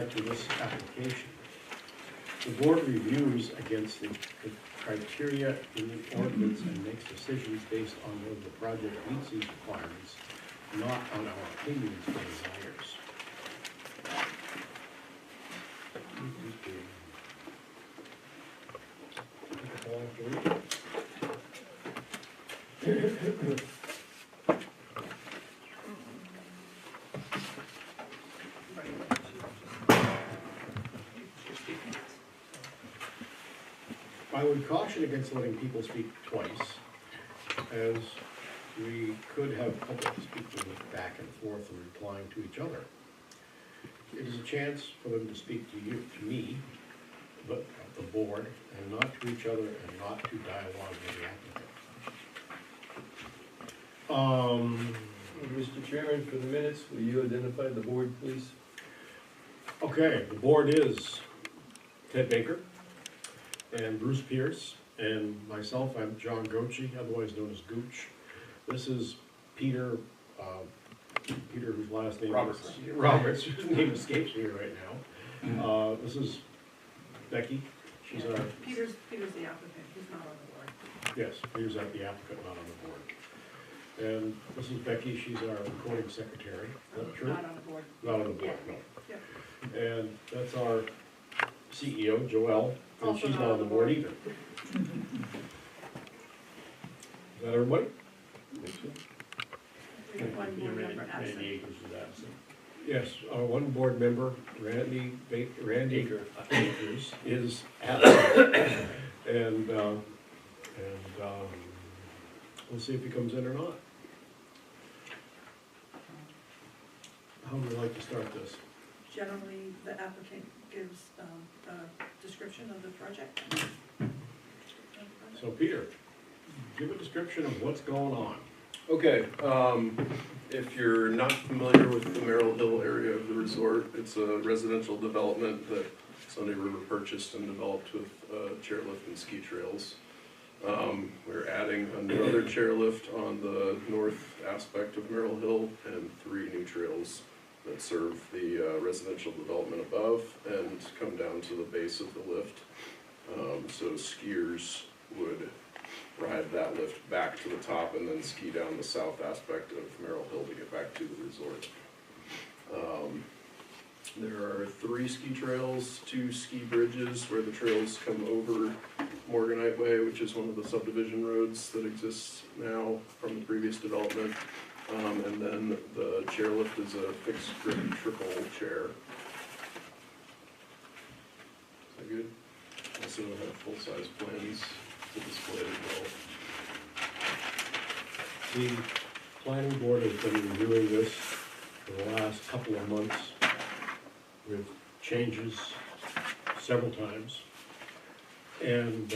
to this application. The board reviews against the criteria in the ordinance and makes decisions based on whether the project meets these requirements, not on our opinions or desires. I would caution against letting people speak twice, as we could have public speaking back and forth and replying to each other. It is a chance for them to speak to you, to me, but the board, and not to each other, and not to dialogue with the applicant. Mr. Chairman, for the minutes, will you identify the board, please? Okay, the board is Ted Baker, and Bruce Pierce, and myself. I'm John Goche, otherwise known as Gooch. This is Peter, Peter, whose last name Roberts. is Roberts, whose name escapes me right now. This is Becky. She's our Peter's the applicant. He's not on the board. yes. Peter's the applicant, not on the board. And this is Becky. She's our recording secretary. Is that true? Not on the board. Not on the board, Yeah. no. Yeah. And that's our CEO, Joelle, and Also she's not not on the board either. Is that everybody? We have one board member absent. Randy Akers is absent. Yes, our one board member, Randy Aker. Akers, is absent. And we'll see if he comes in or not. How would we like to start this? Generally, the applicant gives a description of the project. So Peter, give a description of what's going on. Okay, if you're not familiar with the Merrill Hill area of the resort, it's a residential development that Sunday River purchased and developed with chairlift and ski trails. We're adding another chairlift on the north aspect of Merrill Hill and 3 new trails that serve the residential development above and come down to the base of the lift. So skiers would ride that lift back to the top and then ski down the south aspect of Merrill Hill to get back to the resort. There are 3 ski trails, 2 ski bridges where the trails come over Morganite Way, which is one of the subdivision roads that exists now from the previous development. And then the chairlift is a fixed grip triple chair. Is that good? Also have full-size plans to display as well. The planning board has been reviewing this for the last couple of months with changes several times. And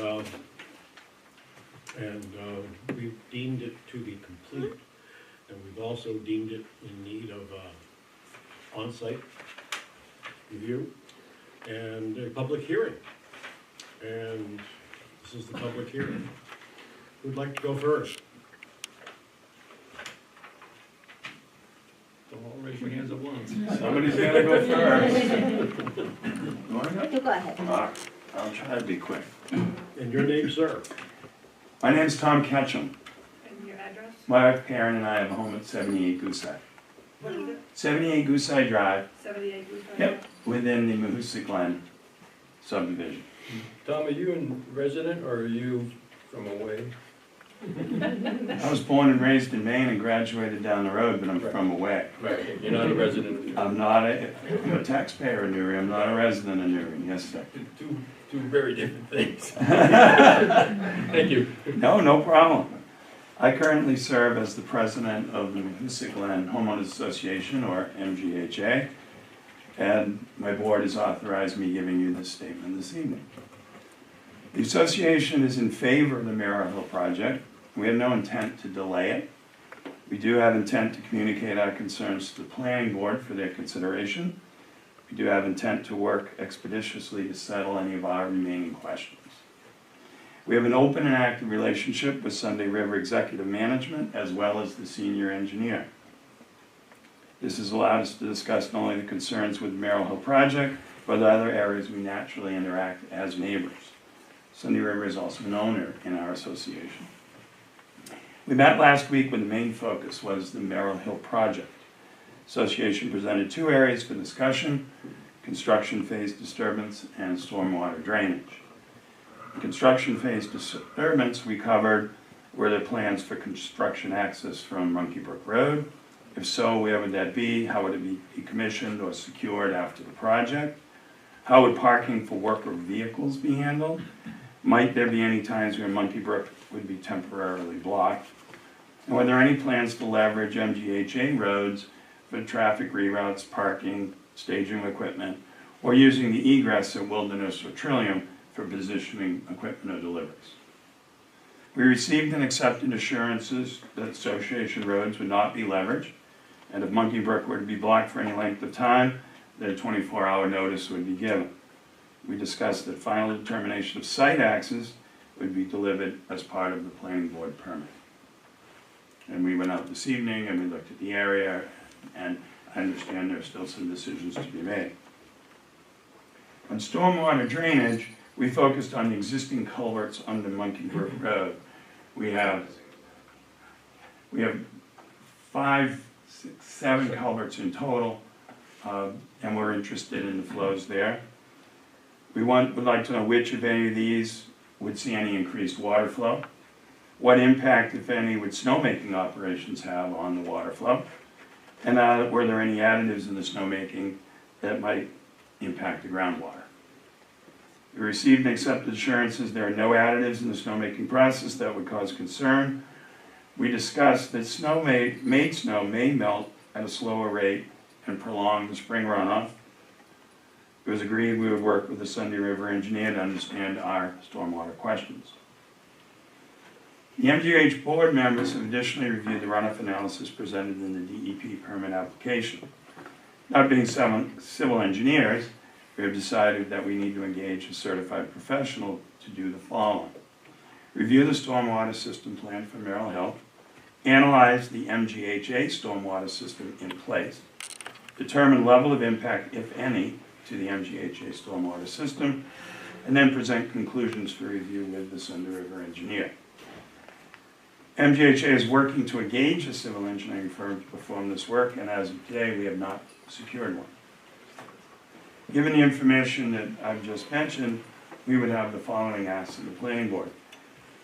we've deemed it to be complete, and we've also deemed it in need of on-site review and a public hearing. And this is the public hearing. Who'd like to go first? Don't all raise your hands at once. Somebody's gotta go first. You go ahead. I'll try to be quick. And your name, sir? My name's Tom Ketchum. And your address? My wife Karen and I have a home at 78 Gooseye. What is it? 78 Gooseye Drive, 78 Goose Road? yep, within the Mahoosic Glen subdivision. Tom, are you a resident or are you from away? I was born and raised in Maine and graduated down the road, but I'm from away. Right, you're not a resident. I'm a taxpayer in Newry, I'm not a resident of Newry, yes sir. Two very different things. Thank you. No problem. I currently serve as the president of the Mahoosic Glen Homeowners Association, or MGHA, and my board has authorized me giving you this statement this evening. The association is in favor of the Merrill Hill project. We have no intent to delay it. We do have intent to communicate our concerns to the planning board for their consideration. We do have intent to work expeditiously to settle any of our remaining questions. We have an open and active relationship with Sunday River Executive Management as well as the senior engineer. This has allowed us to discuss not only the concerns with the Merrill Hill project, but the other areas we naturally interact as neighbors. Sunday River is also an owner in our association. We met last week when the main focus was the Merrill Hill project. Association presented two areas for discussion: construction phase disturbance and stormwater drainage. In construction phase disturbance, we covered were there plans for construction access from Monkey Brook Road. If so, where would that be? How would it be decommissioned or secured after the project? How would parking for worker vehicles be handled? Might there be any times where Monkey Brook would be temporarily blocked? And were there any plans to leverage MGHA roads for traffic reroutes, parking, staging equipment, or using the egress at Wilderness or Trillium for positioning equipment or deliveries? We received and accepted assurances that association roads would not be leveraged, and if Monkey Brook were to be blocked for any length of time, that a 24-hour notice would be given. We discussed that final determination of site access would be delivered as part of the planning board permit. And we went out this evening and we looked at the area, and I understand there are still some decisions to be made. On stormwater drainage, we focused on the existing culverts under Monkey Brook Road. We have 5, 6, 7 culverts in total, and we're interested in the flows there. We would like to know which of any of these would see any increased water flow. What impact, if any, would snowmaking operations have on the water flow? And were there any additives in the snowmaking that might impact the groundwater? We received and accepted assurances there are no additives in the snowmaking process that would cause concern. We discussed that made snow may melt at a slower rate and prolong the spring runoff. It was agreed we would work with the Sunday River engineer to understand our stormwater questions. The MGH board members have additionally reviewed the runoff analysis presented in the DEP permit application. Not being civil engineers, we have decided that we need to engage a certified professional to do the following: review the stormwater system plan for Merrill Hill, analyze the MGHA stormwater system in place, determine level of impact, if any, to the MGHA stormwater system, and then present conclusions for review with the Sunday River engineer. MGHA is working to engage a civil engineering firm to perform this work, and as of today, we have not secured one. Given the information that I've just mentioned, we would have the following asks of the planning board.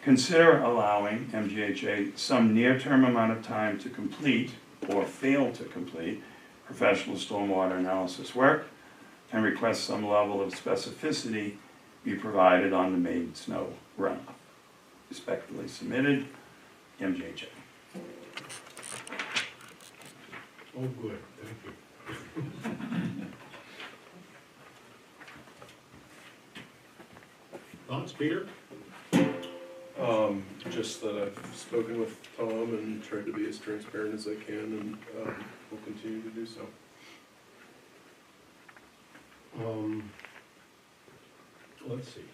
Consider allowing MGHA some near-term amount of time to complete or fail to complete professional stormwater analysis work, and request some level of specificity be provided on the made snow runoff. Respectfully submitted, MGHA. Oh, good, thank you. Thoughts, Peter? Just that I've spoken with Tom and tried to be as transparent as I can, and will continue to do so. Let's see.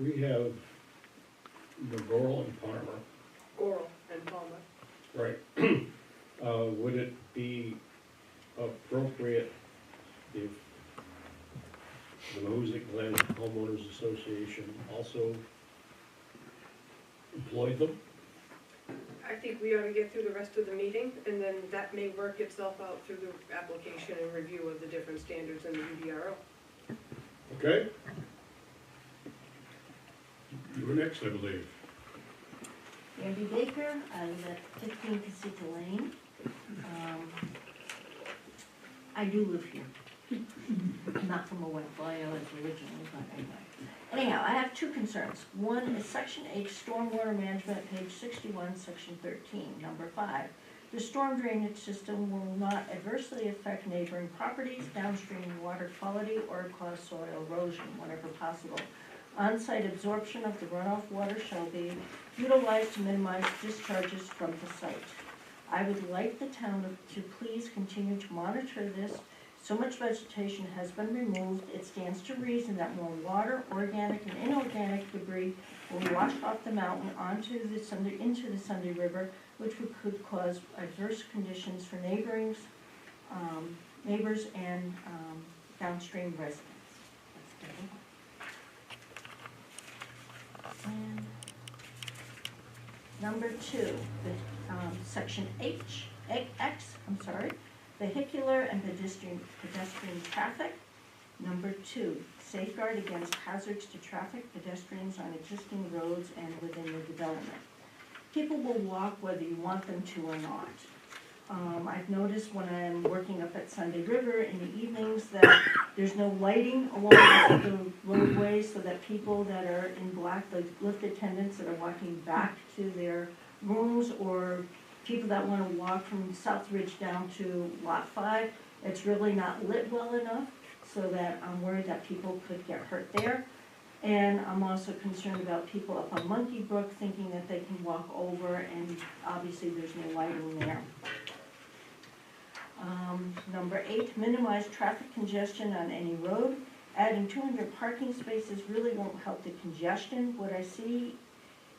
We have McGorl and Palmer. Oral and Palmer. Right. Would it be appropriate if the Mahoosic Glen Homeowners Association also employed them? I think we ought to get through the rest of the meeting, and then that may work itself out through the application and review of the different standards in the UDRO. Okay? You were next, I believe. Andy Baker, I live at 15 Casita Lane. I do live here. Not from a wet fire as originally, but anyway. Anyhow, I have two concerns. One is Section H, Stormwater Management, page 61, Section 13, number 5. The storm drainage system will not adversely affect neighboring properties, downstream water quality, or cause soil erosion whenever possible. On-site absorption of the runoff water shall be utilized to minimize discharges from the site. I would like the town to please continue to monitor this. So much vegetation has been removed, it stands to reason that more water, organic and inorganic debris will be washed off the mountain into the Sunday River, which could cause adverse conditions for neighbors and downstream residents. That's good. And number 2, the section X, vehicular and pedestrian traffic. Number 2, safeguard against hazards to traffic, pedestrians on existing roads and within the development. People will walk whether you want them to or not. I've noticed when I'm working up at Sunday River in the evenings that there's no lighting along the roadways, so that people that are in black, the lift attendants that are walking back to their rooms, or people that want to walk from South Ridge down to Lot 5, it's really not lit well enough, so that I'm worried that people could get hurt there. And I'm also concerned about people up on Monkey Brook thinking that they can walk over, and obviously there's no lighting there. Number 8, minimize traffic congestion on any road. Adding 200 parking spaces really won't help the congestion. What I see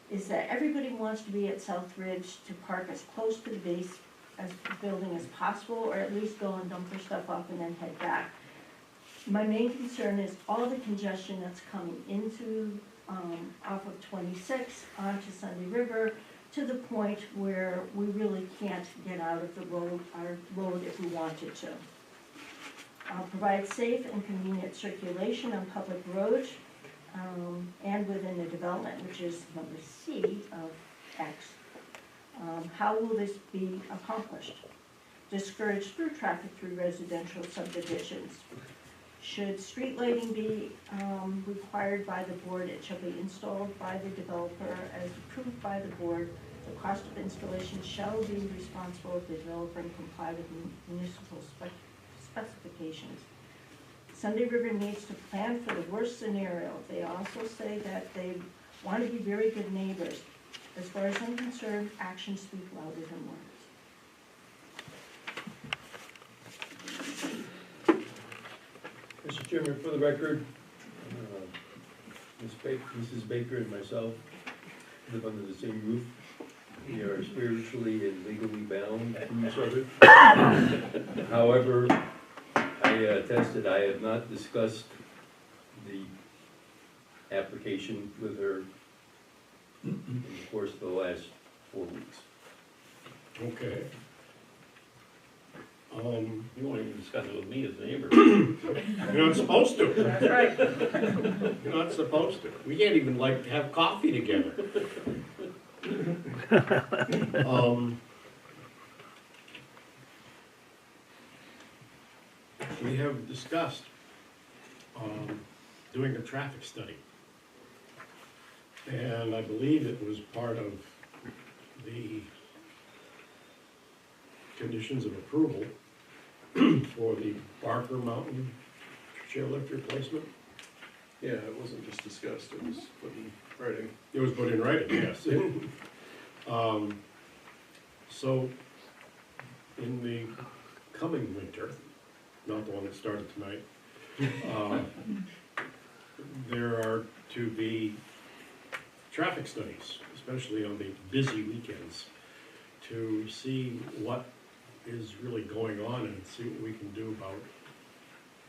is that everybody wants to be at South Ridge to park as close to the base as the building as possible, or at least go and dump their stuff off and then head back. My main concern is all the congestion that's coming into, off of 26 onto Sunday River, to the point where we really can't get out of the road, our road if we wanted to. Provide safe and convenient circulation on public roads, and within the development, which is number C of X. How will this be accomplished? Discourage through traffic through residential subdivisions. Should street lighting be required by the board, it shall be installed by the developer as approved by the board. The cost of installation shall be responsible if the developer and comply with municipal specifications. Sunday River needs to plan for the worst scenario. They also say that they want to be very good neighbors. As far as I'm concerned, actions speak louder than words. Mr. Chairman, for the record, Mrs. Baker and myself live under the same roof. We are spiritually and legally bound to each other. However, I attest that I have not discussed the application with her in the course of the last 4 weeks. Okay. You won't even discuss it with me as a neighbor. You're not supposed to. That's right. You're not supposed to. We can't even like have coffee together. We have discussed doing a traffic study. And I believe it was part of the conditions of approval for the Barker Mountain chairlift replacement. Yeah, it wasn't just discussed, it was put in writing. It was put in writing, yes. So, in the coming winter, not the one that started tonight, there are to be traffic studies, especially on the busy weekends, to see what is really going on and see what we can do about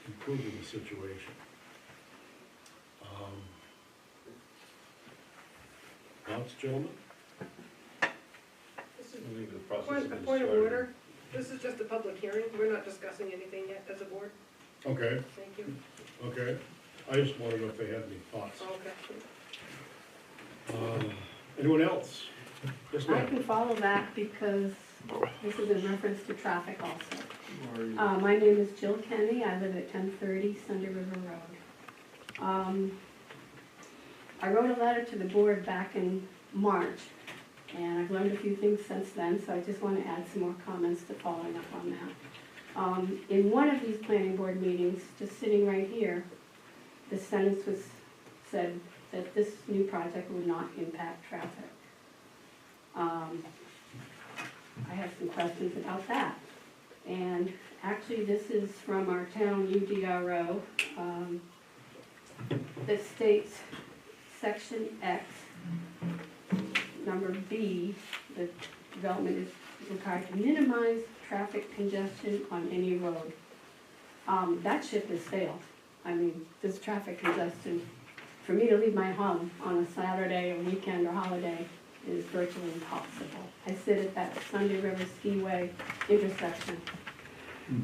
improving the situation. Thoughts, gentlemen? This is I think the process point, has a been point of started. order. This is just a public hearing. We're not discussing anything yet as a board. Okay, Thank you. okay. I just want to know if they had any thoughts. Okay. Anyone else? Yes, I ma'am. can follow that because this is in reference to traffic also. My name is Jill Kennedy. I live at 1030 Sunday River Road. I wrote a letter to the board back in March, and I've learned a few things since then, so I just want to add some more comments to following up on that. In one of these planning board meetings, just sitting right here, the sentence was said that this new project would not impact traffic. I have some questions about that. And actually, this is from our town UDRO. That states section X, number B, the development is required to minimize traffic congestion on any road. That ship has sailed. I mean, this traffic congestion, for me to leave my home on a Saturday or weekend or holiday is virtually impossible. I sit at that Sunday River Skiway intersection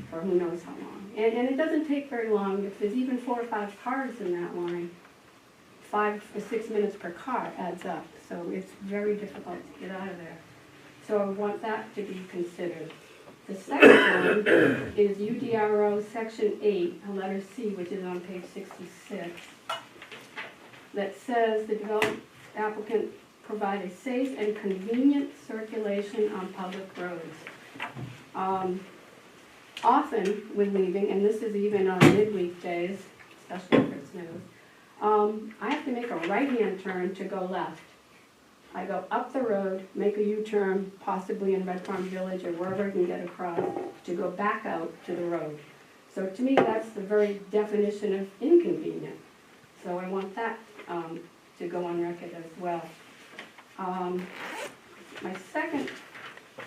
for who knows how long. And it doesn't take very long. If there's even 4 or 5 cars in that line, 5 or 6 minutes per car adds up. So it's very difficult to get out of there. So I want that to be considered. The second one is UDRO Section 8, letter C, which is on page 66, that says the development applicant provide a safe and convenient circulation on public roads. Often when leaving, and this is even on midweek days, especially if it's news, I have to make a right-hand turn to go left. I go up the road, make a U-turn, possibly in Red Farm Village or wherever I can get across, to go back out to the road. So to me, that's the very definition of inconvenient. So I want that to go on record as well. My second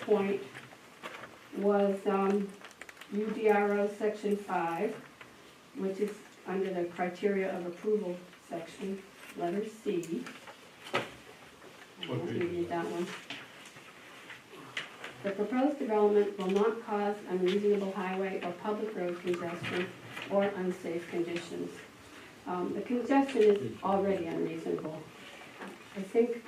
point was UDRO Section 5, which is under the criteria of approval section, letter C. I won't read that one. The proposed development will not cause unreasonable highway or public road congestion or unsafe conditions. The congestion is already unreasonable. I think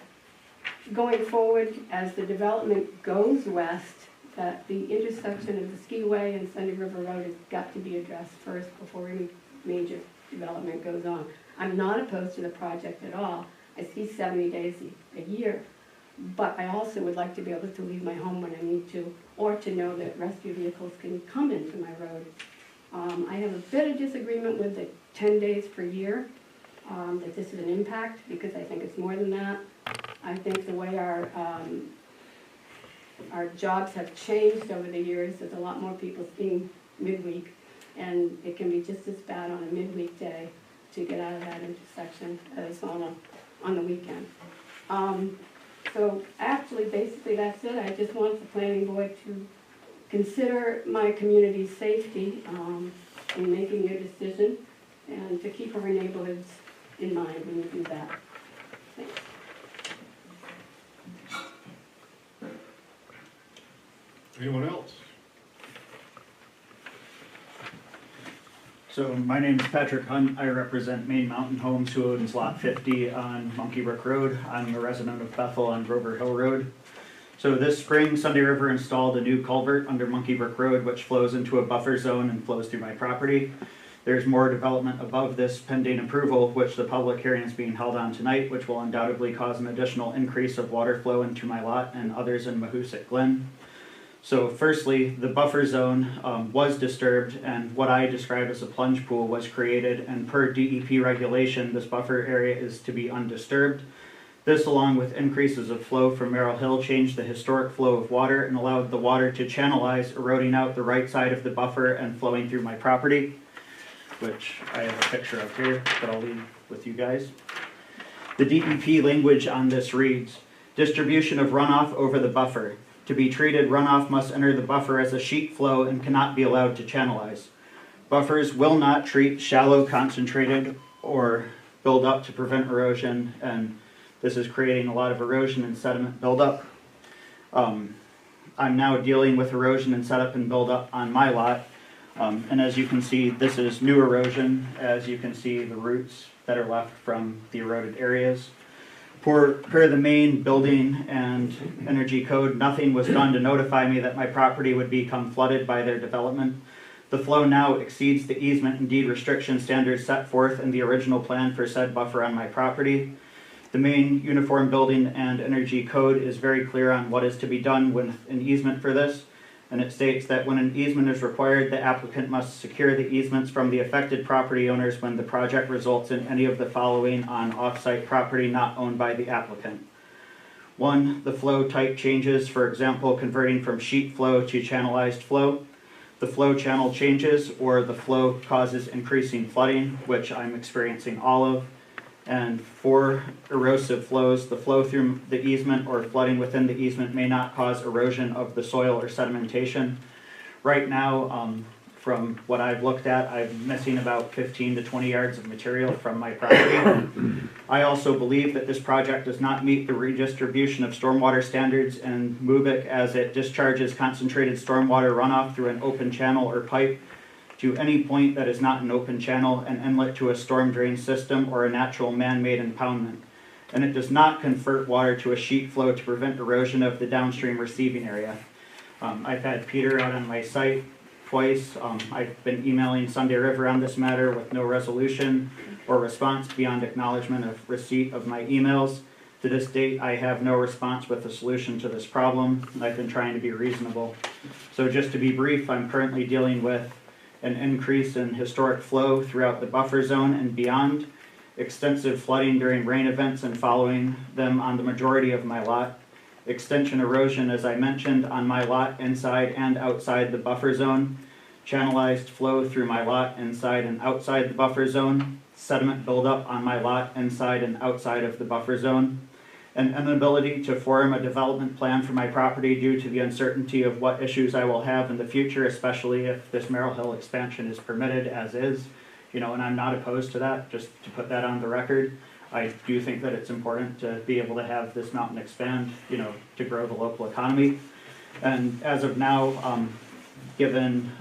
going forward, as the development goes west, that the intersection of the Skiway and Sunday River Road has got to be addressed first before any major development goes on. I'm not opposed to the project at all. I see 70 days a year, but I also would like to be able to leave my home when I need to, or to know that rescue vehicles can come into my road. I have a bit of disagreement with the 10 days per year, that this is an impact, because I think it's more than that. I think the way our jobs have changed over the years, there's a lot more people skiing midweek, and it can be just as bad on a midweek day to get out of that intersection as on the weekend. So actually, basically that's it. I just want the planning board to consider my community's safety in making your decision, and to keep our neighborhoods in mind when you do that. Thanks. Anyone else? So my name is Patrick Hunt. I represent Main Mountain Homes, who owns Lot 50 on Monkey Brook Road. I'm a resident of Bethel on Grover Hill Road. So this spring, Sunday River installed a new culvert under Monkey Brook Road, which flows into a buffer zone and flows through my property. There's more development above this pending approval, which the public hearing is being held on tonight, which will undoubtedly cause an additional increase of water flow into my lot and others in Mahoosic Glen. So firstly, the buffer zone was disturbed, and what I describe as a plunge pool was created, and per DEP regulation, this buffer area is to be undisturbed. This, along with increases of flow from Merrill Hill, changed the historic flow of water and allowed the water to channelize, eroding out the right side of the buffer and flowing through my property, which I have a picture of here that I'll leave with you guys. The DEP language on this reads, distribution of runoff over the buffer. To be treated, runoff must enter the buffer as a sheet flow and cannot be allowed to channelize. Buffers will not treat shallow, concentrated, or build up to prevent erosion, and this is creating a lot of erosion and sediment buildup. I'm now dealing with erosion and setup and buildup on my lot, and as you can see, this is new erosion. As you can see, the roots that are left from the eroded areas. Per the main building and energy code, nothing was done to notify me that my property would become flooded by their development. The flow now exceeds the easement and deed restriction standards set forth in the original plan for said buffer on my property. The main uniform building and energy code is very clear on what is to be done with an easement for this, and it states that when an easement is required, the applicant must secure the easements from the affected property owners when the project results in any of the following on off-site property not owned by the applicant. 1, the flow type changes, for example, converting from sheet flow to channelized flow. The flow channel changes, or the flow causes increasing flooding, which I'm experiencing all of. And for erosive flows, the flow through the easement or flooding within the easement may not cause erosion of the soil or sedimentation. Right now, from what I've looked at, I'm missing about 15 to 20 yards of material from my property. I also believe that this project does not meet the redistribution of stormwater standards in MUBIC, as it discharges concentrated stormwater runoff through an open channel or pipe to any point that is not an open channel, an inlet to a storm drain system, or a natural man-made impoundment. And it does not convert water to a sheet flow to prevent erosion of the downstream receiving area. I've had Peter out on my site twice. I've been emailing Sunday River on this matter with no resolution or response beyond acknowledgement of receipt of my emails. To this date, I have no response with a solution to this problem. I've been trying to be reasonable. So just to be brief, I'm currently dealing with an increase in historic flow throughout the buffer zone and beyond, extensive flooding during rain events and following them on the majority of my lot, extension erosion, as I mentioned, on my lot inside and outside the buffer zone, channelized flow through my lot inside and outside the buffer zone, sediment buildup on my lot inside and outside of the buffer zone, an inability to form a development plan for my property due to the uncertainty of what issues I will have in the future, especially if this Merrill Hill expansion is permitted as is, and I'm not opposed to that, just to put that on the record. I do think that it's important to be able to have this mountain expand, to grow the local economy. And as of now, given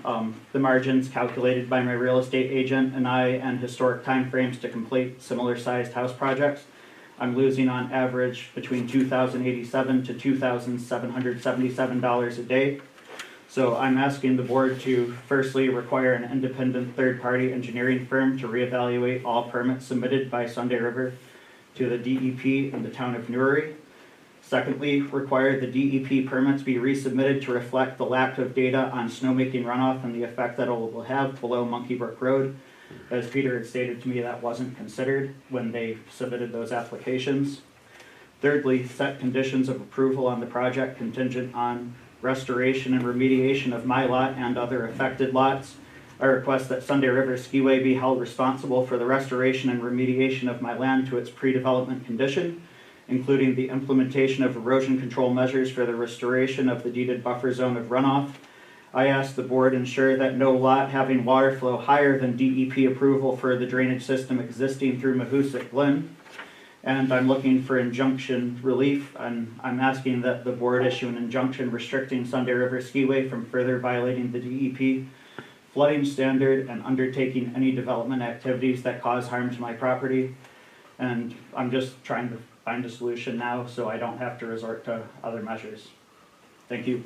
the margins calculated by my real estate agent and I and historic timeframes to complete similar sized house projects, I'm losing on average between $2,087 to $2,777 a day. So I'm asking the board to firstly require an independent third-party engineering firm to reevaluate all permits submitted by Sunday River to the DEP in the town of Newry. Secondly, require the DEP permits be resubmitted to reflect the lack of data on snowmaking runoff and the effect that it will have below Monkey Brook Road. As Peter had stated to me, that wasn't considered when they submitted those applications. Thirdly, set conditions of approval on the project contingent on restoration and remediation of my lot and other affected lots. I request that Sunday River Skiway be held responsible for the restoration and remediation of my land to its pre-development condition, including the implementation of erosion control measures for the restoration of the deeded buffer zone of runoff. I ask the board ensure that no lot having water flow higher than DEP approval for the drainage system existing through Mahoosic Glen. And I'm looking for injunction relief, and I'm asking that the board issue an injunction restricting Sunday River Skiway from further violating the DEP flooding standard and undertaking any development activities that cause harm to my property. And I'm just trying to find a solution now so I don't have to resort to other measures. Thank you.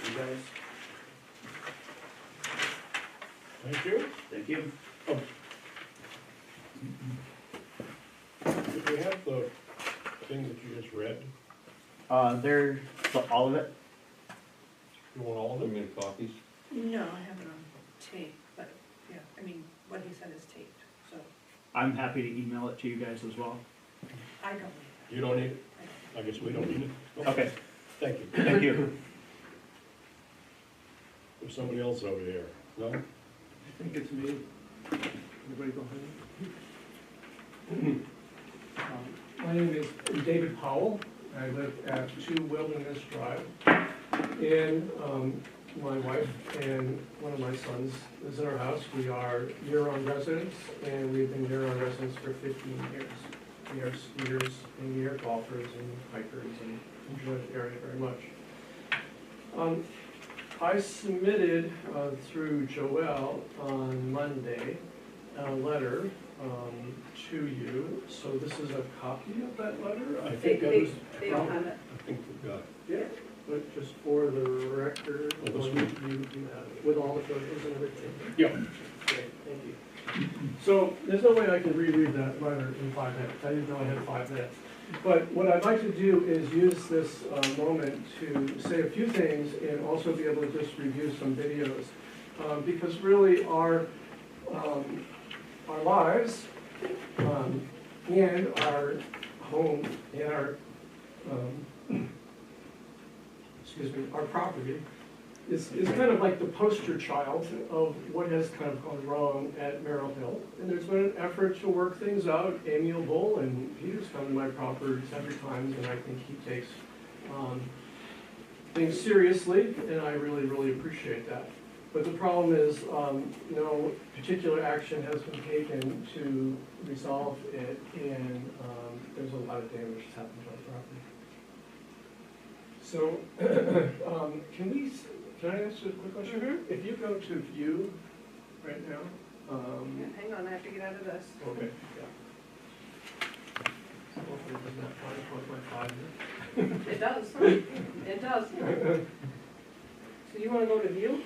You guys. Thank you. Thank you. Did we have the thing that you just read? They're all of it. You want all of I them? mean, copies. No, I have it on tape, but, yeah, what he said is taped, so I'm happy to email it to you guys as well. I don't need You don't need it? it. I guess we don't need it. Okay, Thank you. thank you. There's somebody else over there. No? I think it's me. Anybody go ahead? My name is David Powell. I live at 2 Wilderness Drive. And my wife and one of my sons lives in our house. We are year-round residents, and we've been year-round residents for 15 years. We are skiers and we are golfers and hikers and enjoy the area very much. I submitted through Joelle on Monday a letter to you. So this is a copy of that letter? I They, think that they, was, they don't have it. I think we've got it. Yeah, but just for the record, Oh, this you one? have it with all the photos and everything. Yeah. Great, thank you. So there's no way I can reread that letter in 5 minutes. I didn't know I had 5 minutes. But what I'd like to do is use this moment to say a few things and also be able to just review some videos. Because really our lives and our home and our, our property is kind of like the poster child of what has kind of gone wrong at Merrill Hill. And there's been an effort to work things out, amiable, and he's come to my property several times, and I think he takes things seriously, and I really, really appreciate that. But the problem is, no particular action has been taken to resolve it, and there's a lot of damage that's happened to our property. So, can I ask you a quick question? Mm-hmm. If you go to view right now, Hang on, I have to get out of this. okay, yeah. Hopefully it does not 5 It does, it does. So you wanna go to view?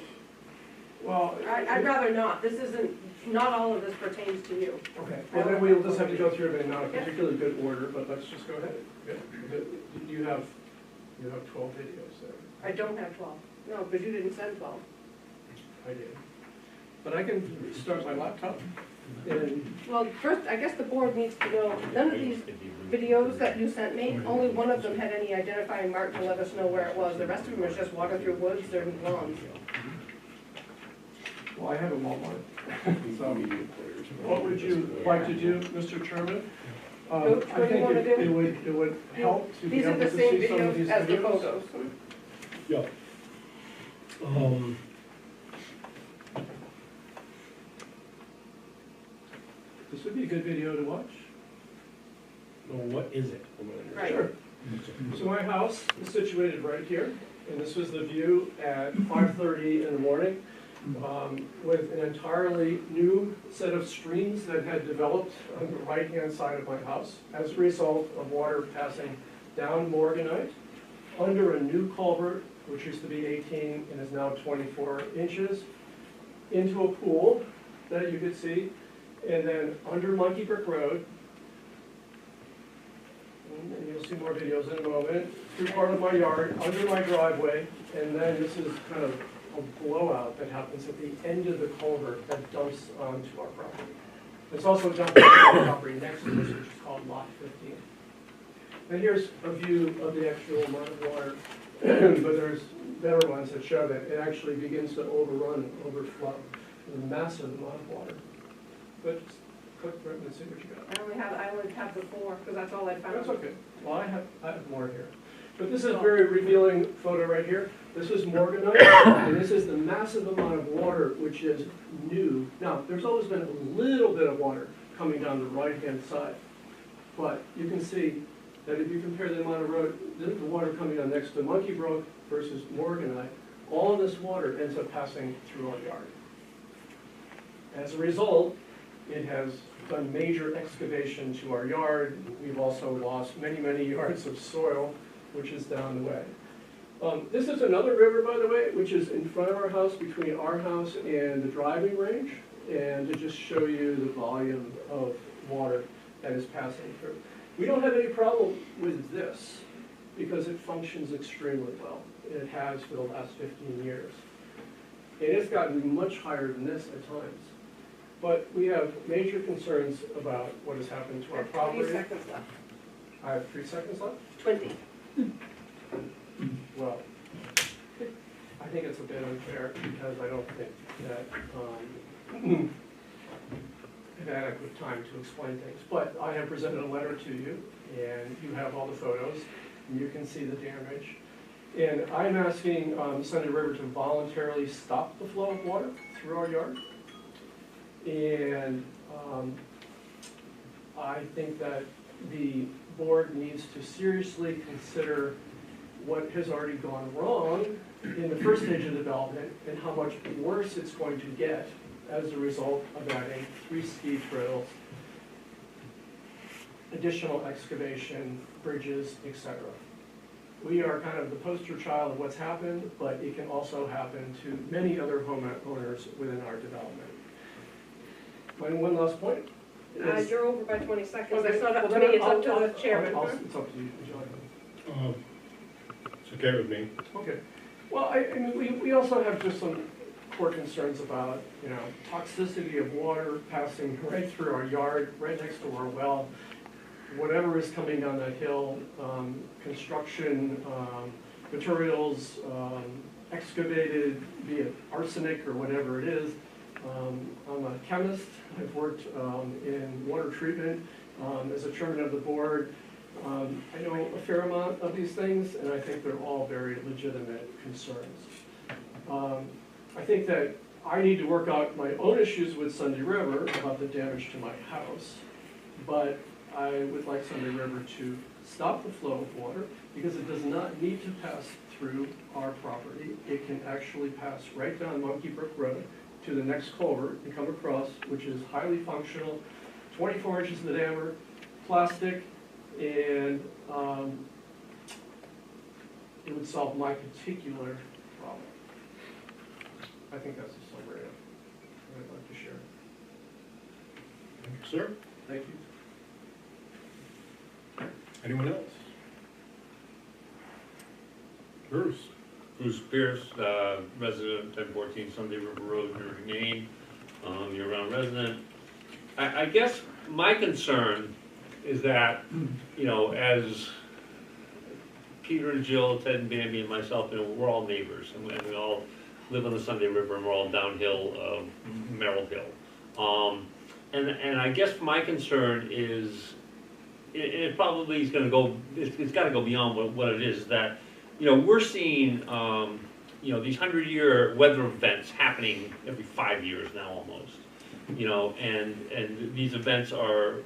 Well. I'd rather not, this isn't, not all of this pertains to you. Okay, well then we'll just have to go through it in not a particularly good order, but let's just go ahead. You have 12 videos there. I don't have 12, no, because you didn't send 12. I did. But I can start my laptop and, Well, first, I guess the board needs to know, none of these videos that you sent me, only one of them had any identifying mark to let us know where it was. The rest of them is just walking through woods and lawns. well, I have them all marked. So, what would you like to do, Mr. Chairman? What do you wanna do? It would help to be These are able the to same see some of videos these as the videos. photos. Yeah. This would be a good video to watch. Well, what is it? Right. Sure. So my house is situated right here, and this was the view at 5:30 in the morning, with an entirely new set of streams that had developed on the right-hand side of my house as a result of water passing down Morganite, under a new culvert, which used to be 18 and is now 24 inches, into a pool that you could see, and then under Monkey Brook Road, and you'll see more videos in a moment, through part of my yard, under my driveway, and then this is kind of a blowout that happens at the end of the culvert that dumps onto our property. It's also dumped on the property next to this, which is called Lot 15. And here's a view of the actual amount of water, but there's better ones that show that it actually begins to overrun and overflow with a massive amount of water. But just click through it and see what you got. I only have the 4, because that's all I found. That's okay. Well, I have more here. But this is a very revealing photo right here. This is Morganite, and this is the massive amount of water which is new. Now, there's always been a little bit of water coming down the right-hand side. But you can see that if you compare the amount of the water coming down next to Monkey Brook versus Morganite, all of this water ends up passing through our yard. As a result, it has done major excavation to our yard. We've also lost many, many yards of soil, which is down the way. This is another river, by the way, which is in front of our house, between our house and the driving range, and to just show you the volume of water that is passing through. We don't have any problem with this, because it functions extremely well. It has for the last 15 years. And it's gotten much higher than this at times. But we have major concerns about what has happened to our property. 20 seconds left. I have 3 seconds left? 20. Well, I think it's a bit unfair because I don't think that I've had adequate time to explain things. But I have presented a letter to you, and you have all the photos, and you can see the damage. And I'm asking Sunday River to voluntarily stop the flow of water through our yard. And I think that the board needs to seriously consider what has already gone wrong in the first stage of development and how much worse it's going to get as a result of adding 3 ski trails, additional excavation, bridges, etc. We are kind of the poster child of what's happened, but it can also happen to many other homeowners within our development. One last point. is- You're over by 20 seconds. Okay, It's not up well, to then me, it's up to I'll- the chairman. It's up to you, John. It's okay with me. Okay. Well, I mean, we also have just some core concerns about, toxicity of water passing right through our yard, right next to our well. Whatever is coming down that hill, construction, materials, excavation. excavated, be it arsenic or whatever it is. I'm a chemist. I've worked in water treatment as a chairman of the board. I know a fair amount of these things, and I think they're all very legitimate concerns. I think that I need to work out my own issues with Sunday River about the damage to my house, but I would like Sunday River to stop the flow of water because it does not need to pass through our property. It can actually pass right down Monkey Brook Road to the next culvert and come across, which is highly functional, 24 inches in diameter, plastic, and it would solve my particular problem. I think that's a summary of what I'd like to share. Thank you, sir. Thank you. Anyone else? Bruce? Bruce Pierce, resident, 1014 Sunday River Road, Newry, Maine, year-round resident. I guess my concern is that, you know, as Peter and Jill, Ted and Bambi and myself, you know, we're all neighbors, and we all live on the Sunday River, and we're all downhill of Merrill Hill. And I guess my concern is, it probably is gonna go, it's gotta go beyond what it is, that, you know, we're seeing, you know, these 100-year weather events happening every 5 years now almost, you know, and these events are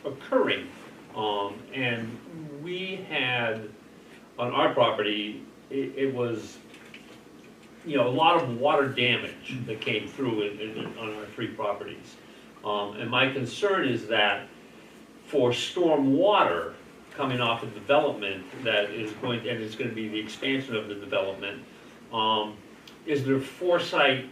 occurring. And we had, on our property, it was, you know, a lot of water damage that came through on our 3 properties. And my concern is that for storm water coming off of development that is going to, and it's going to be the expansion of the development, is there foresight,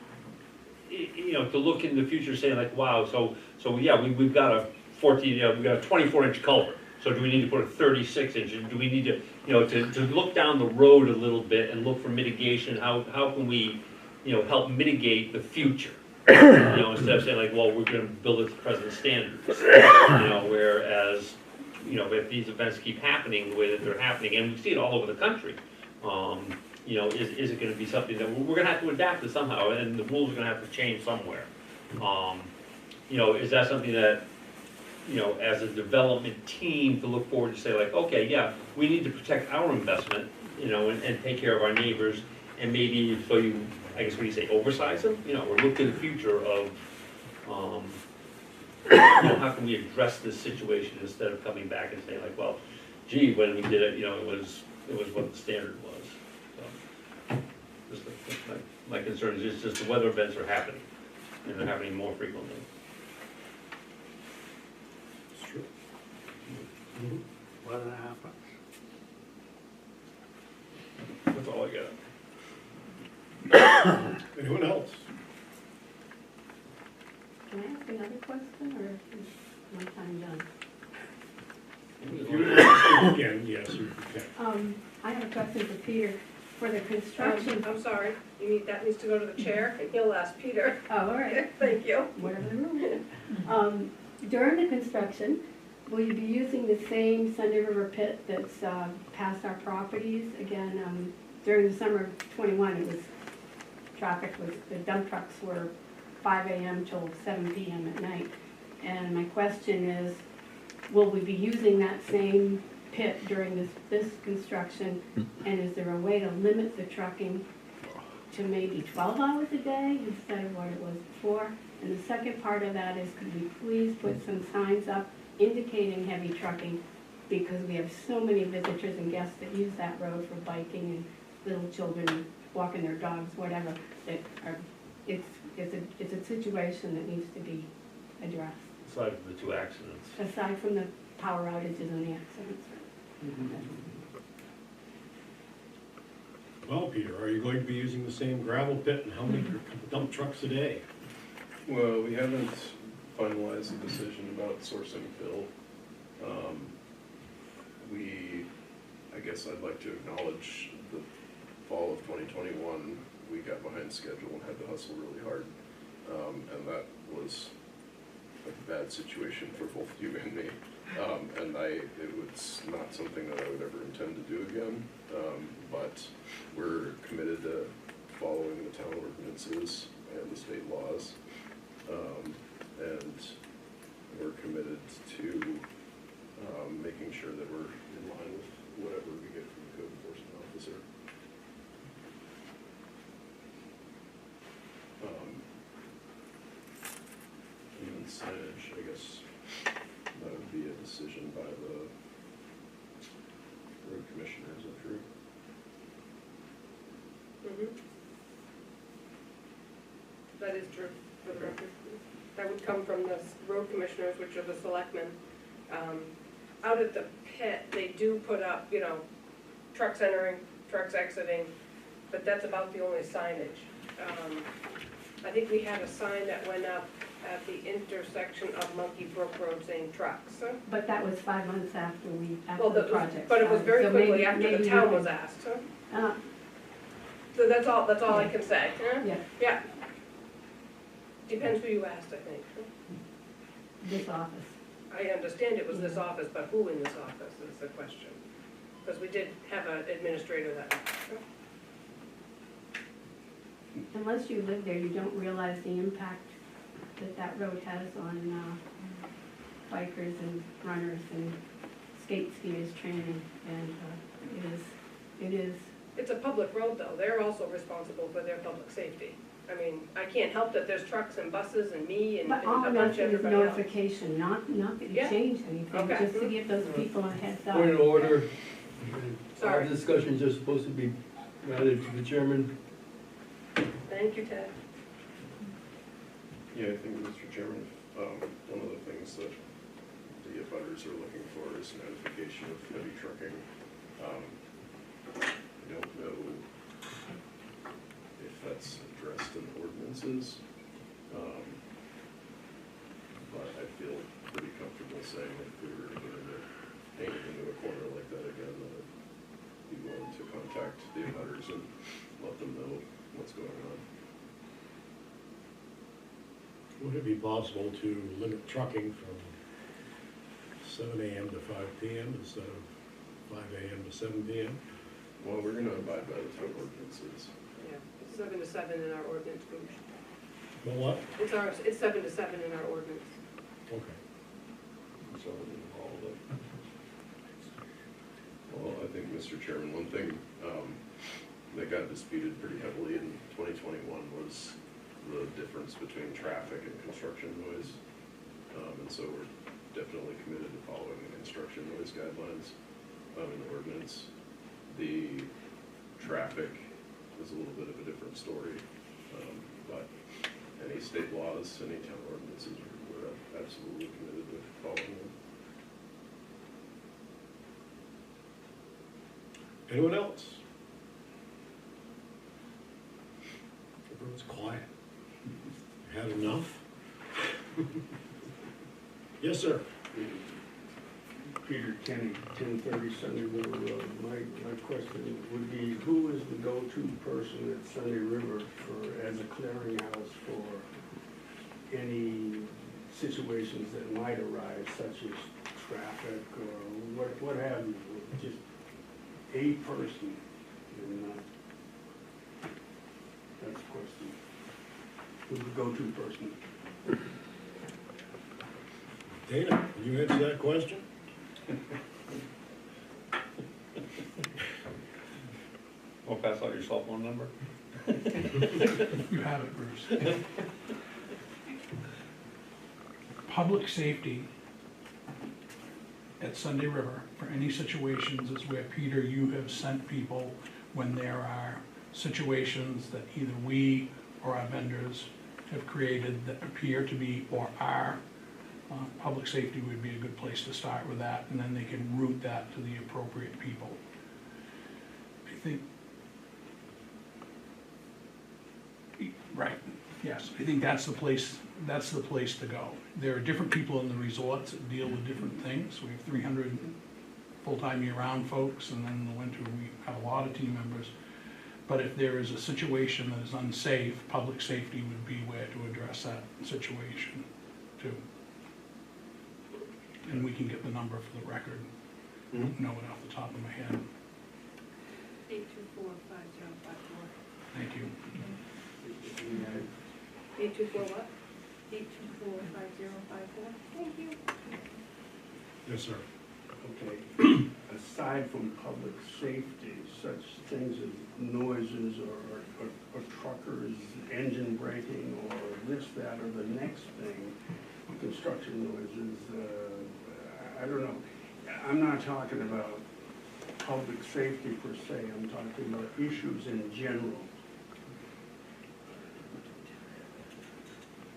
you know, to look in the future, saying like, wow, so yeah, we've got a 14, you know, we've got a 24-inch culvert. So do we need to put a 36-inch? Do we need to, you know, to look down the road a little bit and look for mitigation? How can we, you know, help mitigate the future? You know, instead of saying like, well, we're going to build it to present standards. You know, whereas, you know, if these events keep happening the way that they're happening, and we see it all over the country, you know, is it going to be something that we're going to have to adapt to somehow, and the rules are going to have to change somewhere? You know, is that something that, you know, as a development team to look forward to say like, okay, yeah, we need to protect our investment, you know, and take care of our neighbors, and maybe, so you, I guess what do you say, oversize them, you know, or look to the future of, you know, how can we address this situation instead of coming back and saying like, well, gee, when we did it, you know, it was what the standard was. So, just my concern is just the weather events are happening, and they're happening more frequently. It's true. What happens? That's all I got. Anyone else? Can I ask another question, or is my time done? If you would ask again, yes, you can. I have a question for Peter. For the construction, I'm sorry, that needs to go to the chair, and he'll ask Peter. oh, all right, Thank you. whatever the rule. During the construction, will you be using the same Sunday River pit that's past our properties? Again, during the summer of '21, the dump trucks were 5 a.m. till 7 p.m. at night. And my question is, will we be using that same pit during this construction? And is there a way to limit the trucking to maybe 12 hours a day instead of what it was before? And the second part of that is, could we please put some signs up indicating heavy trucking? Because we have so many visitors and guests that use that road for biking and little children walking their dogs, whatever, that are, it's a situation that needs to be addressed, Aside from the 2 accidents. aside from the power outages and the accidents. Well, Peter, are you going to be using the same gravel pit, and how many dump trucks a day? Well, we haven't finalized the decision about sourcing fill. I guess I'd like to acknowledge the fall of 2021, we got behind schedule and had to hustle really hard. And that was a bad situation for both you and me. And it was not something that I would ever intend to do again. But we're committed to town ordinances and the state laws. And we're committed to making sure that we're in line with whatever we get from the code enforcement officer. Even signage, I guess, that would be a decision by the road commissioner, is that true? That is true, for the record. That would come from the road commissioners, which are the selectmen. Out at the pit, they do put up, you know, trucks entering, trucks exiting, but that's about the only signage. I think we had a sign that went up at the intersection of Monkey Brook Road saying trucks. But that was 5 months after Well, the project but it was very started. So quickly after maybe the town you was could- asked. Uh, So that's all I can say. Yeah, Yeah. Depends who you asked, I think. this office. I understand it was this office, but who in this office is the question? Because we did have an administrator that. Unless you live there, you don't realize the impact that road has on bikers and runners and skate skiers training, and it is. It's a public road, though. They're also responsible for their public safety. I mean, I can't help that there's trucks and buses and me and But a all bunch enough of is everybody else. notification, not that you Yeah. change anything, Okay. just to give those people a heads up. Point of order. Sorry. Our discussions are supposed to be routed to the chairman. Thank you, Ted. Yeah, I think, Mr. Chairman, one of the things that the abutters are looking for is notification of heavy trucking. I don't know if that's addressed in ordinances, but I feel pretty comfortable saying if we were to get into a corner like that again, that I'd be willing to contact the abutters and let them know what's going on. Would it be possible to limit trucking from 7 AM to 5 PM instead of 5 AM to 7 PM? Well, we're gonna abide by the town ordinances. Yeah, it's 7 to 7 in our ordinance, Booch. Well, what? It's 7 to 7 in our ordinance. Okay. So all of it. Well, I think, Mr. Chairman, one thing that got disputed pretty heavily in 2021 was the difference between traffic and construction noise. And so we're definitely committed to following the construction noise guidelines in the ordinance. The traffic is a little bit of a different story, but any state laws, any town ordinances, we're absolutely committed to following them. Anyone else? Everyone's quiet. Had enough? Yes, sir. Peter Kenny, 1030 Sunday River Road. My question would be, who is the go-to person at Sunday River as a clearinghouse for any situations that might arise, such as traffic or what have you? Just a person, and that's the question. Who's the go-to person? Dana, can you answer that question? Want to pass out your cell phone number? You have it, Bruce. Public safety at Sunday River for any situations is where, Peter, you have sent people when there are situations that either we or our vendors have created that appear to be or are. Public safety would be a good place to start with that, and then they can route that to the appropriate people. I think, right, yes, I think that's the place to go. There are different people in the resorts that deal with different things. We have 300 full-time year-round folks, and then in the winter we have a lot of team members. But if there is a situation that is unsafe, public safety would be where to address that situation too. And we can get the number for the record. I don't know it off the top of my head. 824-5054. Thank you. 824 what? 8245054. Thank you. Yes, sir. Okay, aside from public safety, such things as noises or truckers, engine braking, or this, that, or the next thing, construction noises, I don't know. I'm not talking about public safety per se, I'm talking about issues in general.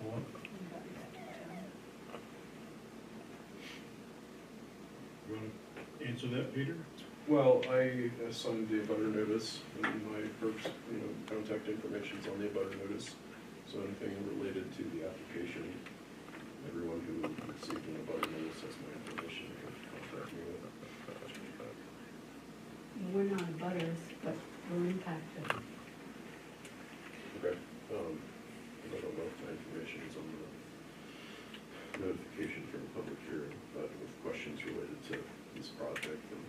What? You want to answer that, Peter? Well, I assigned the abutter notice, and my first, contact information's on the abutter notice. So anything related to the application, everyone who received an abutter notice has my information, they can contact me with. We're not butters, but we're impacted. Okay, I don't know if my information is on the notification from the public hearing, but with questions related to this project, and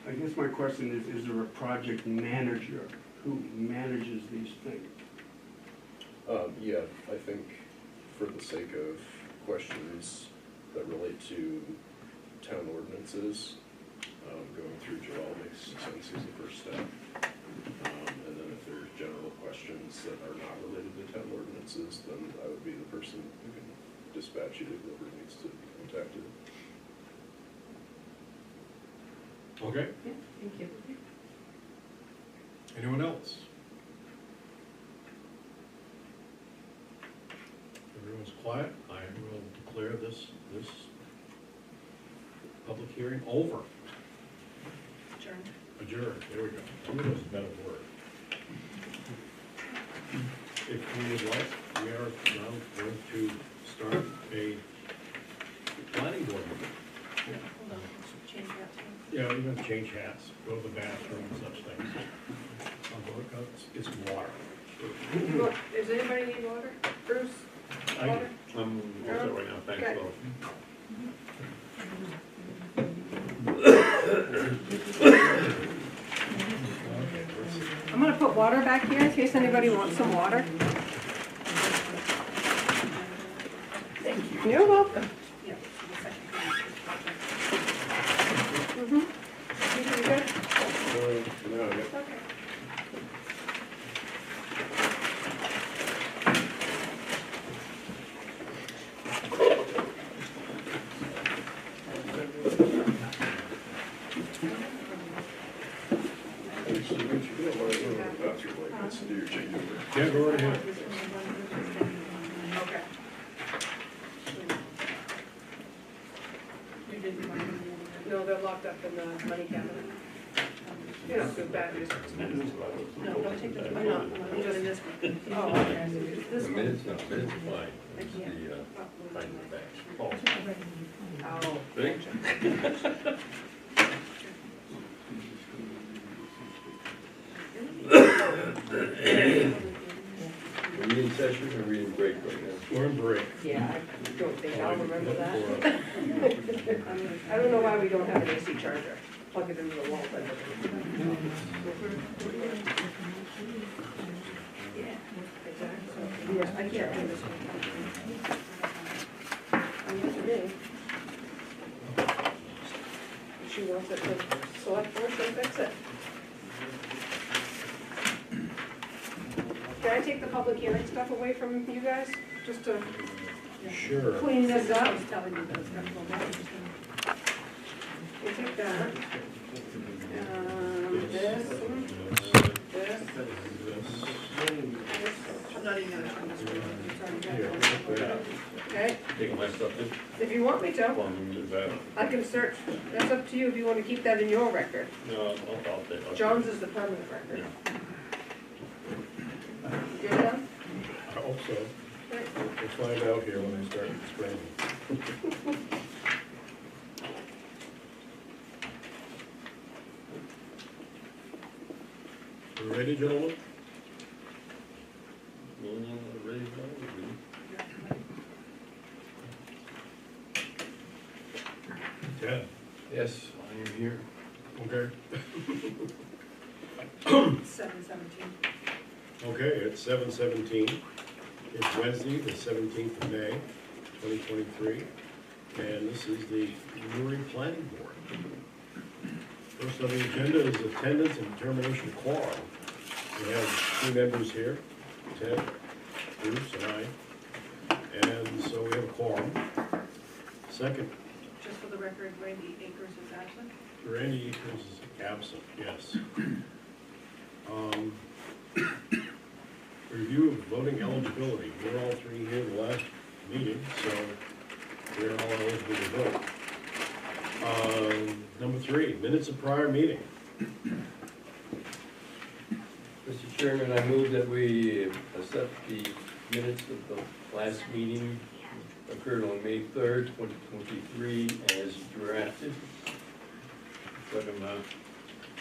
I guess my question is there a project manager who manages these things? yeah, I think for the sake of questions that relate to town ordinances, going through Joel makes sense as the first step. And then if there's general questions that are not related to town ordinances, then I would be the person who can dispatch you to whoever needs to be contacted. Okay. Yeah, thank you. Anyone else? Everyone's quiet. I will declare this public hearing over. Adjourned. Adjourned. There we go. That was a better word. If we would like, we are now going to start a planning board meeting. Hold on, let's change that to. Yeah, we're gonna change hats, go to the bathroom and such things. It's water. Does anybody need water? Bruce? I- Water? I'm all set right now, thanks, Okay. Lois. I'm gonna put water back here in case anybody wants some water. Thank you. You're welcome. Yeah, so the second. Mm-hmm. You good? No, yeah. Okay. Do your changeover. Yeah, go right ahead. Okay. You didn't want to. No, they're locked up in the money cabinet. You're not too bad, you just. No, don't take those. I'm not, I'm just this one. Oh, okay, so it's this The one. minutes, no, minutes are fine. I It's can't. the, find the facts. Oh. Ready? Are we in session or are we in break right now? We're in break. Yeah, I don't think I'll remember that. I don't know why we don't have an AC charger. Plug it into the wall, but. Yeah. Exactly. Yeah, I can't do this one. To me. If she wants it to select first, then fix it. Can I take the public hearing stuff away from you guys, just to Sure. clean this up? I was telling you that it's got to go back. You take that. This, this. I'm not even gonna turn this one. It's already got it. Okay, Taking my stuff in? if you want me to, Well, is that, I can search, that's up to you if you want to keep that in your record. no, I'll take it. John's is the permanent record. You done? I hope so. Okay. We'll find out here when I start explaining. You ready, gentlemen? Ready to go? Yeah. Yes, I am here. Okay. 7:17. Okay, it's 7:17. It's Wednesday, the 17th of May, 2023, and this is the Newry Planning Board. First on the agenda is attendance and determination of quorum. We have 3 members here, Ted, Bruce, and I, and so we have a quorum. Second, Just for the record, Randy Akers is absent. Randy Akers is absent, yes. Review of voting eligibility. We're all 3 here the last meeting, so we're all eligible to vote. Number 3, minutes of prior meeting. Mr. Chairman, I move that we accept the minutes of the last meeting occurred on May 3rd, 2023, as drafted. Second that.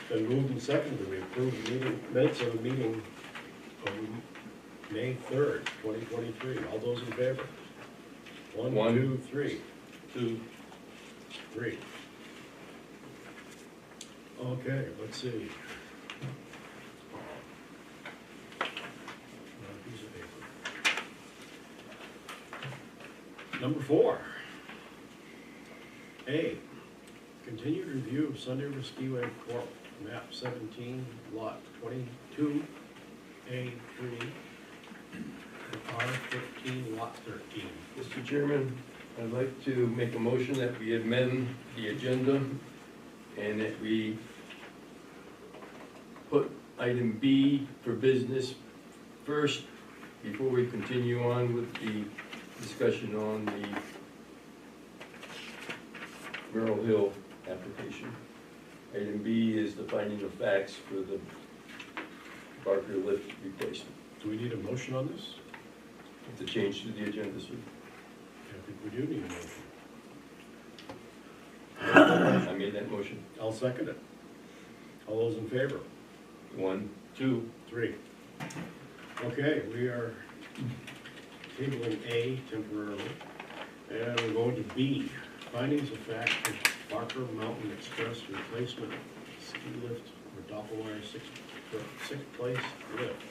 Been moved and seconded that we approve the minutes of the meeting of May 3rd, 2023. All those in favor? One, 2, 3. 2. 3. Okay, let's see. Another piece of paper. Number 4. A, continued review of Sunday River Skiway Corp. Map 17, lot 22, A3, R15, lot 13. Mr. Chairman, I'd like to make a motion that we amend the agenda and that we put item B for business first before we continue on with the discussion on the Merrill Hill application. Item B is the finding of facts for the Barker lift replacement. Do we need a motion on this? It's a change to the agenda, sir. I think we do need a motion. I made that motion. I'll second it. All those in favor? 1, 2. 3. Okay, we are tabling A temporarily, and we're going to B, findings of fact for Barker Mountain Express replacement ski lift or Doppelmayr sixth place lift.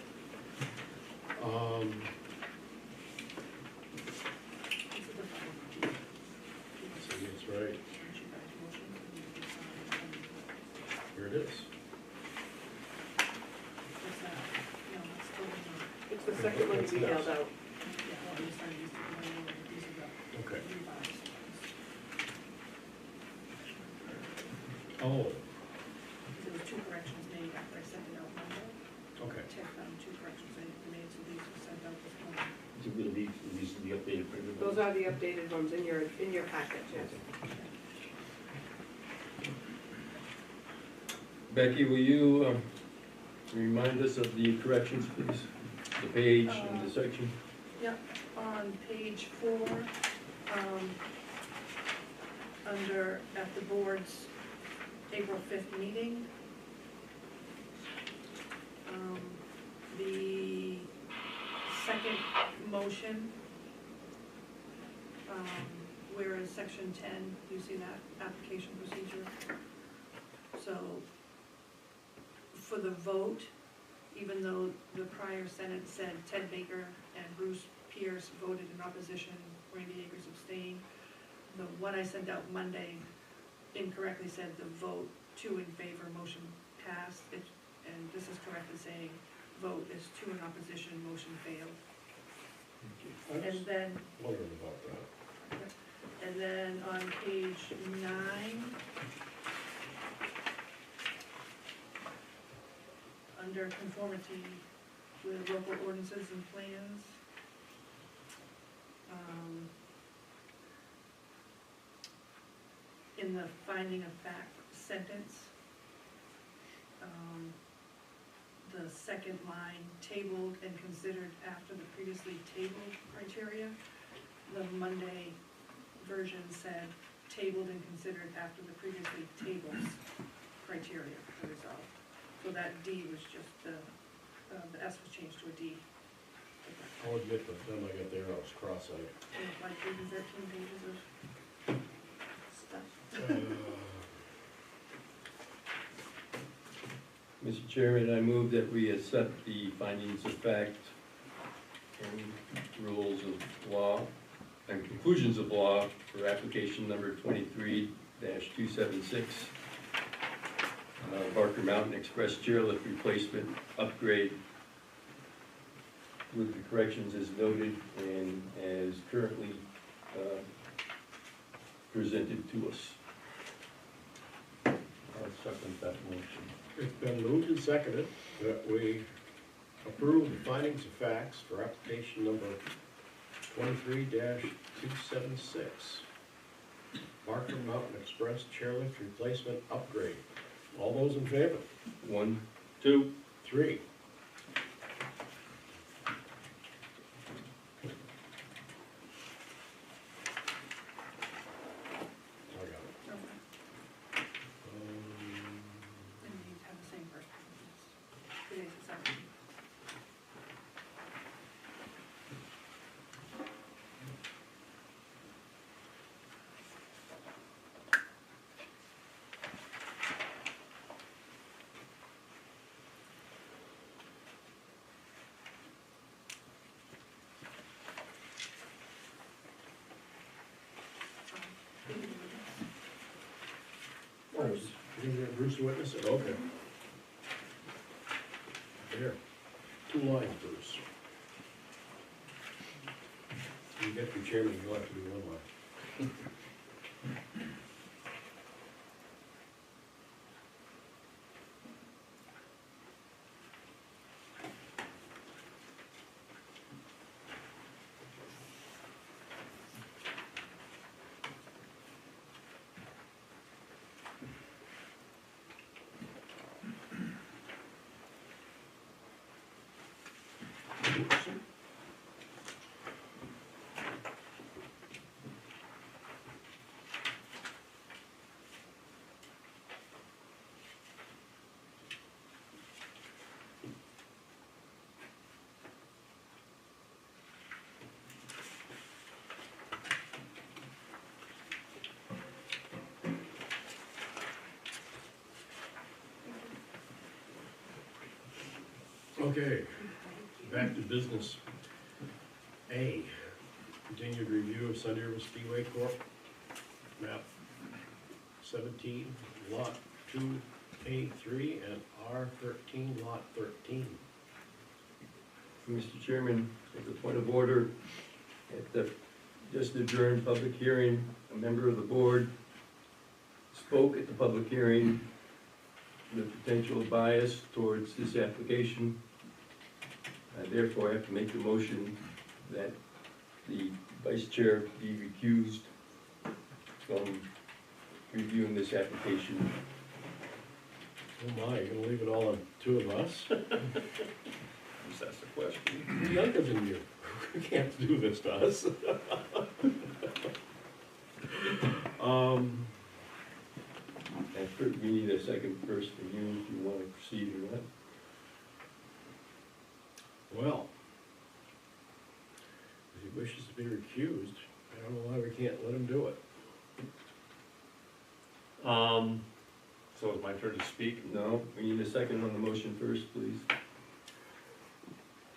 This is the final. So that's right. Here it is. It's the second one you emailed out. Okay. Oh, There were 2 corrections made after I sent it out Monday. okay. Ted found 2 corrections I made, so these were sent out this morning. These are the updated printed Those are the updated ones in your packet, yes. Becky, will you remind us of the corrections, please? The page and the section? Yep, on page 4, under, at the board's April 5th meeting, the second motion, where is section 10, you see that, application procedure? So, for the vote, even though the prior sentence said Ted Baker and Bruce Pierce voted in opposition, Randy Akers abstained, the one I sent out Monday incorrectly said the vote 2 in favor, motion passed, and this is correctly saying vote is 2 in opposition, motion failed. I was And then, wondering about that. and then on page 9, under conformity with local ordinances and plans, in the finding of fact sentence, the second line, tabled and considered after the previously tabled criteria, the Monday version said tabled and considered after the previously tabled criteria for resolve. So that D was just, the S was changed to a D. I'll admit that then I got there, I was cross-eyed. Like 13 pages of stuff. Mr. Chairman, I move that we accept the findings of fact and rules of law and conclusions of law for application number 23-276. Barker Mountain Express chairlift replacement upgrade with the corrections as noted and as currently presented to us. I'll second that motion. It's been moved and seconded that we approve the findings of facts for application number 23-276. Barker Mountain Express chairlift replacement upgrade. All those in favor? 1, 2, 3. I got it. Okay. And you have the same person. Today's the second. Bruce, you think that Bruce witnessed it? Okay. Here, 2 lines, Bruce. You get your chairman, you'll have to do 1 line. Okay, back to business. A, continued review of Sunday River Speedway Corp. Map 17, lot 2A3 and R13, lot 13. Mr. Chairman, as a point of order, at the just adjourned public hearing, a member of the board spoke at the public hearing with potential bias towards this application. I therefore have to make the motion that the vice chair be recused from reviewing this application. Oh my, you're gonna leave it all on 2 of us? Just ask the question. We're younger than you. You can't do this to us. We need a second first from you if you want to proceed or not. Well, if he wishes to be recused, I don't know why we can't let him do it. So it's my turn to speak? No, we need a second on the motion first, please.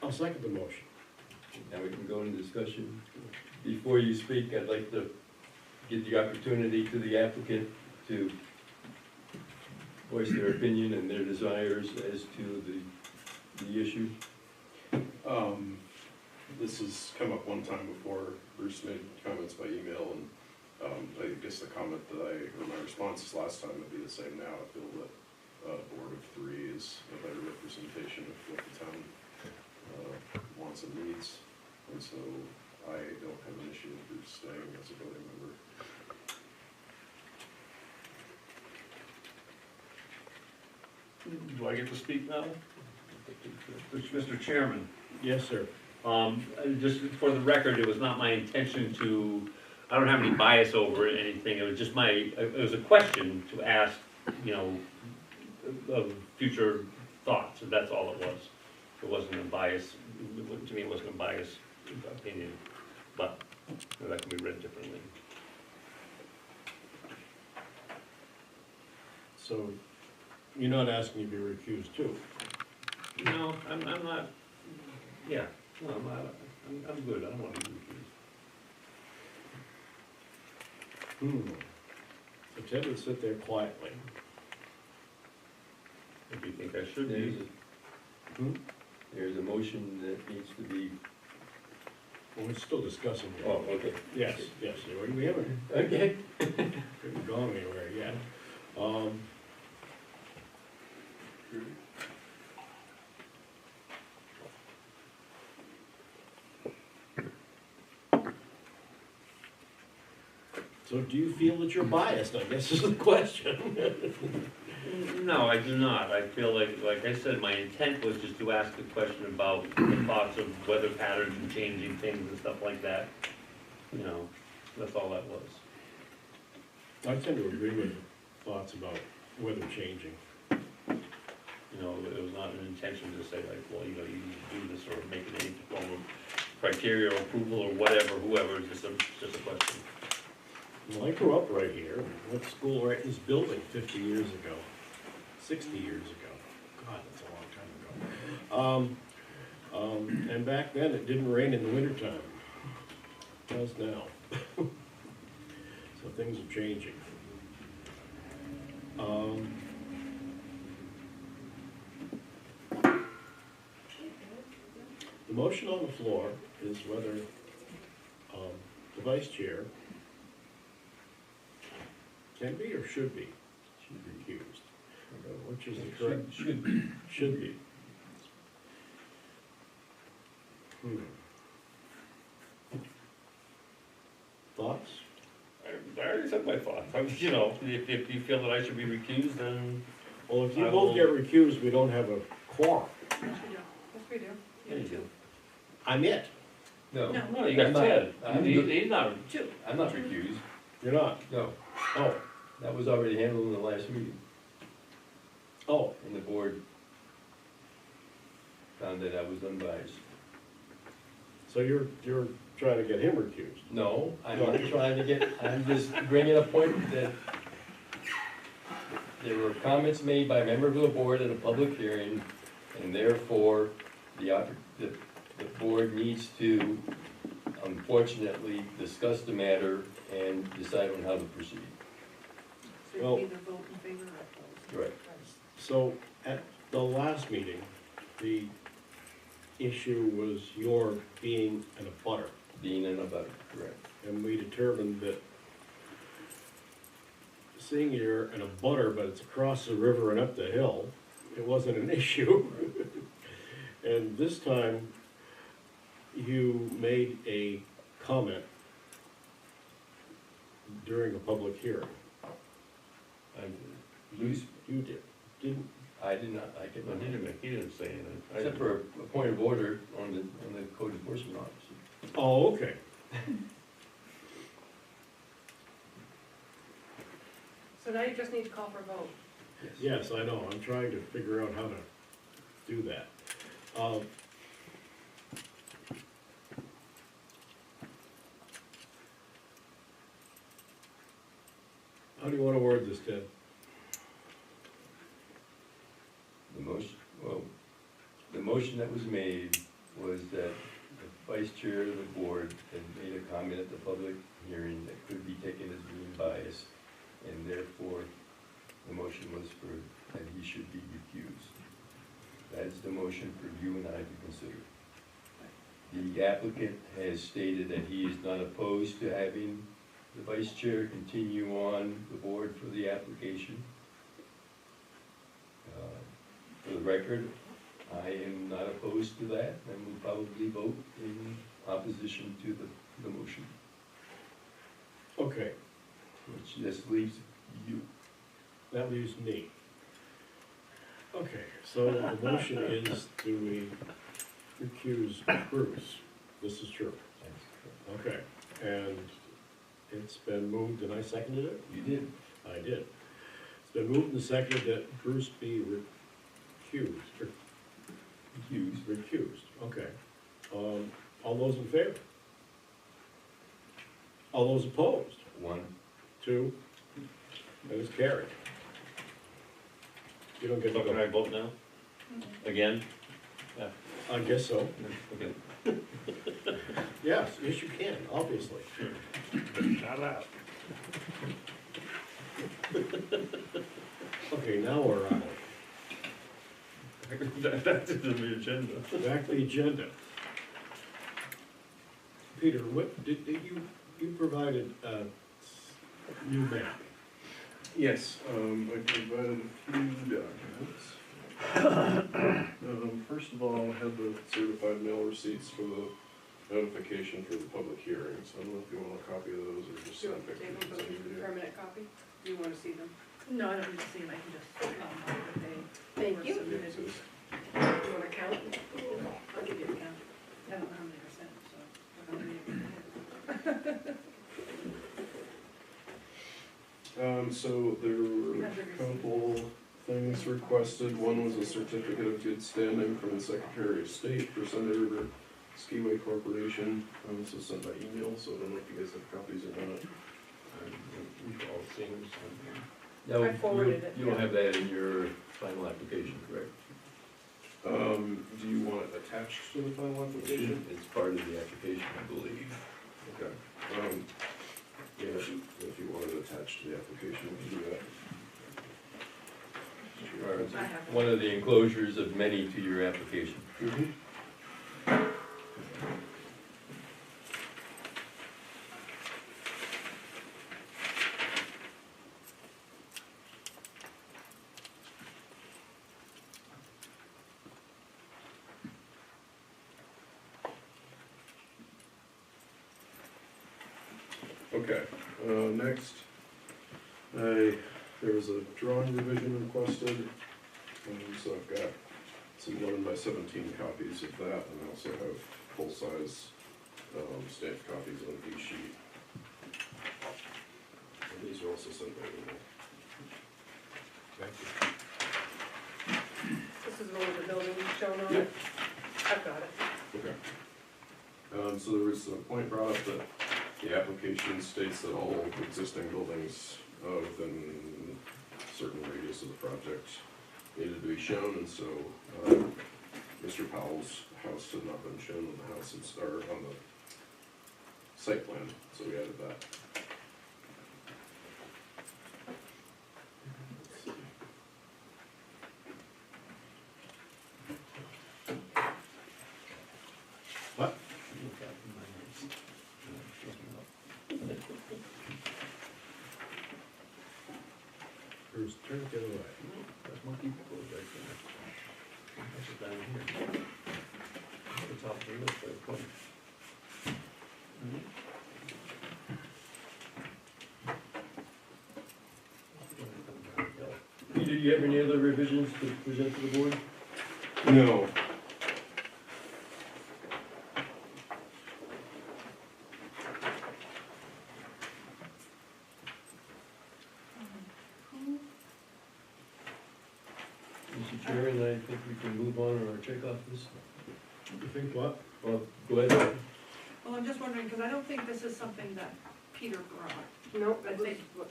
I'll second the motion. Now we can go into discussion. Before you speak, I'd like to give the opportunity to the applicant to voice their opinion and their desires as to the issue. This has come up one time before. Bruce made comments by email, and I guess the comment that or my responses last time would be the same now. I feel that board of 3 is a better representation of what the town wants and needs, and so I don't have an issue with Bruce staying as a voting member. Do I get to speak now? Mr. Chairman, Yes, sir. just for the record, it was not my intention to, I don't have any bias over anything, it was just it was a question to ask, you know, of future thoughts, and that's all it was. It wasn't a bias, to me it wasn't a biased opinion, but that can be read differently. So You're not asking to be recused too. No, I'm not, yeah, no, I'm good, I don't want to be recused. So Ted would sit there quietly. If you think I should There's be. there's a motion that needs to be, Well, we're still discussing it. oh, okay. Yes, yes, we haven't Okay. gone anywhere yet. So do you feel that you're biased, I guess is the question. No, I do not. I feel like I said, my intent was just to ask a question about the thoughts of weather patterns and changing things and stuff like that. You know, that's all that was. I tend to agree with thoughts about weather changing. You know, it was not an intention to say like, well, you know, you need to do this or make it any form of criteria or approval or whatever, whoever, it's just a question. Well, I grew up right here, went to school right in this building 50 years ago, 60 years ago. God, that's a long time ago. And back then, it didn't rain in the wintertime. It does now. So things are changing. The motion on the floor is whether the vice chair can be or should be recused. Which is the correct? Should be. Should be. Thoughts? I already said my thoughts. You know, if you feel that I should be recused, then Well, if you I both will- get recused, we don't have a quorum. Yes, we do. Yes, we do. You have two. I'm it. No. No. no, you got I'm not- Ted. I'm He's not. Two. I'm not recused. You're not. No, Oh, that was already handled in the last meeting, oh, and the board found that I was unbiased. so you're trying to get him recused? No, I'm not trying to get, I'm just bringing a point that there were comments made by a member of the board at a public hearing, and therefore, the board needs to, unfortunately, discuss the matter and decide on how to proceed. So Well- you either vote in favor or oppose. Correct. So at the last meeting, the issue was your being an abutter. Being in a butter, correct. And we determined that seeing you're an abutter, but it's across the river and up the hill, it wasn't an issue. And this time, you made a comment during a public hearing. You did, didn't, I did not, I could No, not, he didn't say anything. except for a point of order on the code enforcement officer. oh, okay. So now you just need to call for a vote. Yes, I know, I'm trying to figure out how to do that. How do you wanna word this, Ted? The motion that was made was that the vice chair of the board had made a comment at the public hearing that could be taken as being biased, and therefore, the motion was for, that he should be recused. That is the motion for you and I to consider. The applicant has stated that he is not opposed to having the vice chair continue on the board for the application. For the record, I am not opposed to that, and will probably vote in opposition to the motion, Okay, which just leaves you. that leaves me. Okay, so the motion is, do we recuse Bruce? This is true. Okay, and it's been moved, and I seconded it? You did. I did. It's been moved and seconded that Bruce be recused, recused, okay. All those in favor? All those opposed? 1. 2, that is carried. You don't get to So can I go. vote now? Again? I guess so. Okay. Yes, yes you can, obviously. Shut up. Okay, now we're on. That's the agenda. Back to the agenda. Peter, what, did you provided a new map? Yes, I provided a few documents. First of all, I have the certified mail receipts for the notification for the public hearings. I don't know if you want a copy of those or just Do you send want to take them for pictures. the permanent copy? Do you want to see them? No, I don't need to see them, I can just, mark that they Thank were you. submitted. Yes, yes. You want to count? I'll give you a count. I don't know how many percent, so. I don't know how many. So there were a couple things requested. One was a certificate of good standing from the Secretary of State for Sunday River Skiway Corporation. This was sent by email, so I don't know if you guys have copies or not. We've all seen them. Now, I forwarded it, You don't yeah. have that in your final application, correct? Do you want it attached to the final application? It's part of the application, I believe. Okay. Yeah, if you want it attached to the application, we can do that. Or I have it. one of the enclosures of many to your application. Okay, next, there was a drawing revision requested, so I've got some 11 by 17 copies of that, and I also have full-size stamped copies on each sheet. And these are also sent by email. Thank you. This is one of the buildings shown on Yep. it. I've got it. Okay. So there was a point brought up that the application states that all existing buildings within a certain radius of the project needed to be shown, and so Mr. Powell's house had not been shown on the house, or on the site plan, so we added that. What? Bruce, turn it the other way. That's monkey road right there. That's it down here. The top of the list, right there. Peter, do you have any other revisions to present to the board? No. Mr. Chairman, I think we can move on or check off this. You think what? Well, go ahead. Well, I'm just wondering, because I don't think this is something that Peter brought. Nope, I that was think- what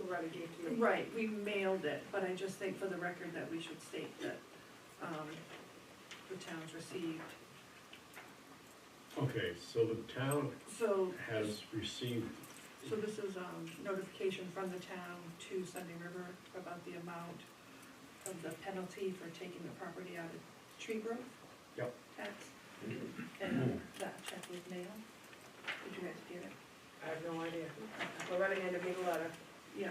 Loretta gave to me. Right, we mailed it, but I just think for the record that we should state that, the town's received. Okay, so the town So, has received, so this is, notification from the town to Sunday River about the amount of the penalty for taking the property out of tree growth. Yep. Tax, and that check was mailed. Did you guys get it? I have no idea. Loretta handed me the letter. Yeah.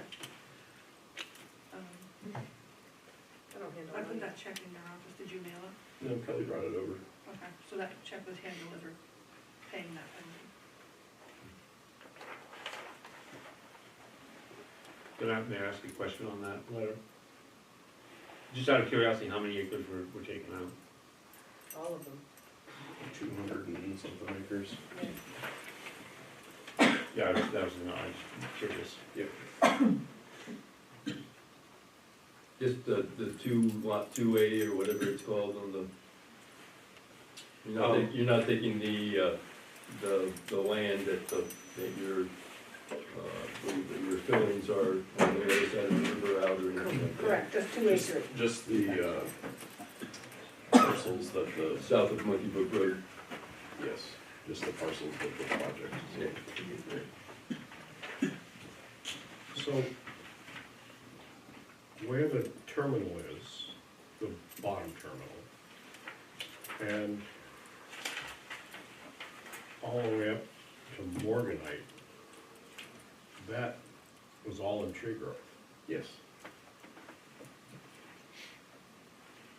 I don't handle I put money. that check in your office, did you mail it? No, Kelly brought it over. Okay, so that check was hand delivered, paying that penalty. May I ask a question on that letter? Just out of curiosity, how many acres were taken out? All of them. 200 and something acres. Yeah, that was, no, I was curious. Just the lot 2A or whatever it's called on the, you're not taking the land that you're believe that your fillings are on the other side of the river out or anything like that. Correct, just 2 acres. Just the parcels that the, South of Monkey Brook Road. yes, just the parcels that the project is in. So, where the terminal is, the bottom terminal, and all the way up to Morganite, that was all in tree growth. Yes.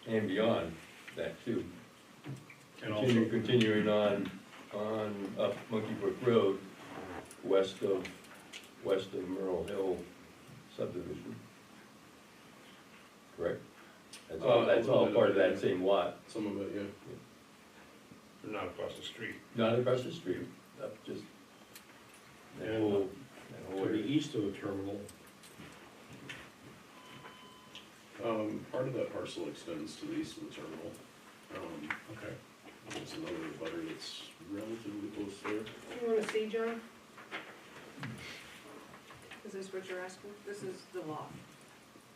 And beyond that too. And also, Continuing on up Monkey Brook Road, west of Merle Hill subdivision. Correct? That's all part of that same lot, Some of it, yeah. Not across the street. not across the street, up just that And, whole to the area. east of the terminal, Part of that parcel extends to the east of the terminal. okay. There's another butter that's relatively close there. You wanna see, John? Is this what you're asking? This is the lot.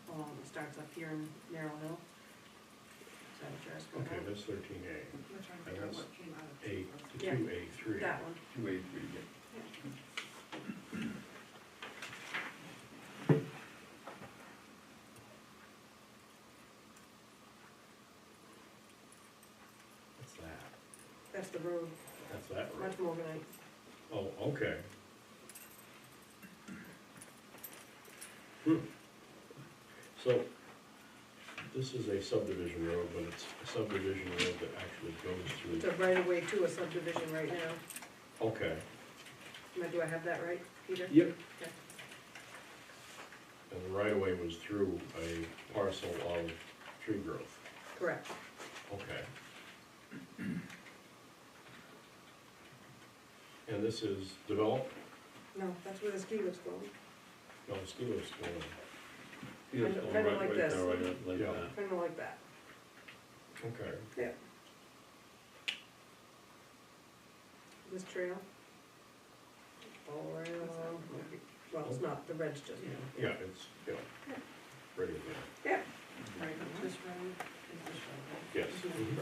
It starts up here in Narrow Hill. Is that what you're asking Okay, about? that's 13A, We're trying to and figure out that's what came out of A it. to Yeah. 2A3. That one. 283, yeah. What's that? That's the road, That's that road. much more than Oh, okay. So, this is a subdivision road, but it's a subdivision road that actually goes it's through, a right of way to a subdivision right now. okay. Do I have that right, Peter? Yep. Okay. And the right of way was through a parcel of tree growth, Correct. okay. And this is developed? No, that's where the ski lift's going, No, the ski lift's going. Yeah, Kinda- it's kinda right- like right this. there, right like Yeah. that. kinda like that. Okay. This trail. All right along, well, it's not, the red's just, Yeah, it's, ready to go. yeah, Right, this road is this road. Yes. Mhm.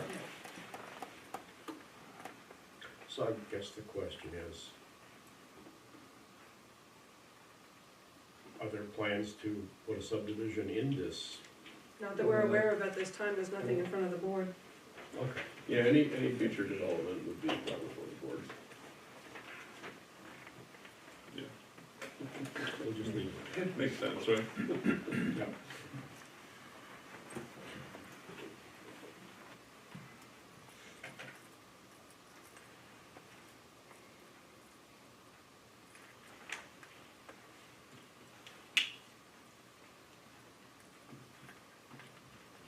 So I guess the question is, are there plans to put a subdivision in this? not that we're aware of at this time, there's nothing in front of the board. Okay. Yeah, any future development would be brought before the board. We'll just leave it. It makes sense, right? Yeah.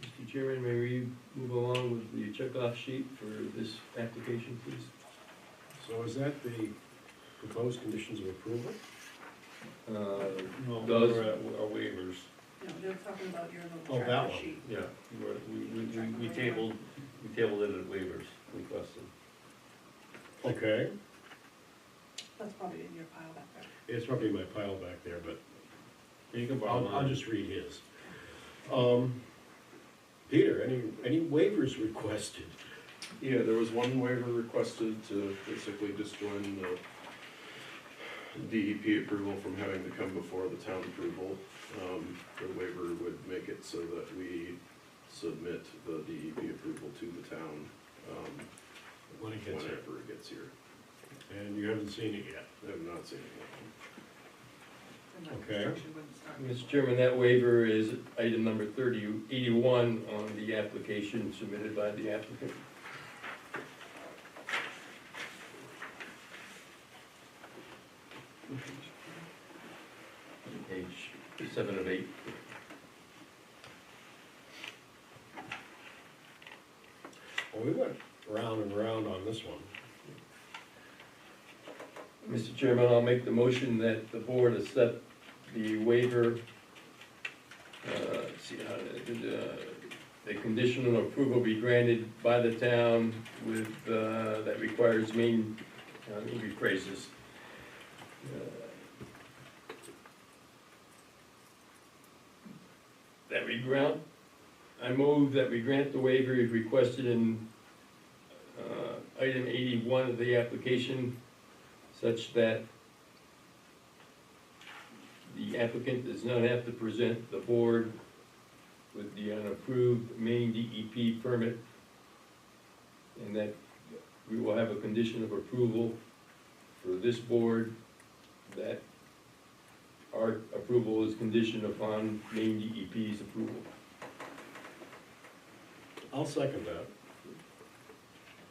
Mr. Chairman, may we move along with the checkoff sheet for this application, please? So is that the proposed conditions of approval? No, Does- we're at our waivers. No, they're talking about your little Oh, that tracker one. sheet. Yeah, we tabled it at waivers requested. Okay. That's probably in your pile back there. It's probably in my pile back there, but You can borrow I'll mine. just read his. Peter, any waivers requested? Yeah, there was one waiver requested to basically disjoin the DEP approval from having to come before the town approval. The waiver would make it so that we submit the DEP approval to the town, When it gets here. whenever it gets here. And you haven't seen it yet? I have not seen it yet. And that Okay. construction wouldn't start. Mr. Chairman, that waiver is item number 8081 on the application submitted by the applicant. Page 7 of 8. Well, we went round and round on this one. Mr. Chairman, I'll make the motion that the board accept the waiver, the conditional approval be granted by the town with, that requires let me rephrase this. I move that we grant the waiver requested in item 81 of the application, such that the applicant does not have to present the board with the unapproved main DEP permit, and that we will have a condition of approval for this board that our approval is conditioned upon main DEP's approval. I'll second that.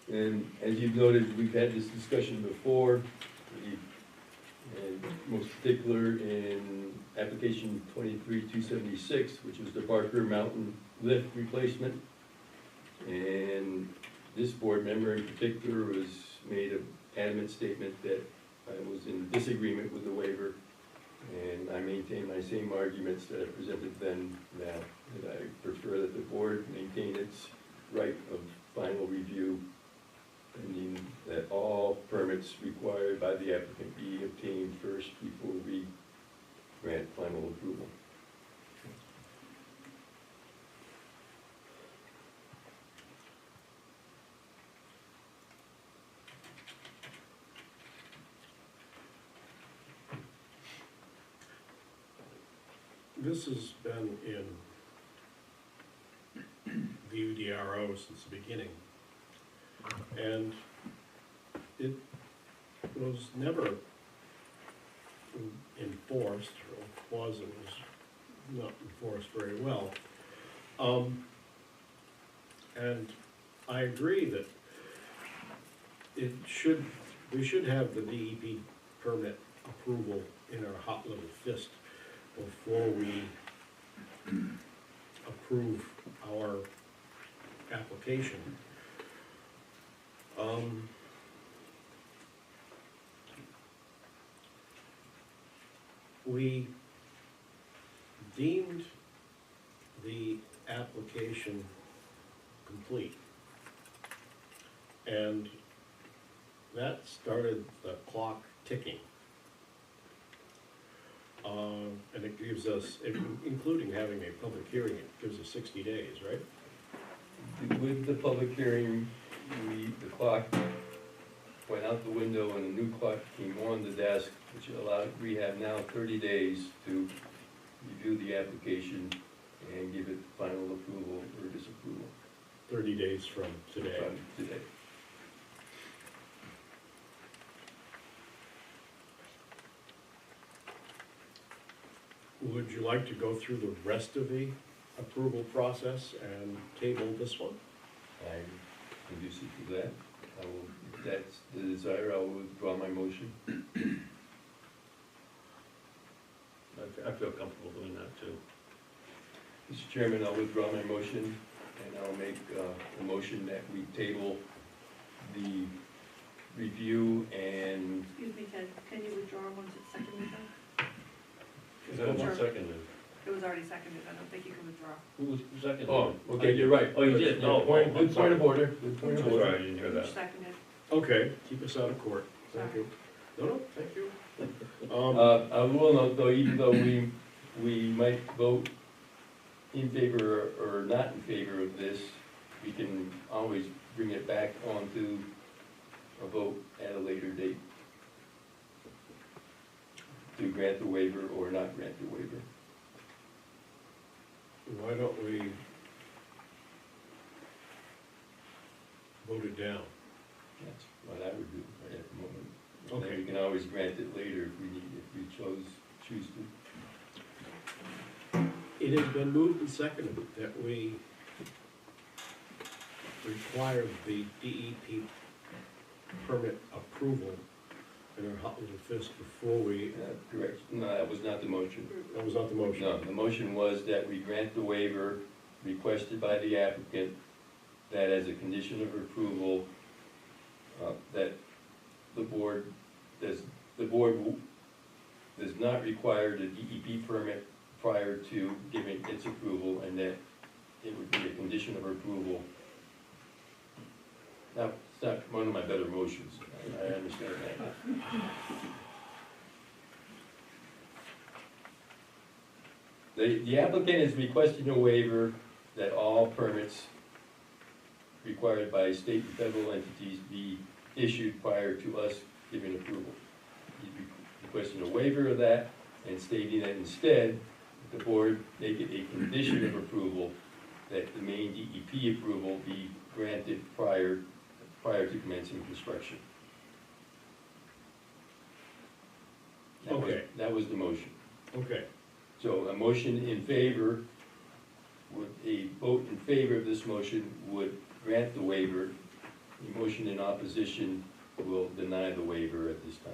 And as you've noted, we've had this discussion before, and most particular in application 23-276, which was the Barker Mountain lift replacement. And this board member in particular made an adamant statement that I was in disagreement with the waiver, and I maintain my same arguments that I presented then now, that I prefer that the board maintain its right of final review, pending that all permits required by the applicant be obtained first before we grant final approval. This has been in the UDRO since the beginning. And it was never enforced, or was not enforced very well. And I agree that we should have the DEP permit approval in our hot little fist before we approve our application. We deemed the application complete, and that started the clock ticking. And it gives us, including having a public hearing, it gives us 60 days, right? With the public hearing, the clock went out the window and a new clock came on the desk, which allowed, we have now 30 days to review the application and give it final approval or disapproval. 30 days from today. From today. Would you like to go through the rest of the approval process and table this one? I'm conducive to that. If that's the desire, I will withdraw my motion. I feel comfortable doing that too. Mr. Chairman, I'll withdraw my motion, and I'll make a motion that we table the review and... Excuse me, Ted, can you withdraw once it's seconded then? Is that one second? It was already seconded, I don't think you can withdraw. Who was second? Oh, okay, you're right. Oh, you did? No. Good point of order. Good point of I'm order. sorry, I didn't hear Who that. seconded? Okay, keep us out of court. Thank you. No, thank you. I will note though, even though we might vote in favor or not in favor of this, we can always bring it back onto a vote at a later date to grant the waiver or not grant the waiver. Why don't we vote it down? That's what I would do at the moment. Okay. Then we can always grant it later if we choose to. It has been moved and seconded that we require the DEP permit approval in our hot little fist before we, Correct. No, that was not the motion. that was not the motion. No, the motion was that we grant the waiver requested by the applicant, that as a condition of approval, that the board does not require the DEP permit prior to giving its approval, and that it would be a condition of approval. Now, it's not one of my better motions, I understand that. The applicant is requesting a waiver that all permits required by state and federal entities be issued prior to us giving approval. He's requesting a waiver of that and stating that instead, the board make it a condition of approval that the main DEP approval be granted prior to commencing construction. Okay. That was the motion. Okay, So a motion in favor, a vote in favor of this motion would grant the waiver. A motion in opposition will deny the waiver at this time.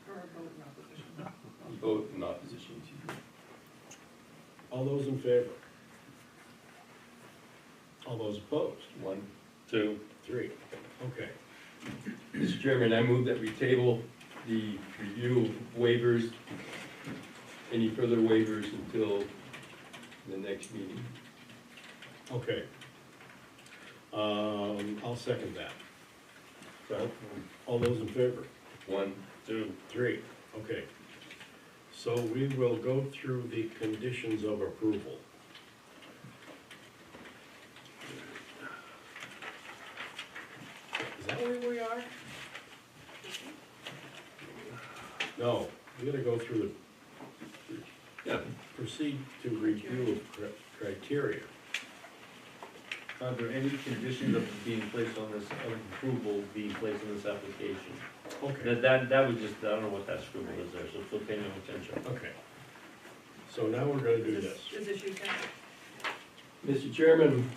Or a vote in opposition. Vote in opposition to. all those in favor? All those opposed? 1. 2. 3. Okay. Mr. Chairman, I move that we table the review of waivers, any further waivers until the next meeting. Okay. I'll second that. So, all those in favor? 1. 2. 3. Okay. So we will go through the conditions of approval. Is that where we are? No, we gotta go through the, Yeah. proceed to review of criteria. Are there any conditions of being placed on this, of approval being placed on this application? Okay, That would just, I don't know what that scribble is there, so still pay no attention. okay. So now we're gonna do this. Is this you, Ken? Mr. Chairman,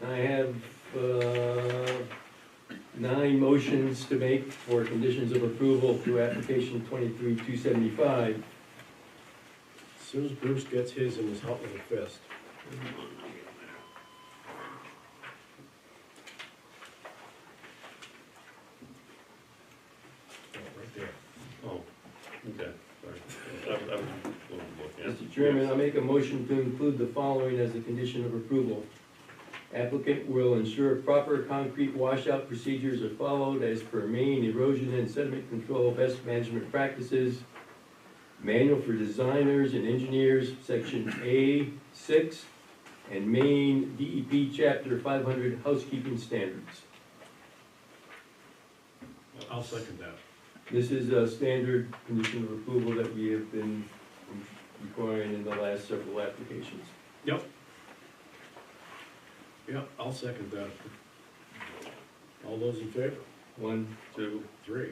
I have 9 motions to make for conditions of approval through application 23-275. As soon as Bruce gets his in his hot little fist. Oh, right there. Oh, okay, sorry. I was looking at. Mr. Chairman, I make a motion to include the following as a condition of approval. Applicant will ensure proper concrete washout procedures are followed as per Maine erosion and sediment control best management practices. Manual for designers and engineers, section A6, and Maine DEP chapter 500 housekeeping standards. I'll second that. This is a standard condition of approval that we have been requiring in the last several applications. Yep. Yep, I'll second that. All those in favor? 1, 2. 3.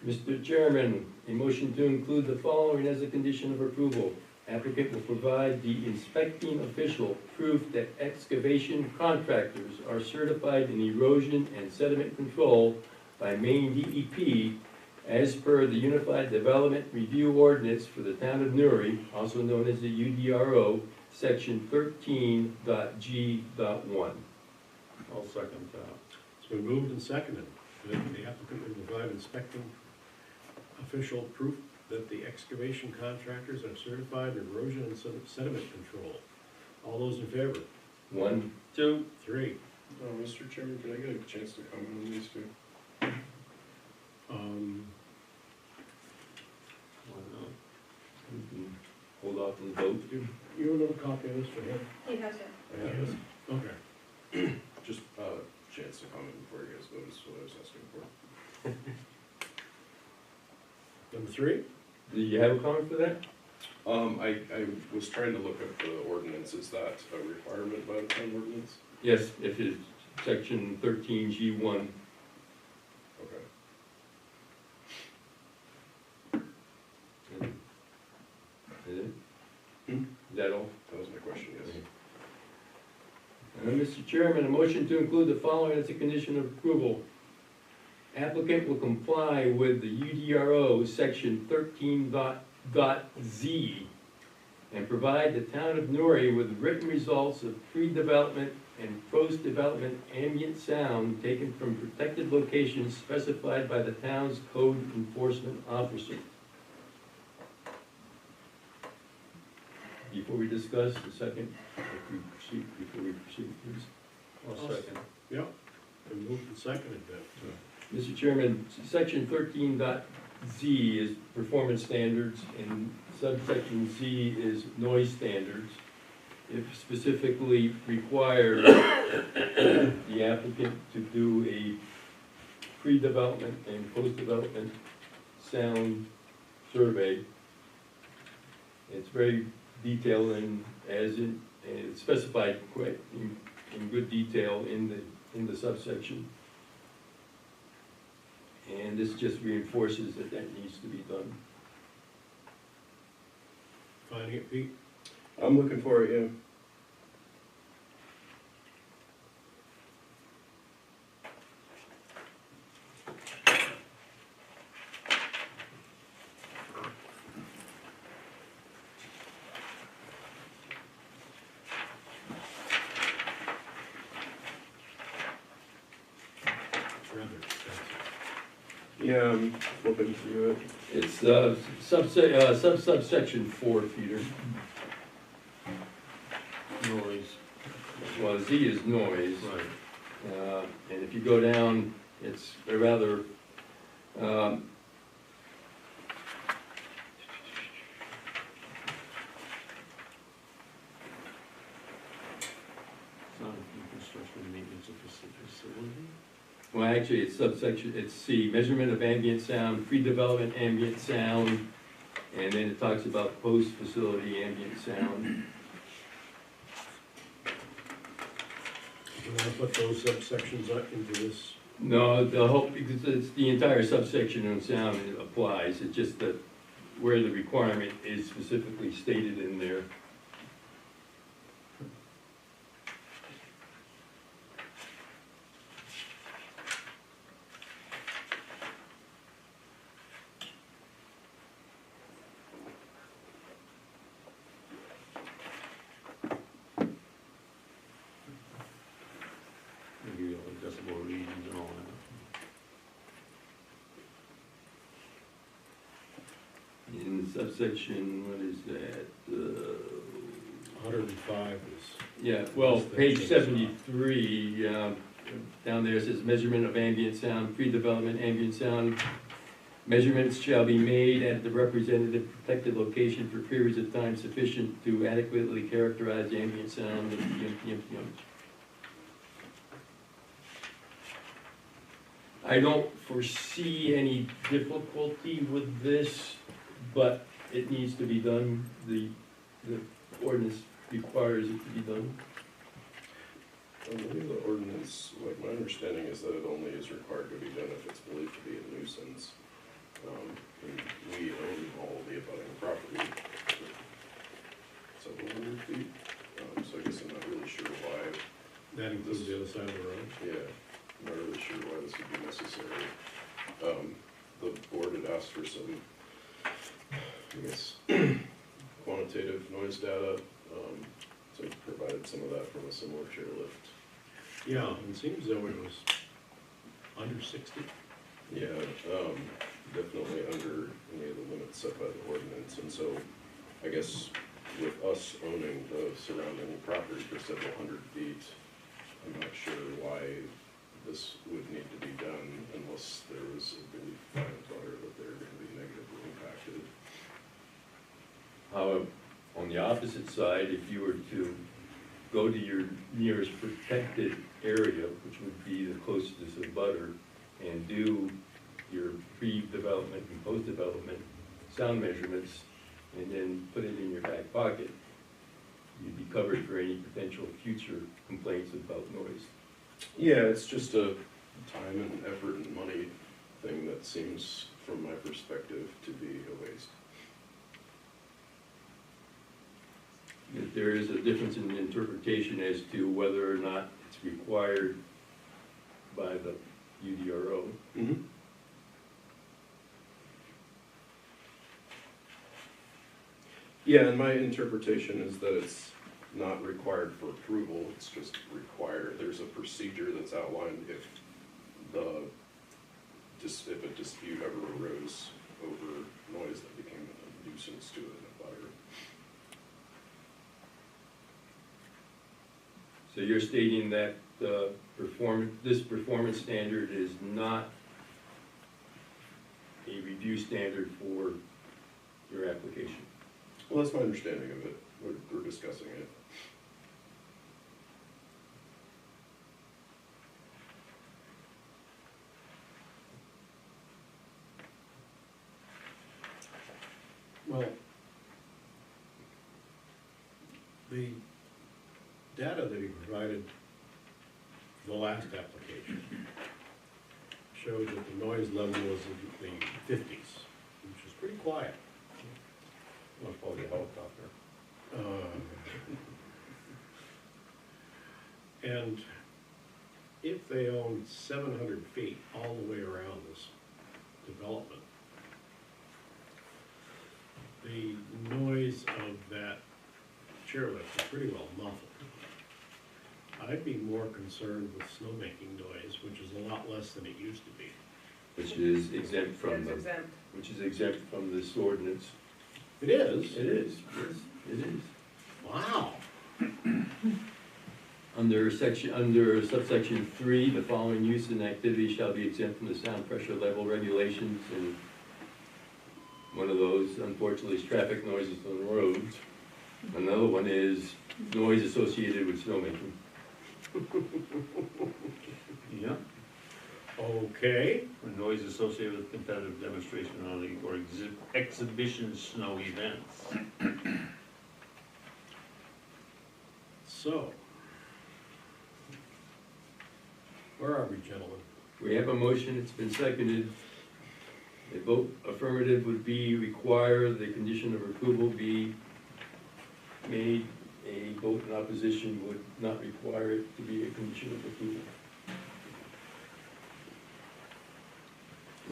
Mr. Chairman, a motion to include the following as a condition of approval. Applicant will provide the inspecting official proof that excavation contractors are certified in erosion and sediment control by Maine DEP as per the Unified Development Review Ordinance for the town of Newry, also known as the UDRO, section 13.G.1. I'll second that. It's been moved and seconded that the applicant will provide inspecting official proof that the excavation contractors are certified in erosion and sediment control. All those in favor? 1, 2. 3. Mr. Chairman, can I get a chance to comment on these two? hold off on the vote. You have another copy of this for him? He has it. Yes. Okay. Just a chance to comment before you guys vote is what I was asking for. Number 3? Do you have a comment for that? I was trying to look up the ordinance, is that a requirement by the town ordinance? Yes, it is section 13G1. Okay. Is it? Is that all? That was my question, yes. Mr. Chairman, a motion to include the following as a condition of approval. Applicant will comply with the UDRO section 13.Z and provide the town of Newry with written results of pre-development and post-development ambient sound taken from protected locations specified by the town's code enforcement officer. Before we discuss the second, before we proceed, please. I'll second. Yep. Been moved and seconded then. Mr. Chairman, section 13.z is performance standards, and subsection Z is noise standards. It specifically requires the applicant to do a pre-development and post-development sound survey. It's very detailed and and it's specified quite in good detail in the subsection. And this just reinforces that that needs to be done. Finding it, Pete? I'm looking for it, yeah. Rather expensive. Yeah, I'm flipping through it. It's subsection 4, Peter. Noise. Well, Z is noise. Right. And if you go down, it's a rather, Sound and construction and maintenance of facility. well, actually, it's subsection, it's C, measurement of ambient sound, pre-development ambient sound, and then it talks about post-facility ambient sound. You wanna put those subsections up into this? No, the whole, because it's the entire subsection on sound applies, it's just that where the requirement is specifically stated in there. Maybe decibel readings and all that. In subsection, what is that? 105 is, Yeah, well, page 73, down there it says measurement of ambient sound, pre-development ambient sound. Measurements shall be made at the representative protected location for periods of time sufficient to adequately characterize ambient sound. I don't foresee any difficulty with this, but it needs to be done. The ordinance requires it to be done. I believe the ordinance, like, my understanding is that it only is required to be done if it's believed to be a nuisance. And we own all the abutting property, several hundred feet, so I guess I'm not really sure why, that includes the other side of the road. yeah, I'm not really sure why this would be necessary. The board had asked for some, I guess, quantitative noise data, so we provided some of that from a similar chairlift. Yeah, it seems though it was under 60. Yeah, definitely under any of the limits set by the ordinance, and so I guess with us owning the surrounding property for several hundred feet, I'm not sure why this would need to be done unless there was a belief by the butter that they're going to be negatively impacted. However, on the opposite side, if you were to go to your nearest protected area, which would be the closest to butter, and do your pre-development and post-development sound measurements, and then put it in your back pocket, you'd be covered for any potential future complaints about noise. Yeah, it's just a time and effort and money thing that seems, from my perspective, to be a waste. That there is a difference in interpretation as to whether or not it's required by the UDRO. Mm-hmm. Yeah, and my interpretation is that it's not required for approval, it's just required, there's a procedure that's outlined if if a dispute ever arose over noise that became a nuisance to a butter. So you're stating that this performance standard is not review standard for your application. Well, that's my understanding of it, we're discussing it. Well, the data that he provided for the last application showed that the noise level was in the fifties, which is pretty quiet. Well, probably a helicopter. And if they own 700 feet all the way around this development, the noise of that chairlift is pretty well muffled. I'd be more concerned with snowmaking noise, which is a lot less than it used to be. Which is exempt from It's the, exempt. which is exempt from this ordinance. It is? It is, yes, it is. Wow. Under subsection 3, the following use and activity shall be exempt from the sound pressure level regulations, and one of those, unfortunately, is traffic noises on roads. Another one is noise associated with snowmaking. Yeah, Okay. or noise associated with competitive demonstration or exhibition snow events. So, where are we, gentlemen? We have a motion, it's been seconded. A vote affirmative would be require the condition of approval be made. A vote in opposition would not require it to be a condition of approval.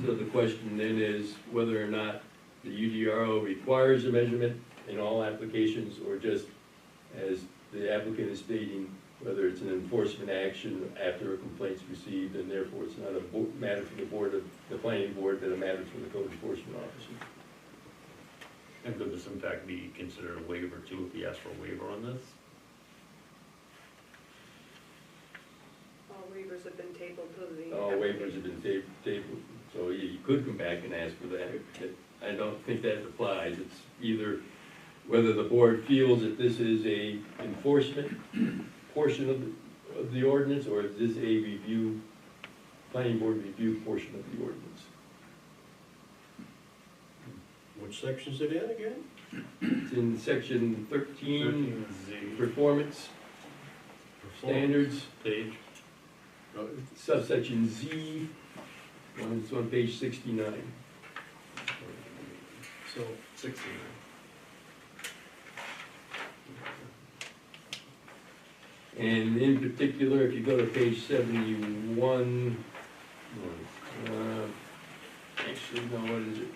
So the question then is whether or not the UDRO requires a measurement in all applications, or just, as the applicant is stating, whether it's an enforcement action after a complaint's received, and therefore it's not a matter for the planning board, but a matter for the code enforcement officer. And could this in fact be considered a waiver too, if he asked for a waiver on this? All waivers have been tabled to the. All waivers have been tabled, so you could come back and ask for that. I don't think that applies. It's either whether the board feels that this is a enforcement portion of the ordinance, or is this a review, planning board review portion of the ordinance. Which section is it in again? It's in section 13, 13Z. performance standards, Page. subsection Z, it's on page 69. So, 69. And in particular, if you go to page 71, actually, no, what is it?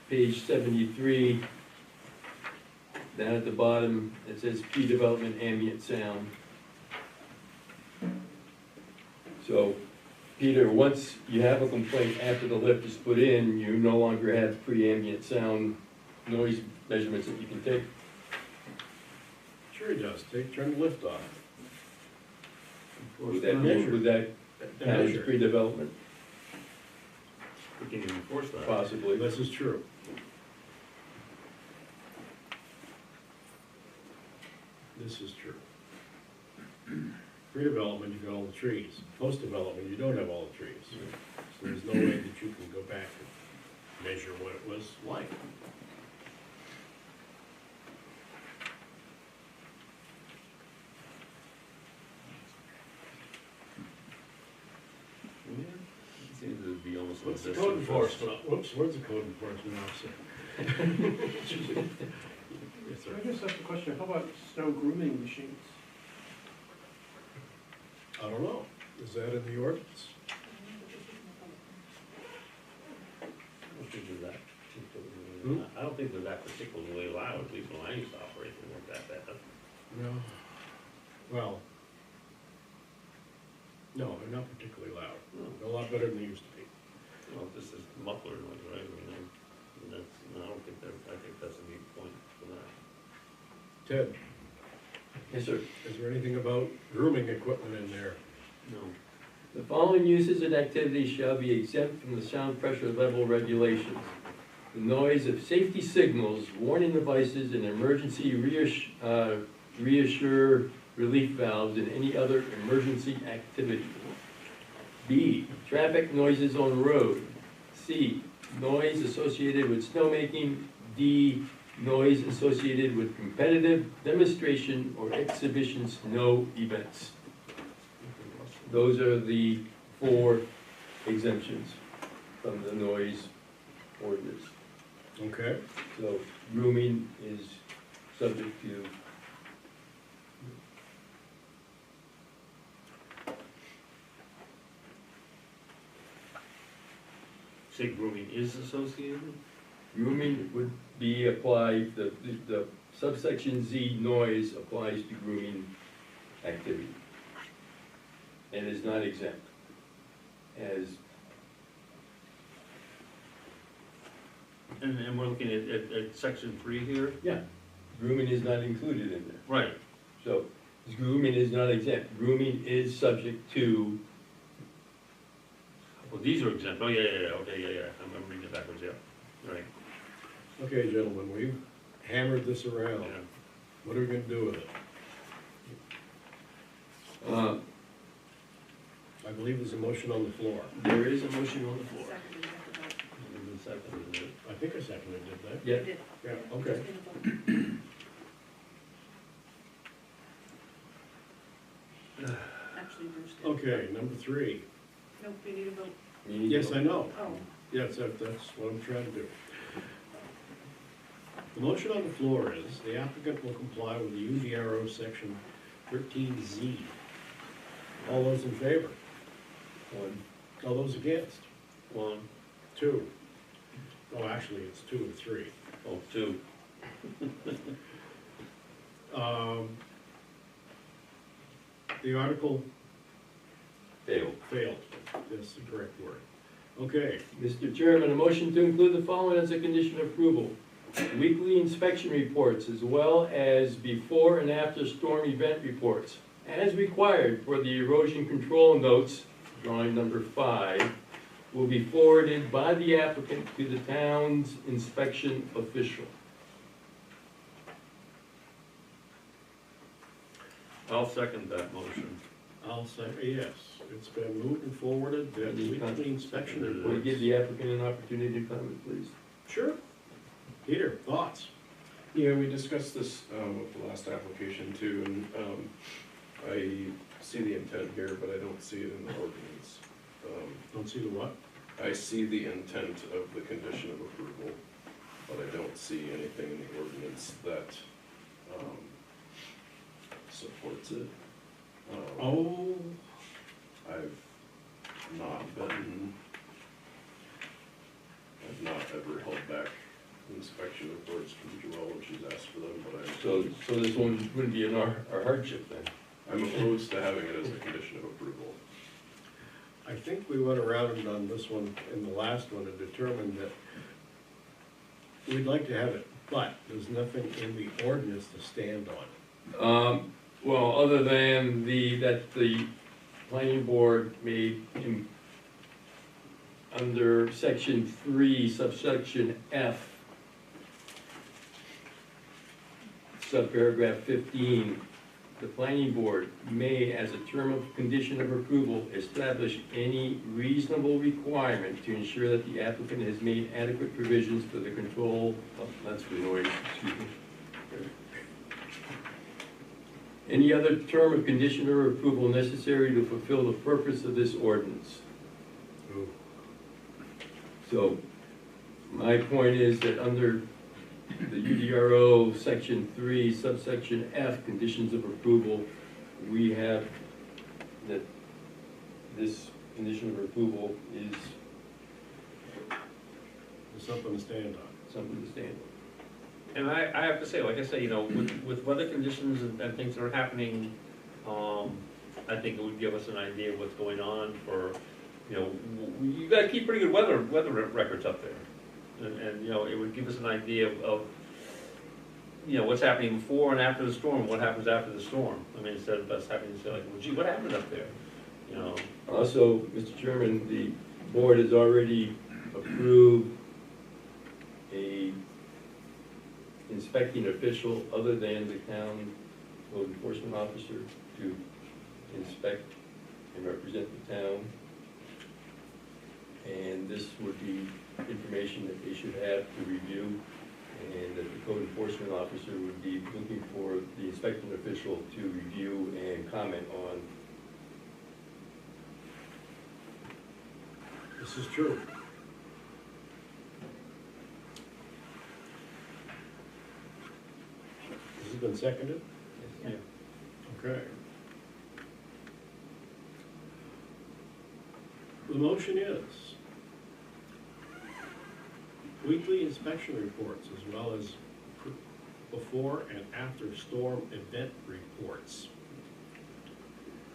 Page 73, down at the bottom, it says pre-development ambient sound. So, Peter, once you have a complaint after the lift is put in, you no longer have pre-ambient sound noise measurements that you can take. sure he does. Turn the lift off. Would that count as Measure. pre-development? We can even enforce that. Possibly. This is true. This is true. Pre-development, you've got all the trees. Post-development, you don't have all the trees. So there's no way that you can go back and measure what it was like. Yeah, it seems to be almost. What's the consistent. code enforcement? Whoops, where's the code enforcement officer? Yes, sir. Can I just ask a question? How about snow grooming machines? I don't know. Is that in the ordinance? I don't think they're that particularly allowed, at least when I used to operate them like that. No. Well, no, they're not particularly loud. They're a lot better than they used to be. Well, this is muffler noise, right? I think that's a neat point for that. Ted, Yes, sir. is there anything about grooming equipment in there? No. The following uses and activities shall be exempt from the sound pressure level regulations. The noise of safety signals, warning devices, and emergency reassure relief valves and any other emergency activity. B, traffic noises on the road. C, noise associated with snowmaking. D, noise associated with competitive, demonstration, or exhibition snow events. Those are the 4 exemptions from the noise ordinance. Okay, So grooming is subject to. Say grooming is associated? Grooming would be applied, the subsection Z noise applies to grooming activity. And is not exempt. As, And we're looking at section 3 here? yeah, grooming is not included in there. Right. So, grooming is not exempt. Grooming is subject to, Well, these are exempt, oh, yeah, okay, yeah, I'm reading it backwards, yeah, right. okay, gentlemen, we've hammered this around. Yeah. What are we gonna do with it? I believe there's a motion on the floor. there is a motion on the floor. Seconded, you have to vote. Moved and seconded, isn't it? I think I seconded it, did Yeah, You did. Yeah, okay. Just gonna vote. Actually, Bruce did. Okay, number 3. Nope, we need a vote. you need Yes, to- I know. Oh, Yes, that's what I'm trying to do. The motion on the floor is the applicant will comply with the UDRO section 13Z. All those in favor? 1. All those against? 1, 2. Oh, actually, it's 2 and 3. oh, 2. The article Failed. failed. That's the correct word. Okay, Mr. Chairman, a motion to include the following as a condition of approval. Weekly inspection reports as well as before and after storm event reports, as required for the erosion control notes, drawing number 5, will be forwarded by the applicant to the town's inspection official. I'll second that motion. I'll say yes. It's been moved and forwarded that weekly inspection Will you reports. give the applicant an opportunity to comment, please? Sure. Peter, thoughts? Yeah, we discussed this with the last application too, and I see the intent here, but I don't see it in the ordinance. Don't see the what? I see the intent of the condition of approval, but I don't see anything in the ordinance that supports it. Oh, I've not ever held back inspection reports from Joelle when she's asked for them, but So this one wouldn't be our hardship then? I'm opposed to having it as a condition of approval. I think we went around and on this one, in the last one, and determined that we'd like to have it, but there's nothing in the ordinance to stand on. Well, other than that the planning board made under section 3, subsection F, subparagraph 15, the planning board may, as a term of condition of approval, establish any reasonable requirement to ensure that the applicant has made adequate provisions for the control of, that's for noise, excuse me. Any other term of condition or approval necessary to fulfill the purpose of this ordinance. Ooh. So, my point is that under the UDRO section 3, subsection F, conditions of approval, we have that this condition of approval is There's something to stand on. something to stand on. And I have to say, like I say, you know, with weather conditions and things that are happening, I think it would give us an idea of what's going on for, you know, you gotta keep pretty good weather records up there. And, you know, it would give us an idea of, you know, what's happening before and after the storm, what happens after the storm. I mean, instead of us having to say like, well, gee, what happened up there? you know. Also, Mr. Chairman, the board has already approved a inspecting official other than the town code enforcement officer to inspect and represent the town. And this would be information that they should have to review, and that the code enforcement officer would be looking for the inspecting official to review and comment on. This is true. This has been seconded? Yeah. Okay. The motion is weekly inspection reports as well as before and after storm event reports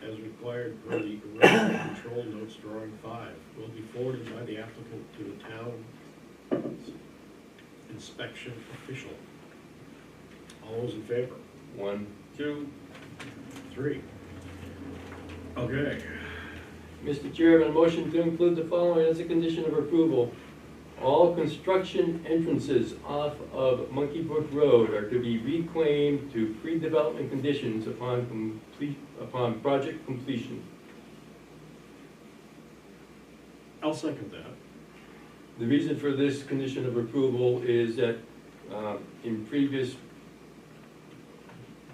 as required per the erosion control notes drawing 5 will be forwarded by the applicant to the town inspection official. All those in favor? 1, 2, 3. Okay. Mr. Chairman, a motion to include the following as a condition of approval. All construction entrances off of Monkey Brook Road are to be reclaimed to pre-development conditions upon project completion. I'll second that. The reason for this condition of approval is that in previous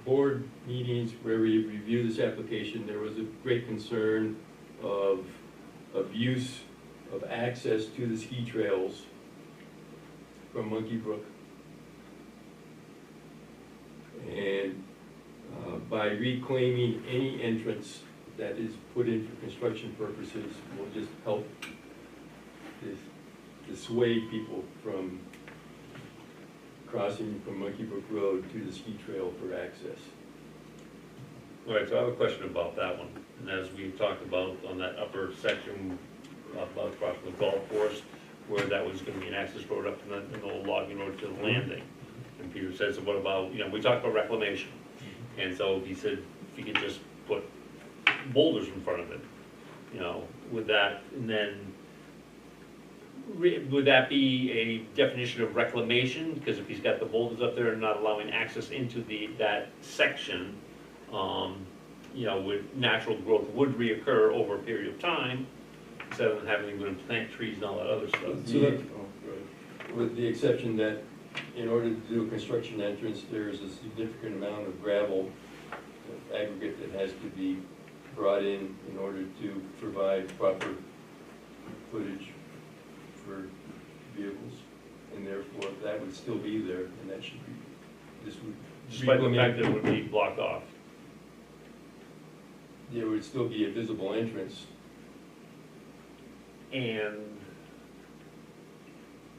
board meetings where we reviewed this application, there was a great concern of abuse of access to the ski trails from Monkey Brook. And by reclaiming any entrance that is put in for construction purposes will just help dissuade people from crossing from Monkey Brook Road to the ski trail for access. all right, so I have a question about that one. And as we talked about on that upper section about across the golf course, where that was gonna be an access road up to the old logging road to the landing. And Peter says, so what about, you know, we talked about reclamation. And so he said, if you could just put boulders in front of it, you know, with that, and then would that be a definition of reclamation? Because if he's got the boulders up there and not allowing access into that section, you know, with natural growth would reoccur over a period of time, instead of having to go and plant trees and all that other stuff. So that, with the exception that in order to do a construction entrance, there is a significant amount of gravel, aggregate that has to be brought in order to provide proper footage for vehicles. And therefore, that would still be there, and that should be, this would. Despite the fact that it would be blocked off. There would still be a visible entrance. And,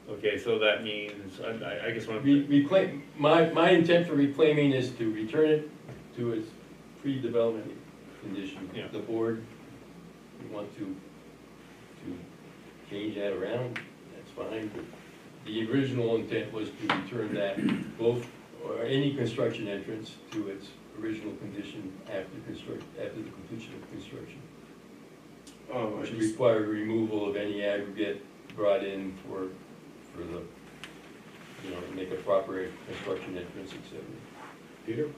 okay, so that means, I guess what Reclaim, my intent for reclaiming is to return it to its pre-development condition. Yeah. The board, we want to change that around, that's fine, but the original intent was to return that both, or any construction entrance to its original condition after the completion of construction. Which would require removal of any aggregate brought in for the, you know, to make a proper construction entrance, et cetera. Peter?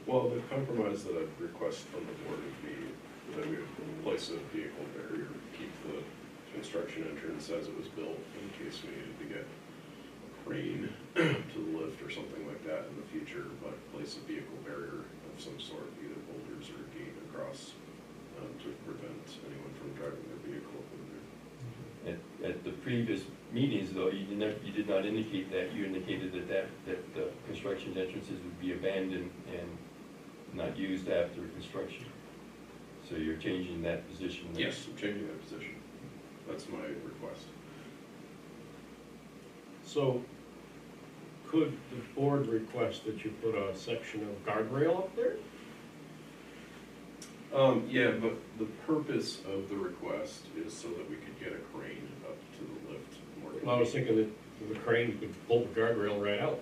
Well, the compromise that I'd request from the board would be that we would place a vehicle barrier, keep the construction entrance as it was built in case we needed to get a crane to the lift or something like that in the future, but place a vehicle barrier of some sort, either boulders or a gate across to prevent anyone from driving their vehicle up in there. At the previous meetings, though, you did not indicate that. You indicated that the construction entrances would be abandoned and not used after construction. So you're changing that position? Yes, I'm changing that position. That's my request. So, could the board request that you put a section of guardrail up there? Yeah, but the purpose of the request is so that we could get a crane up to the lift more. Well, I was thinking that the crane could pull the guardrail right out.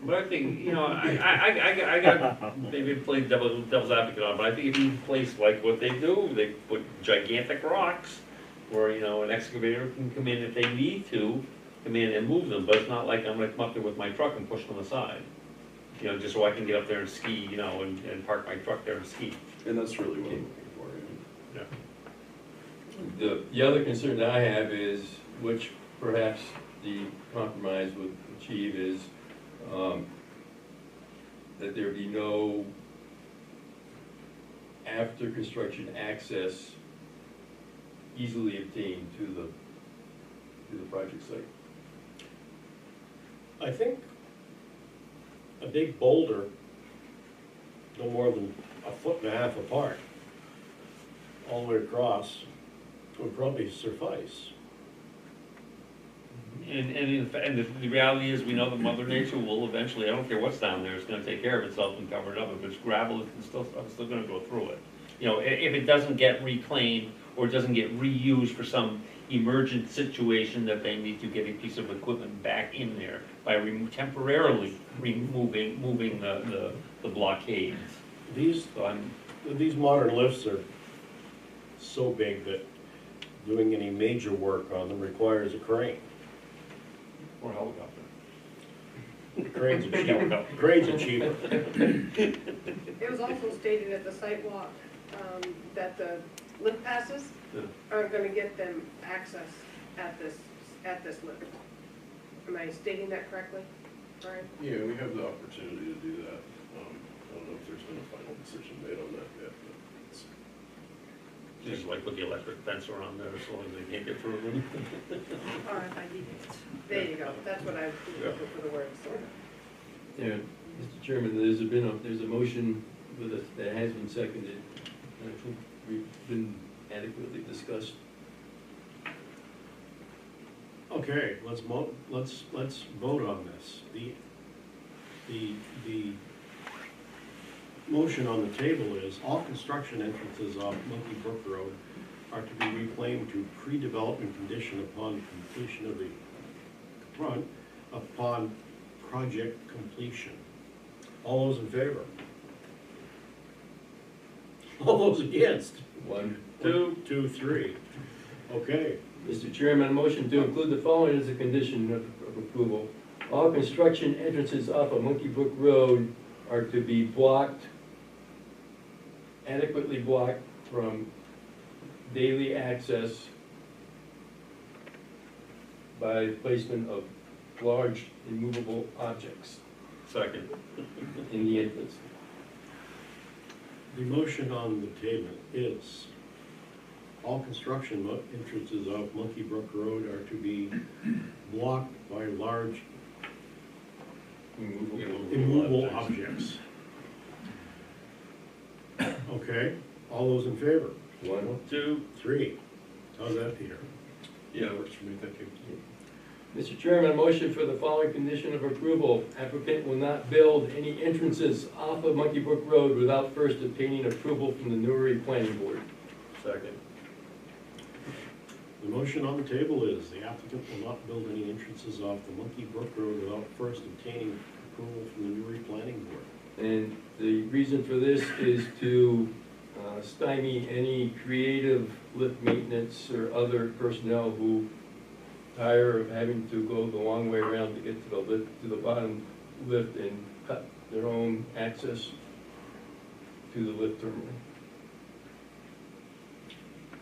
But I think, you know, I got, maybe play devil's advocate on, but I think if you place like what they do, they put gigantic rocks, where, you know, an excavator can come in if they need to, come in and move them, but it's not like I'm gonna come up there with my truck and push them aside. You know, just so I can get up there and ski, you know, and park my truck there and ski. And that's really what I'm looking for, yeah. The other concern that I have is, which perhaps the compromise would achieve, is that there be no after construction access easily obtained to the project site. I think a big boulder, no more than 1.5 feet apart, all the way across, would probably suffice. And the reality is, we know that Mother Nature will eventually, I don't care what's down there, it's gonna take care of itself and cover it up. If it's gravel, it's still gonna go through it. You know, if it doesn't get reclaimed, or it doesn't get reused for some emergent situation that they need to get a piece of equipment back in there by temporarily moving the blockades. These modern lifts are so big that doing any major work on them requires a crane. Or helicopter. Cranes are cheaper. Cranes are cheaper. It was also stated at the site walk, that the lift passes Yeah. aren't gonna get them access at this lift. Am I stating that correctly, Brian? Yeah, we have the opportunity to do that. I don't know if there's been a final decision made on that yet, but it's, Just like put the electric fence around there so long as they can't get through them. RFID based. There you go, that's what I was looking for the words. Yeah, Mr. Chairman, there's a motion that has been seconded. I think we've been adequately discussed. Okay, let's vote on this. The motion on the table is all construction entrances off Monkey Brook Road are to be reclaimed to pre-development condition upon completion of the front, upon project completion. All those in favor? All those against? 1. 2, 3. Okay, Mr. Chairman, motion to include the following as a condition of approval. All construction entrances off of Monkey Brook Road are to be blocked, adequately blocked from daily access by placement of large immovable objects Second. in the entrance. the motion on the table is all construction entrances off Monkey Brook Road are to be blocked by large immovable objects. Okay, all those in favor? 1. 2. 3. How's that, Peter? yeah, it works for me, thank you. Mr. Chairman, motion for the following condition of approval. Applicant will not build any entrances off of Monkey Brook Road without first obtaining approval from the Newry Planning Board. Second. The motion on the table is the applicant will not build any entrances off the Monkey Brook Road without first obtaining approval from the Newry Planning Board. And the reason for this is to stymie any creative lift maintenance or other personnel who tire of having to go the long way around to get to the lift, to the bottom lift, and cut their own access to the lift terminal.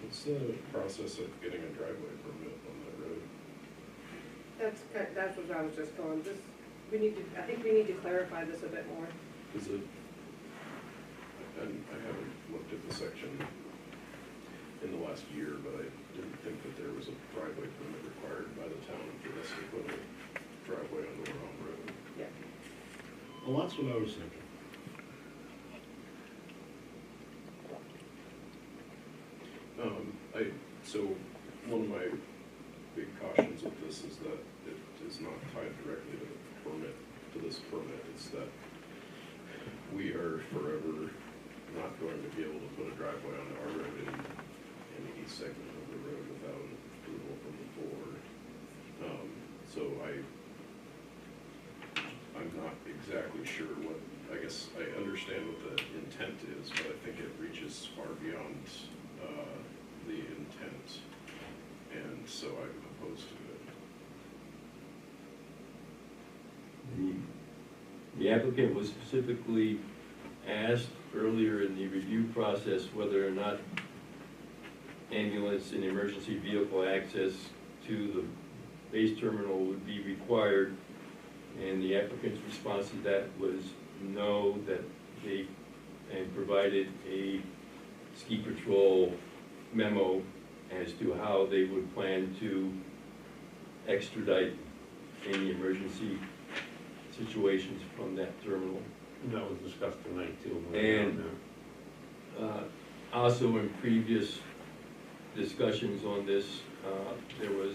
What's the process of getting a driveway permit on that road? That's what I was just going, I think we need to clarify this a bit more. Is it, and I haven't looked at the section in the last year, but I didn't think that there was a driveway permit required by the town for us to put a driveway on the wrong road. Yeah. Well, that's what I was thinking. So one of my big cautions of this is that it is not tied directly to the permit, to this permit. It's that we are forever not going to be able to put a driveway on our road in any segment of the road without approval from the board. So I'm I'm not exactly sure what, I guess I understand what the intent is, but I think it reaches far beyond the intent, and so I'm opposed to it. The applicant was specifically asked earlier in the review process whether or not ambulance and emergency vehicle access to the base terminal would be required, and the applicant's response to that was no, that they, and provided a ski patrol memo as to how they would plan to extradite any emergency situations from that terminal. And that was discussed tonight too. when we were And down also in previous discussions on this, there was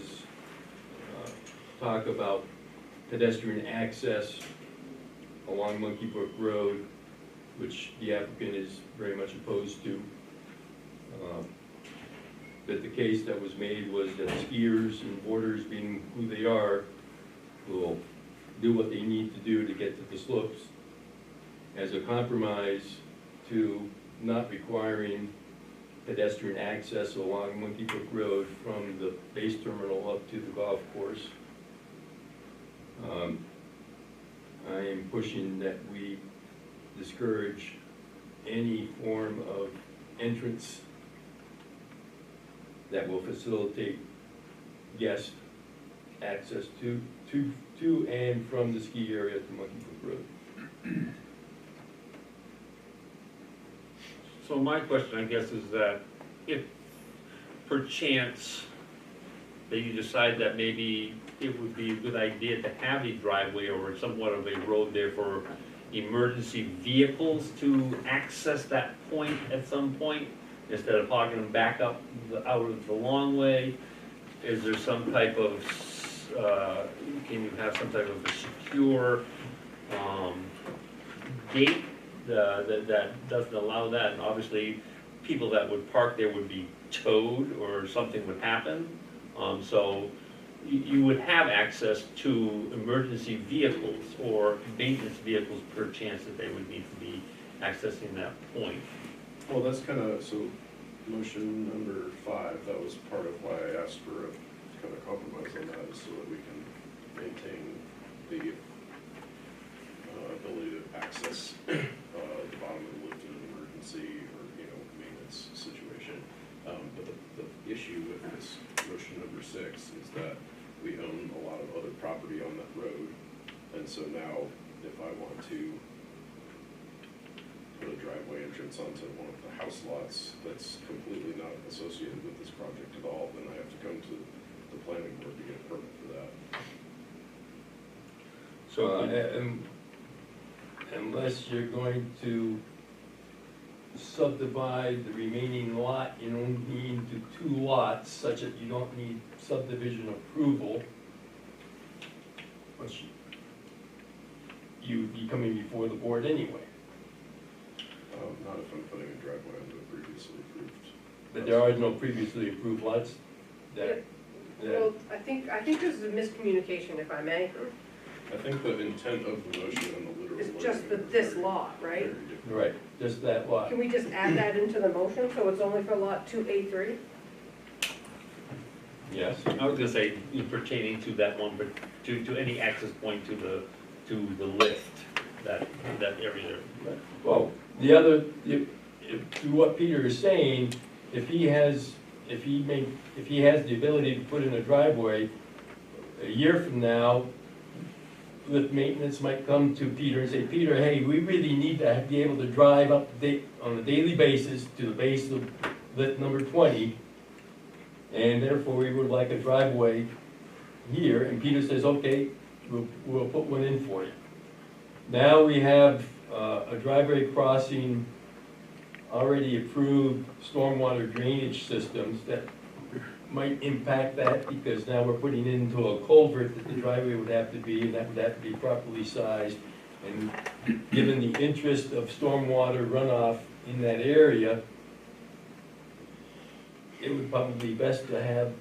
talk about pedestrian access along Monkey Brook Road, which the applicant is very much opposed to. But the case that was made was that skiers and boarders, being who they are, will do what they need to do to get to the slopes as a compromise to not requiring pedestrian access along Monkey Brook Road from the base terminal up to the golf course. I am pushing that we discourage any form of entrance that will facilitate guest access to and from the ski area to Monkey Brook Road. So my question, I guess, is that if perchance that you decide that maybe it would be a good idea to have a driveway or somewhat of a road there for emergency vehicles to access that point at some point, instead of hogging them back up out of the long way, is there some type of, can you have some type of a secure gate that doesn't allow that? And obviously, people that would park there would be towed or something would happen. So you would have access to emergency vehicles or maintenance vehicles per chance that they would need to be accessing that point. Well, that's kind of, so motion number 5, that was part of why I asked for a kind of compromise on that, is so that we can maintain the ability to access the bottom of the lift in an emergency or, maintenance situation. But the issue with this motion number 6 is that we own a lot of other property on that road, and so now if I want to put a driveway entrance onto one of the house lots that's completely not associated with this project at all, then I have to come to the planning board to get a permit for that. So Unless you're going to subdivide the remaining lot, you don't need into 2 lots, such that you don't need subdivision approval, which you'd be coming before the board anyway. Not if I'm putting a driveway onto a previously approved. But there are no previously approved lots that, Well, I think this is a miscommunication, if I may. I think the intent of the motion and the literal. It's just for this lot, right? right, just that lot. Can we just add that into the motion, so it's only for lot 2A3? Yes. I was gonna say pertaining to that one, but to any access point to the lift, that area there. Well, the other, to what Peter is saying, if he has the ability to put in a driveway, a year from now, lift maintenance might come to Peter and say, Peter, hey, we really need to be able to drive up on a daily basis to the base of lift number 20, and therefore we would like a driveway here, and Peter says, okay, we'll put one in for you. Now we have a driveway crossing already approved stormwater drainage systems that might impact that, because now we're putting into a culvert that the driveway would have to be, and that would have to be properly sized. And given the interest of stormwater runoff in that area, it would probably be best to have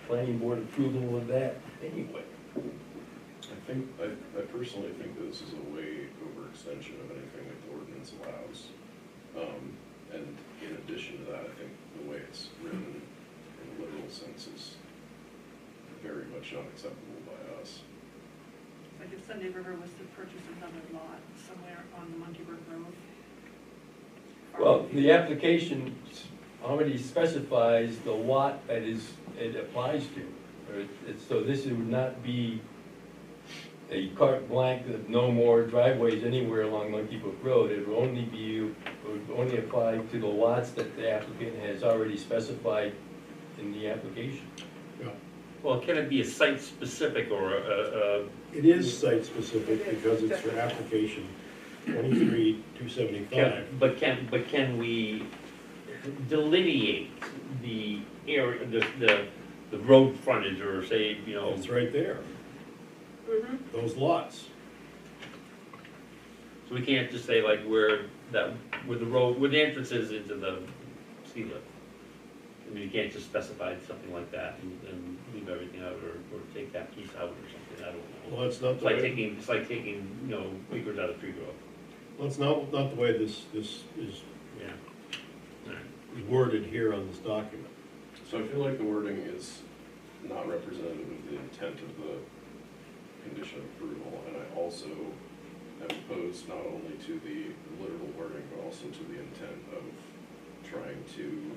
planning board approval of that anyway. I I personally think that this is a way overextension of anything that the ordinance allows. And in addition to that, I think the way it's written in a literal sense is very much not acceptable by us. Like if Sunday River was to purchase another lot somewhere on the Monkey Brook Road. Well, the application already specifies the lot that it applies to. So this would not be a carte blanche of no more driveways anywhere along Monkey Brook Road. It would only apply to the lots that the applicant has already specified in the application. Yeah. Well, can it be a site-specific or It is site-specific because it's for application 23-275. but can we delineate the area, the road frontage, or say, you know? It's right there, those lots. So we can't just say like where the road, where the entrance is into the ski lift. I mean, you can't just specify something like that and leave everything out, or take that piece out or something, I don't know. Well, that's not It's the like way, taking, you know, acres out of tree growth. well, it's not the way this is Yeah. All right. worded here on this document. So I feel like the wording is not representative of the intent of the condition of approval, and I also am opposed not only to the literal wording, but also to the intent of trying to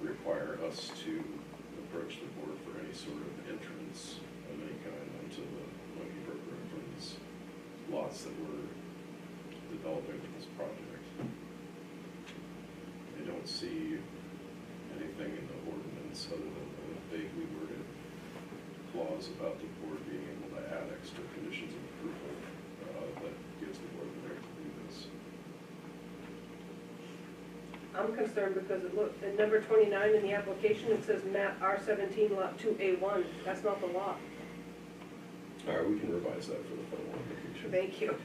require us to approach the board for any sort of entrance of any kind onto the Monkey Brook Road from these lots that we're developing for this project. I don't see anything in the ordinance other than a vaguely worded clause about the board being able to add extra conditions of approval that gives the board the right to do this. I'm concerned because at number 29 in the application, it says map R17 lot 2A1. That's not the lot. All right, we can revise that for the final application. Thank you.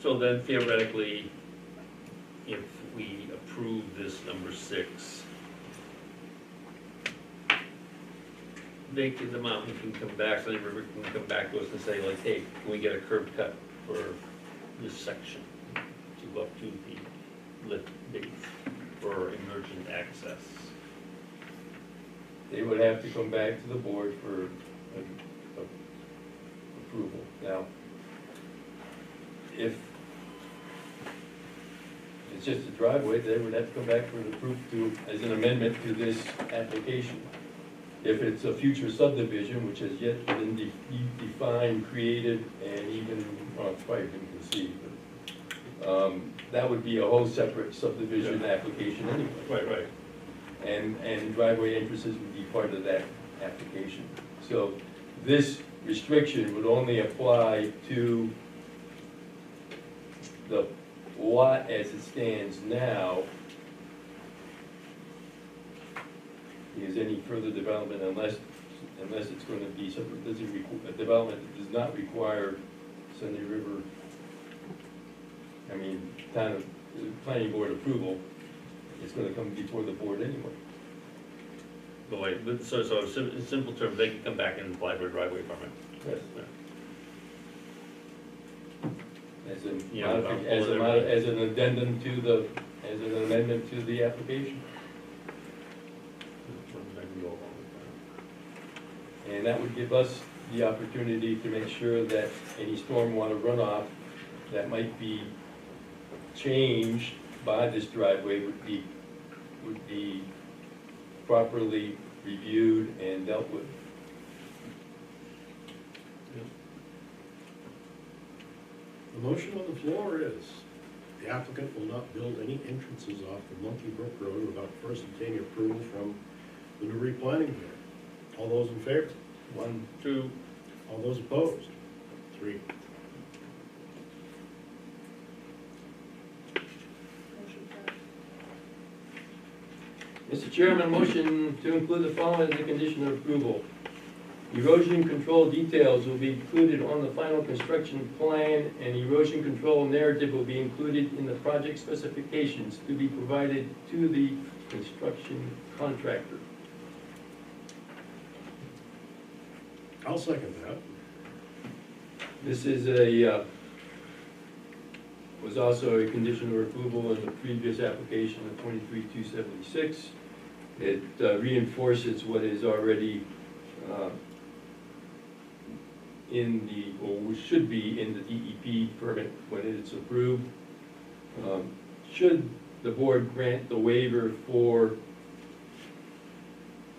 So then theoretically, if we approve this number 6, the mountain can come back, Sunday River can come back to us and say like, hey, can we get a curb cut for this section to go up to the lift base for emergent access? They would have to come back to the board for approval. Now, if it's just a driveway, they would have to come back for the proof as an amendment to this application. If it's a future subdivision, which has yet been defined, created, and even, well, it's probably been conceived, but, that would be a whole separate subdivision application anyway. Right. And driveway entrances would be part of that application. So this restriction would only apply to the lot as it stands now, because any further development, unless it's going to be something, a development that does not require Sunday River, town of, planning board approval, it's going to come before the board anyway. So in simple terms, they can come back and apply for a driveway permit. Yes. Yeah. As an addendum to as an amendment to the application. And that would give us the opportunity to make sure that any stormwater runoff that might be changed by this driveway would be properly reviewed and dealt with. The motion on the floor is, the applicant will not build any entrances off the Monkey Brook Road without first obtaining approval from the Newry Planning Board. All those in favor? 1, 2. All those opposed? 3. Motion passed. Mr. Chairman, motion to include the following as a condition of approval. Erosion control details will be included on the final construction plan, and erosion control narrative will be included in the project specifications to be provided to the construction contractor. I'll second that. This is was also a condition of approval in the previous application of 23-276. It reinforces what is already in the, or should be in the DEP permit when it's approved. Should the board grant the waiver for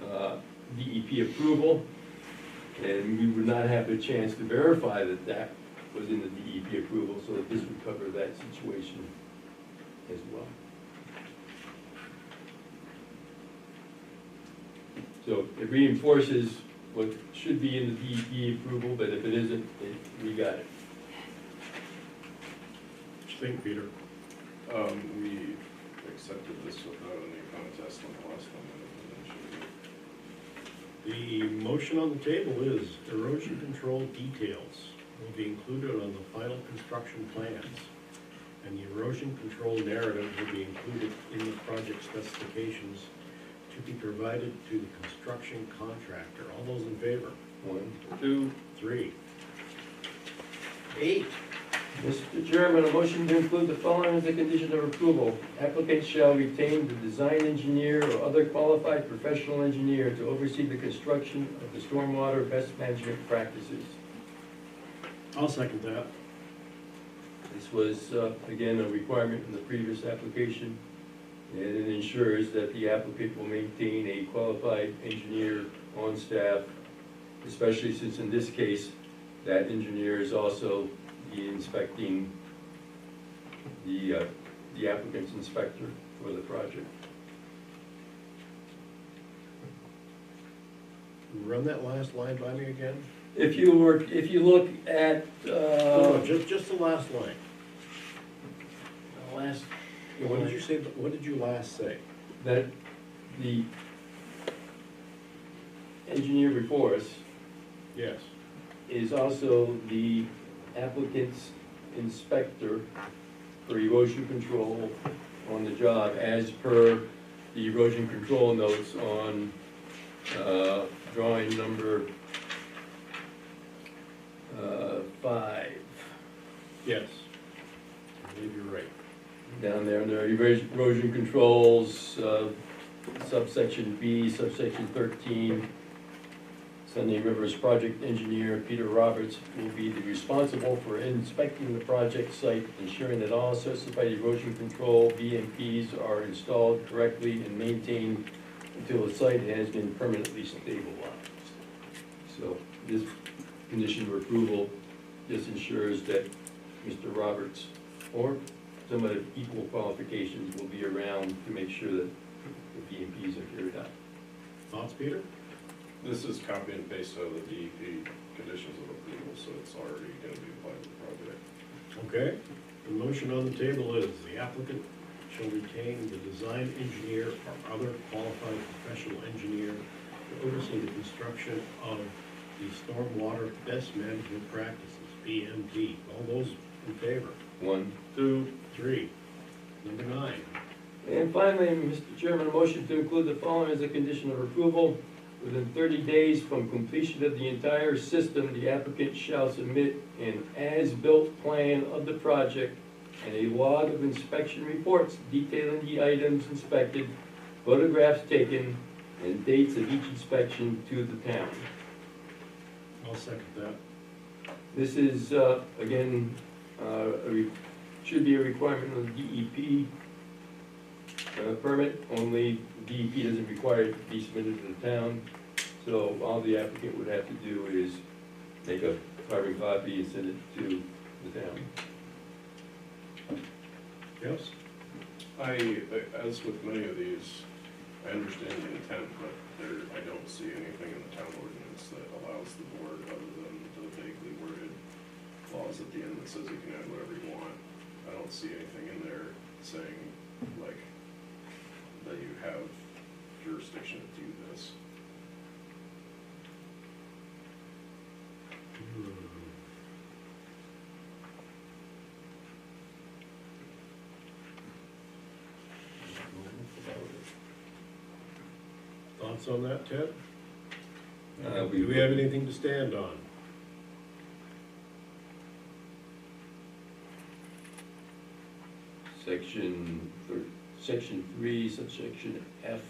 DEP approval, and we would not have the chance to verify that that was in the DEP approval, so that this would cover that situation as well. So it reinforces what should be in the DEP approval, but if it isn't, we got it. What you think, Peter? We accepted this without any contest on the last one. The motion on the table is erosion control details will be included on the final construction plans, and the erosion control narrative will be included in the project specifications to be provided to the construction contractor. All those in favor? 1, 2, 3. 8. Mr. Chairman, a motion to include the following as a condition of approval. Applicant shall retain the design engineer or other qualified professional engineer to oversee the construction of the stormwater best management practices. I'll second that. This was, again, a requirement in the previous application, and it ensures that the applicant will maintain a qualified engineer on staff, especially since in this case, that engineer is also inspecting the applicant's inspector for the project. Run that last line by me again. If you look at, No, just the last line. The last, what did you say, what did you last say? that the engineer before us Yes. is also the applicant's inspector for erosion control on the job, as per the erosion control notes on drawing number 5. Yes. I believe you're right. Down there under erosion controls, subsection B, subsection 13. Sunday River's project engineer, Peter Roberts, will be responsible for inspecting the project site, ensuring that all specified erosion control BMPs are installed correctly and maintained until the site has been permanently stabilized. So this condition of approval just ensures that Mr. Roberts, or someone of equal qualifications, will be around to make sure that the BMPs are carried out. Thoughts, Peter? This is copy and paste out of the DEP conditions of approval, so it's already going to be applied to the project. Okay. The motion on the table is the applicant shall retain the design engineer or other qualified professional engineer to oversee the construction of the stormwater best management practices, BMP. All those in favor? 1, 2, 3. Number 9. And finally, Mr. Chairman, a motion to include the following as a condition of approval. Within 30 days from completion of the entire system, the applicant shall submit an as-built plan of the project and a log of inspection reports detailing the items inspected, photographs taken, and dates of each inspection to the town. I'll second that. This is, again, should be a requirement of the DEP permit, only DEP doesn't require it to be submitted to the town. So all the applicant would have to do is make a carbon copy and send it to the town. Yes? As with many of these, I understand the intent, but I don't see anything in the town ordinance that allows the board, other than the vaguely worded clause at the end that says you can add whatever you want. I don't see anything in there saying, like, that you have jurisdiction to do this. Thoughts on that, Ted? We Do we have anything to stand on? Section 3, subsection F.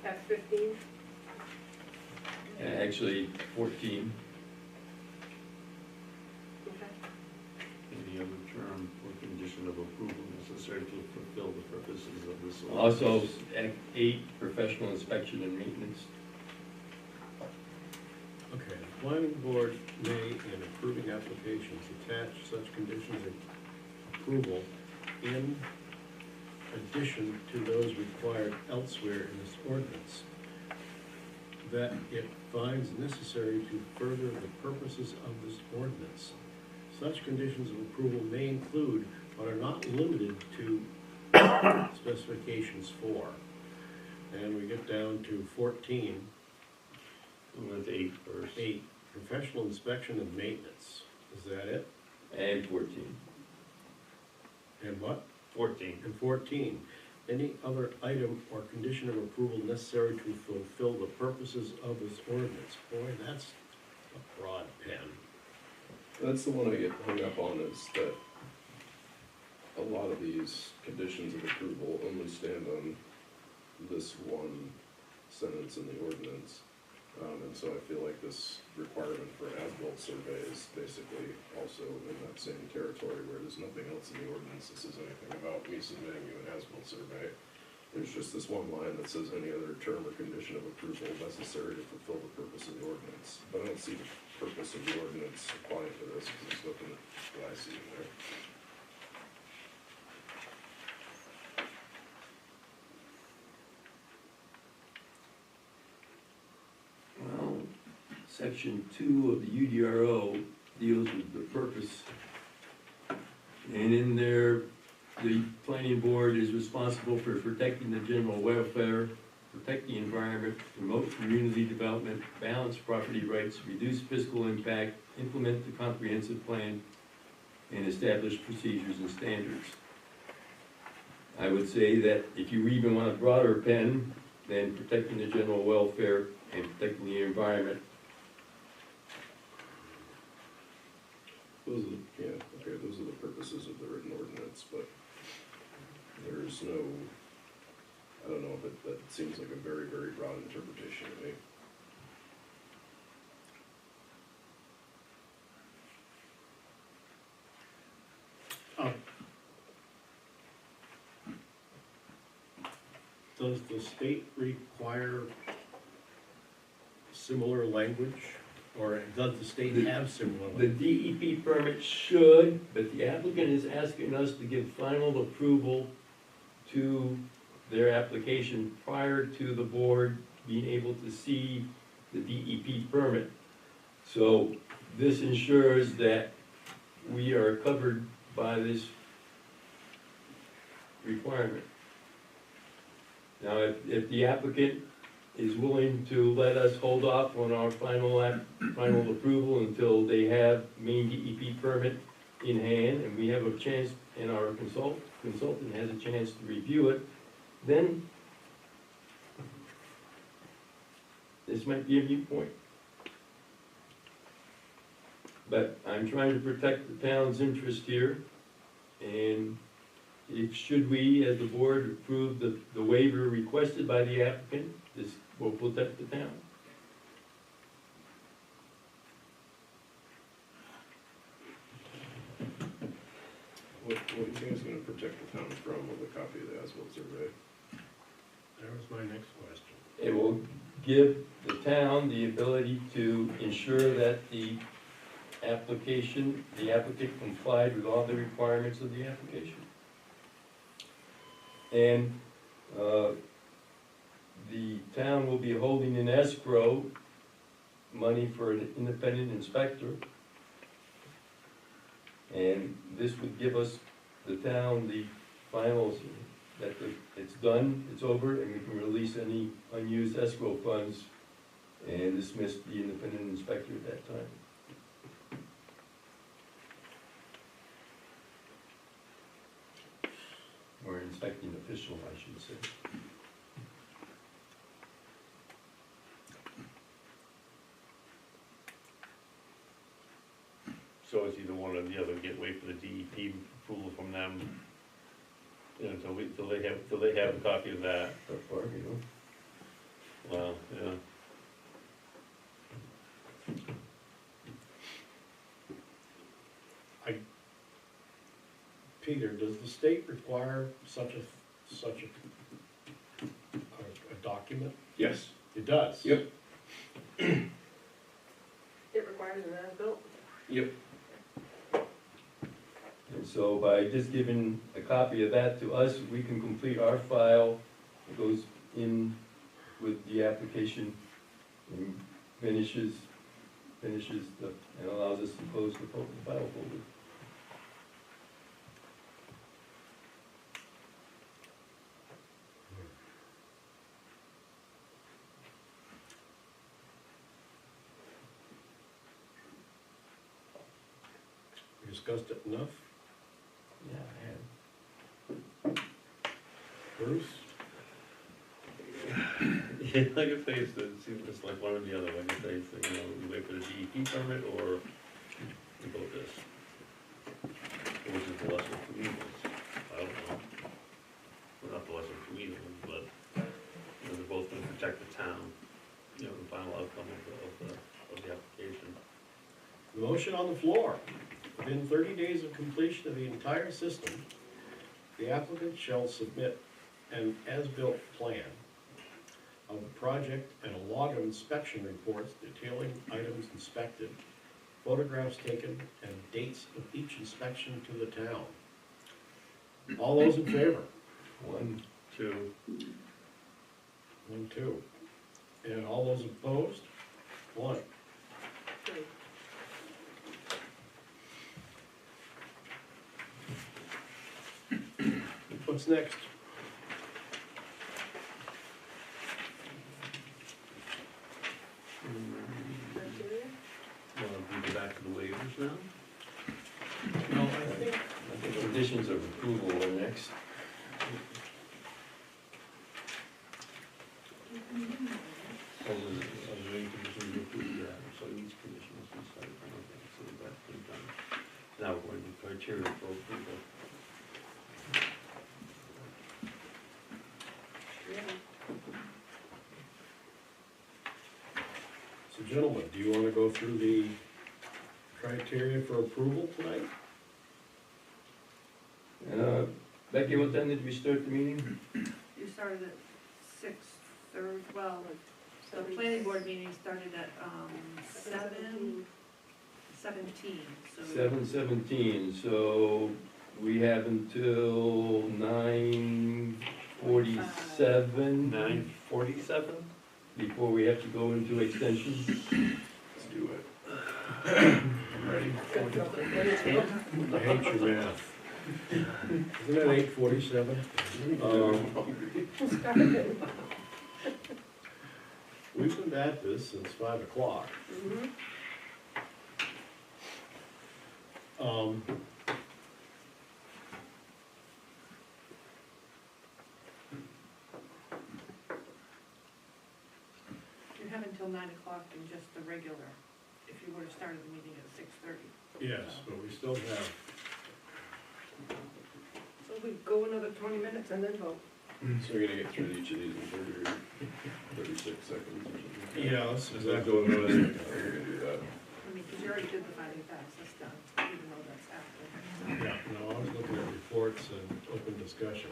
F-15, Actually, 14. okay. Any other term or condition of approval necessary to fulfill the purposes of this ordinance? Also, Act 8, professional inspection and maintenance. Okay, the planning board may, in approving applications, attach such conditions of approval in addition to those required elsewhere in this ordinance, that it finds necessary to further the purposes of this ordinance. Such conditions of approval may include, but are not limited to, specifications for. And we get down to 14. We went to 8 first. 8, professional inspection and maintenance. Is that it? And 14. And what? 14. And 14, any other item or condition of approval necessary to fulfill the purposes of this ordinance. Boy, that's a broad pen. That's the one I get hung up on, is that a lot of these conditions of approval only stand on this one sentence in the ordinance. And so I feel like this requirement for an as-built survey is basically also in that same territory, where there's nothing else in the ordinance that says anything about me submitting you an as-built survey. There's just this one line that says any other term or condition of approval necessary to fulfill the purpose of the ordinance. But I don't see the purpose of the ordinance applying to this, because there's nothing that I see in there. Well, section 2 of the UDRO deals with the purpose. And in there, the planning board is responsible for protecting the general welfare, protect the environment, promote community development, balance property rights, reduce fiscal impact, implement the comprehensive plan, and establish procedures and standards. I would say that if you even want a broader pen, then protecting the general welfare and protecting the environment. Those are, those are the purposes of the written ordinance, but there's no, I don't know, but that seems like a very, very broad interpretation to me. Does the state require similar language, or does the state have similar The language? DEP permit should, but the applicant is asking us to give final approval to their application prior to the board being able to see the DEP permit. So this ensures that we are covered by this requirement. Now, if the applicant is willing to let us hold off on our final approval until they have main DEP permit in hand, and we have a chance, and our consultant has a chance to review it, then this might be a viewpoint. But I'm trying to protect the town's interest here, and should we, as the board, approve the waiver requested by the applicant, this will protect the town. What are you guys gonna protect the town from with a copy of the as-built survey? That was my next question. It will give the town the ability to ensure that the applicant complied with all the requirements of the application. And the town will be holding in escrow money for an independent inspector. And this would give us, the town, the finals, that it's done, it's over, and we can release any unused escrow funds and dismiss the independent inspector at that time. Or inspecting official, I should say. So it's either one or the other, wait for the DEP approval from them, you know, till they have a copy of that. So far, you know. Well, yeah. Peter, does the state require such a document? Yes. It does? Yep. It requires an as-built? Yep. And so by just giving a copy of that to us, we can complete our file. It goes in with the application and finishes and allows us to close the file folder. We discussed it enough? Yeah, I have. Bruce? Yeah, like I say, it's like one or the other, like I say, it's, you know, you wait for the DEP permit or you vote this. Which is the lesser of two evils, I don't know. Well, not the lesser of two evils, but, you know, they're both gonna protect the town, you know, the final outcome of the application. Motion on the floor. Within 30 days of completion of the entire system, the applicant shall submit an as-built plan of the project and a log of inspection reports detailing items inspected, photographs taken, and dates of each inspection to the town. All those in favor? 1, 2, 1, 2. And all those opposed? 1. What's next? we go back to the waivers now? No, I think I think conditions of approval are next. Are there any conditions you approve? Yeah, so each condition must be cited, okay, so that's been done. Now we're going to criteria for approval. So gentlemen, do you want to go through the criteria for approval tonight? Becky, what time did we start the meeting? You started at 6:30, well, the planning board meeting started at, 7:17, so. 7:17, so we have until 9:47 9:47? before we have to go into extension. Let's do it. I'm ready. I hate your math. Isn't that 8:47? We've been at this since 5 o'clock. You have until 9 o'clock in just the regular, if you would have started the meeting at 6:30. Yes, but we still have, So we go another 20 minutes and then vote. So we're gonna get through each of these in 36 seconds or something? yeah, that's Is that exactly. doing those? We're gonna do that. I mean, because you already did the finding facts, that's done, even though that's after. Yeah, no, I was looking at reports and open discussion.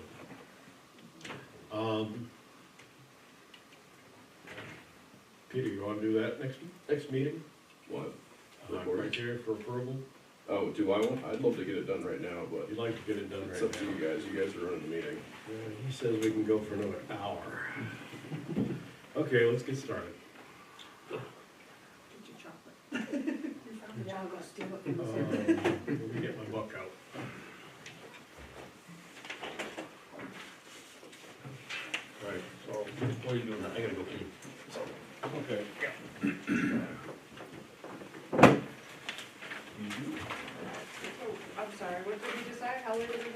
Peter, you wanna do that next meeting? What? Criteria for approval? Oh, do I want, I'd love to get it done right now, but You'd like to get it done it's right up to now? you guys are running the meeting. He says we can go for another hour. Okay, let's get started. Get your chocolate. You found the chocolate, steal it from the Let me get my book. What are you doing now? I gotta go pee. Okay. Oh, I'm sorry, what did we decide, how late are we going?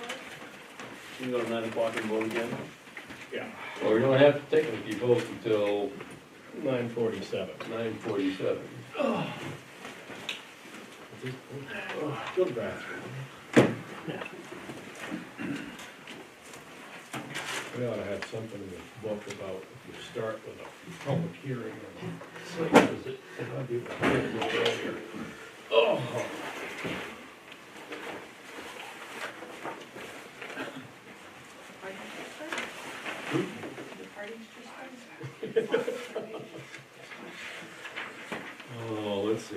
You can go to 9 o'clock and vote again? Yeah. Or you don't have to technically vote until 9:47. 9:47. Go to the bathroom. We ought to have something in the book about if you start with a public hearing or Oh. Oh, let's see.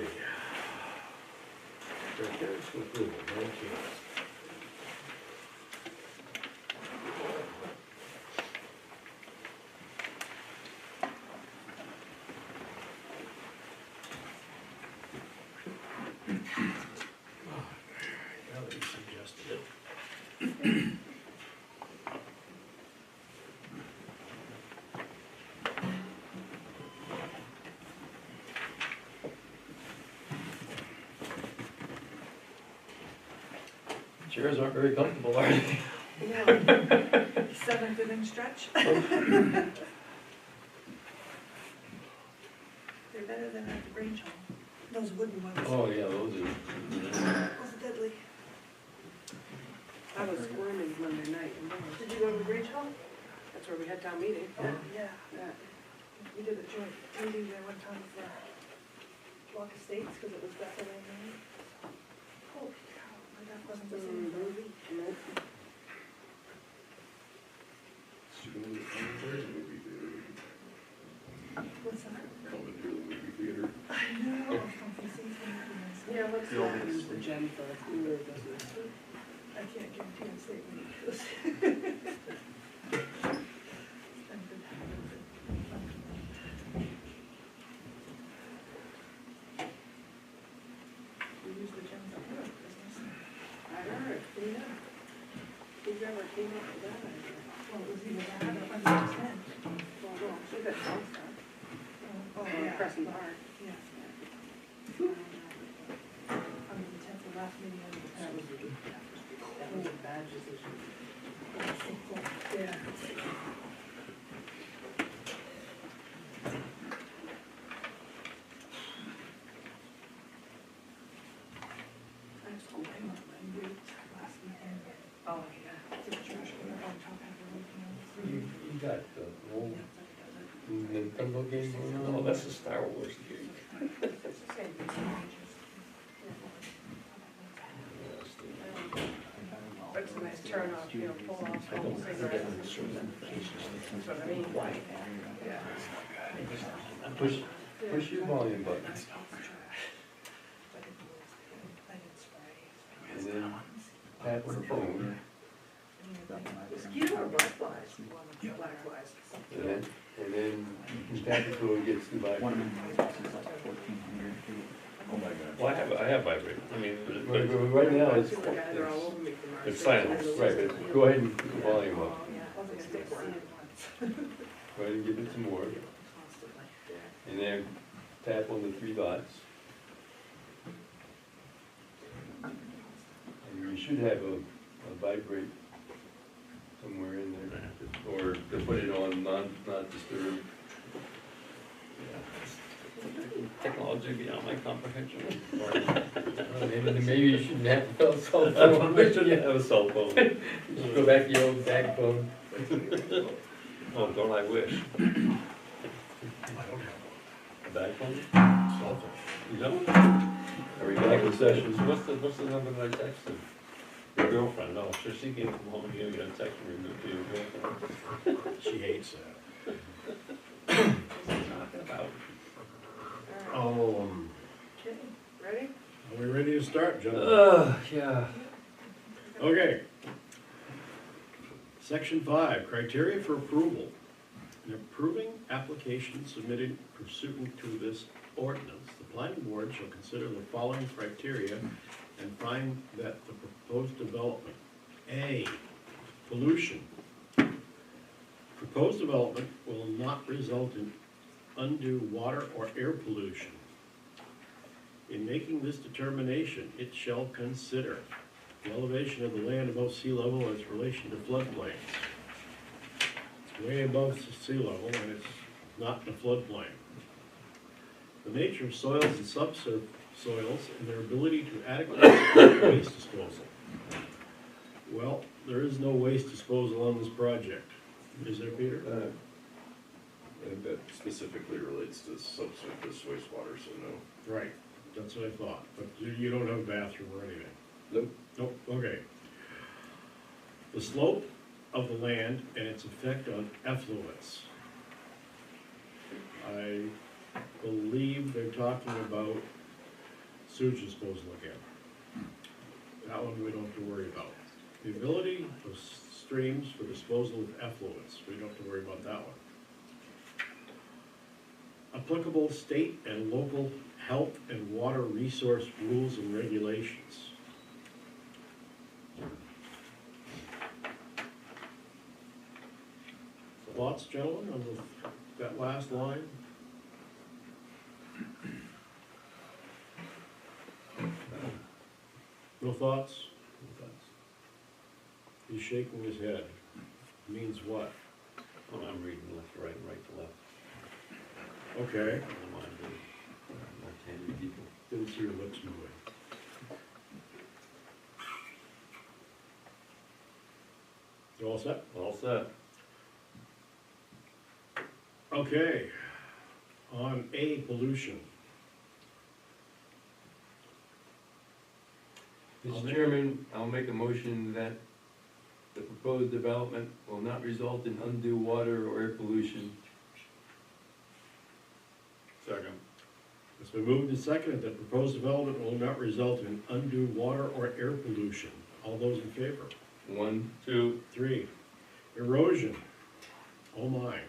Criteria for approval, 19. Now that you suggested it. Chairs aren't very comfortable, are they? Yeah. Seventh inning stretch. They're better than at the Grange Home, those wooden ones. Oh, yeah, those are. Those are deadly. I was squirming Monday night. Did you go to the Grange Home? That's where we had town meeting. Oh, yeah, Yeah. we did a joint meeting there one time for Block Estates, because it was better than me. Holy cow, my God, wasn't the same for a week. What's that? I know. Yeah, what's that? Use the gem for a cooler business. I can't guarantee I'll stay with you. It's been good. We use the gem for cooler business. I heard, yeah. Whoever came up with that idea. Well, it was either that or understand. Well, no, she got some stuff. Oh, yeah. Crescent Park. Yeah. Under the tenth, the last meeting under the That was tenth. a bad decision. Yeah. I have school came up my roots last weekend. Oh, yeah. Took the trash can out on top after working on this. You got the old Yeah, it's like it Nintendo game going on? Oh, that's the Star Wars game. does it. Same thing. It's a nice turn off, you know, pull off smoke cigarettes. That's what I mean. Yeah. Push your volume button, and then tap the phone, Mosquito or black flies? Black flies. and then you can tap it till it gets to One of vibrate. my houses is like 1,400 feet. Oh my God. Well, I have vibrate, I mean, Right now, Those two guys are all over me from our. It's silent. right, but go ahead and put the volume up. Oh, yeah. I was gonna stick one. Go ahead and give it some more, and then tap on the three dots. And you should have a vibrate somewhere in there, or to put it on not disturb. technology beyond my comprehension. Maybe you shouldn't have a cell I phone. shouldn't have a cell phone. You should go back to your old back phone. Oh, don't I wish. I don't have A bag phone? a cell phone. You don't? Are we back in session? So what's the number that I texted? Your girlfriend, no, so she came from home, you're gonna text me to your girlfriend. She hates that. What's he talking about? Okay, ready? Are we ready to start, gentlemen? Yeah. Okay. Section 5, criteria for approval. In approving applications submitted pursuant to this ordinance, the planning board shall consider the following criteria and find that the proposed development, A, pollution, Proposed development will not result in undue water or air pollution. In making this determination, it shall consider the elevation of the land above sea level and its relation to floodplains. It's way above sea level and it's not in a floodplain. The nature of soils and subsoils and their ability to adequately support waste disposal. Well, there is no waste disposal on this project. Is there, Peter? I think that specifically relates to subsurface wastewater, so no. Right, that's what I thought, but you don't have a bathroom or anything? Nope. Nope, okay. The slope of the land and its effect on effluents. I believe they're talking about sewage disposal again. That one we don't have to worry about. The ability of streams for disposal of effluents, we don't have to worry about that one. Applicable state and local health and water resource rules and regulations. Thoughts, gentlemen, on that last line? No thoughts? No thoughts. He's shaking his head. Means what? Oh, I'm reading left to right and right to left. Okay. I don't mind doing left-handed people. Didn't see your lips moving. You all set? All set. Okay. On A, pollution. Mr. Chairman, I'll make a motion that the proposed development will not result in undue water or air pollution. Second. It's been moved and seconded that proposed development will not result in undue water or air pollution. All those in favor? 1, 2. 3, erosion. Oh my.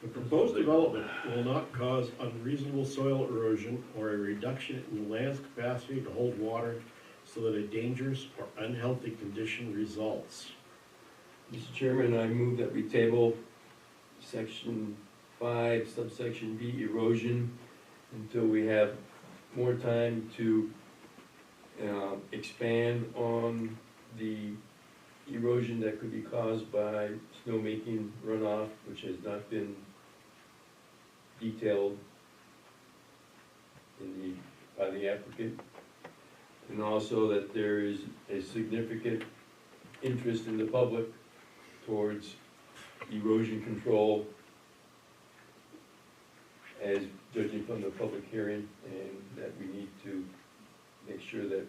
The proposed development will not cause unreasonable soil erosion or a reduction in the land's capacity to hold water so that a dangerous or unhealthy condition results. Mr. Chairman, I move that we table section 5, subsection B, erosion, until we have more time to expand on the erosion that could be caused by snowmaking runoff, which has not been detailed by the applicant. And also that there is a significant interest in the public towards erosion control, as judging from the public hearing, and that we need to make sure that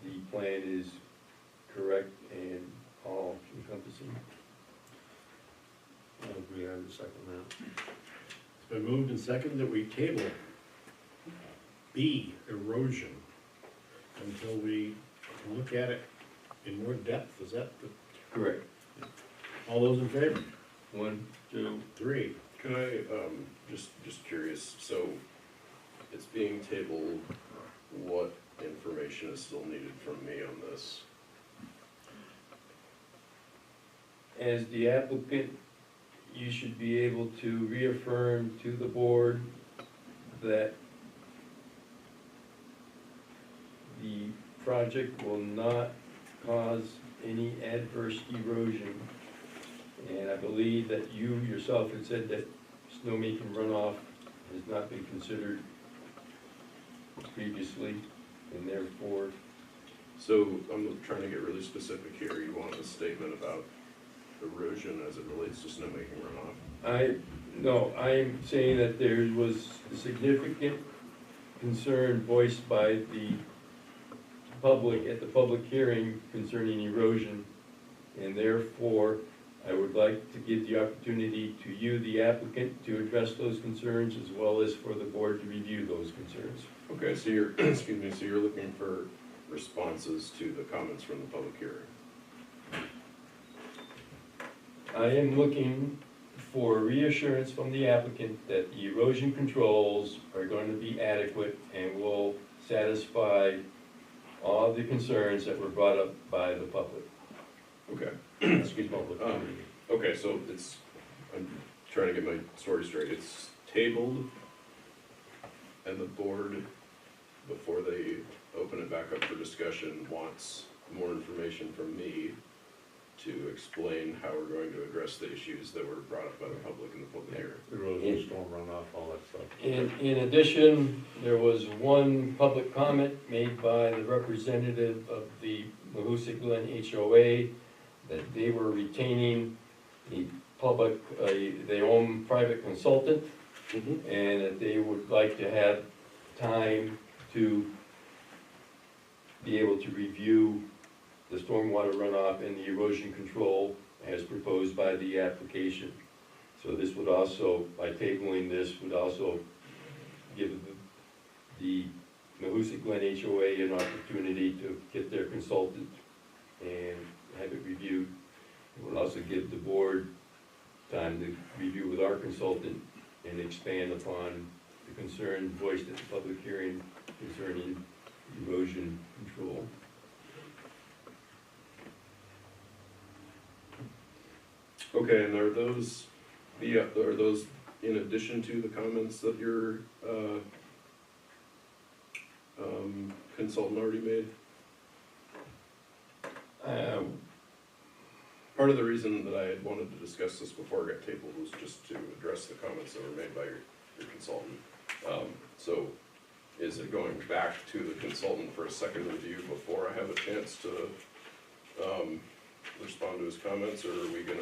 the plan is correct and all encompassing. I agree, I would second that. It's been moved and seconded that we table B, erosion, until we can look at it in more depth. Is that the, Correct. all those in favor? 1, 2. 3. Can I, just curious, so it's being tabled, what information is still needed from me on this? As the applicant, you should be able to reaffirm to the board that the project will not cause any adverse erosion. And I believe that you yourself had said that snowmaking runoff has not been considered previously, and therefore. So I'm trying to get really specific here. You want a statement about erosion as it relates to snowmaking runoff? No, I'm saying that there was a significant concern voiced by the public at the public hearing concerning erosion, and therefore I would like to give the opportunity to you, the applicant, to address those concerns, as well as for the board to review those concerns. Okay, so you're, excuse me, so you're looking for responses to the comments from the public hearing? I am looking for reassurance from the applicant that the erosion controls are going to be adequate and will satisfy all the concerns that were brought up by the public. Okay. Excuse public. Okay, so it's, I'm trying to get my story straight. It's tabled and the board, before they open it back up for discussion, wants more information from me to explain how we're going to address the issues that were brought up by the public in the public hearing. Erosion, storm runoff, all that stuff. In addition, there was one public comment made by the representative of the Mahoosic Glen HOA that they were retaining the public, their own private consultant, and that they would like to have time to be able to review the stormwater runoff and the erosion control as proposed by the application. So this would also, by tabling this, would also give the Mahoosic Glen HOA an opportunity to get their consultant and have it reviewed. It would also give the board time to review with our consultant and expand upon the concern voiced at the public hearing concerning erosion control. Okay, and are those in addition to the comments that your consultant already made? Part of the reason that I had wanted to discuss this before it got tabled was just to address the comments that were made by your consultant. So is it going back to the consultant for a second review before I have a chance to respond to his comments, or are we gonna?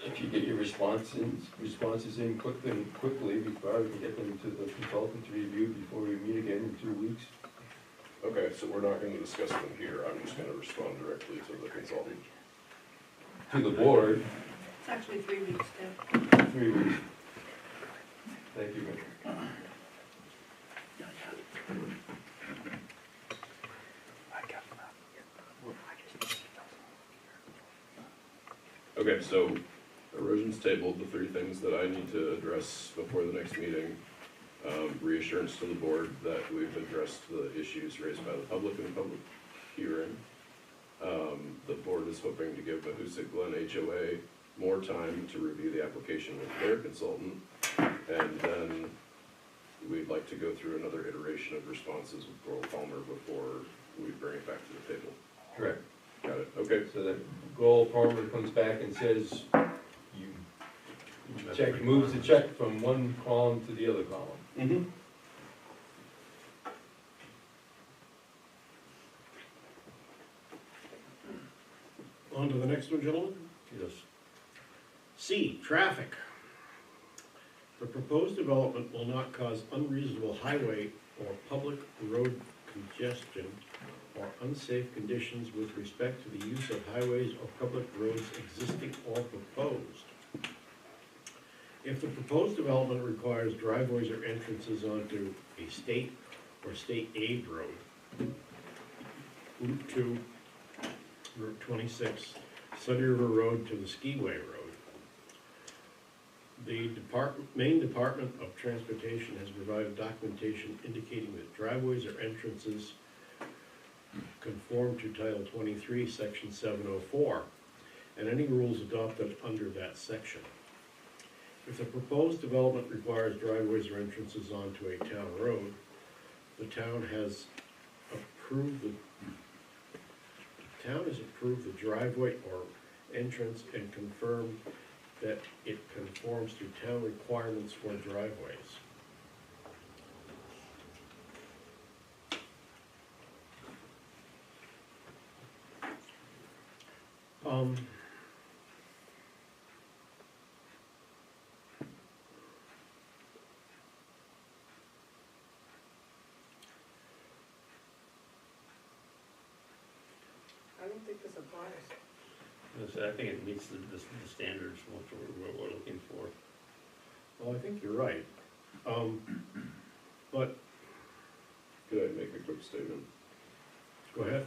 If you get your responses in quickly, before we can get them to the consultant to review before we meet again in 2 weeks. Okay, so we're not gonna discuss them here, I'm just gonna respond directly to the consultant. To the board, It's actually 3 weeks, Deb. 3 weeks. Thank you, Rick. Okay, so erosion's tabled, the 3 things that I need to address before the next meeting. Reassurance to the board that we've addressed the issues raised by the public in the public hearing. The board is hoping to give Mahoosic Glen HOA more time to review the application with their consultant. And then we'd like to go through another iteration of responses with Grohl Palmer before we bring it back to the table. Correct. Got it, okay. So that Grohl Palmer comes back and says, you check, moves the check from one column to the other column. Mm-hmm. On to the next one, gentlemen. Yes. C, traffic. The proposed development will not cause unreasonable highway or public road congestion or unsafe conditions with respect to the use of highways or public roads existing or proposed. If the proposed development requires driveways or entrances onto a state or state aid road, Route 2, Route 26, Sunday River Road to the Skiway Road, the Maine Department of Transportation has provided documentation indicating that driveways or entrances conform to Title 23, Section 704, and any rules adopted under that section. If the proposed development requires driveways or entrances onto a town road, the town has approved the driveway or entrance and confirmed that it conforms to town requirements for driveways. I don't think this applies. I think it meets the standards, what we're looking for. Well, I think you're right. But, Could I make a quick statement? go ahead.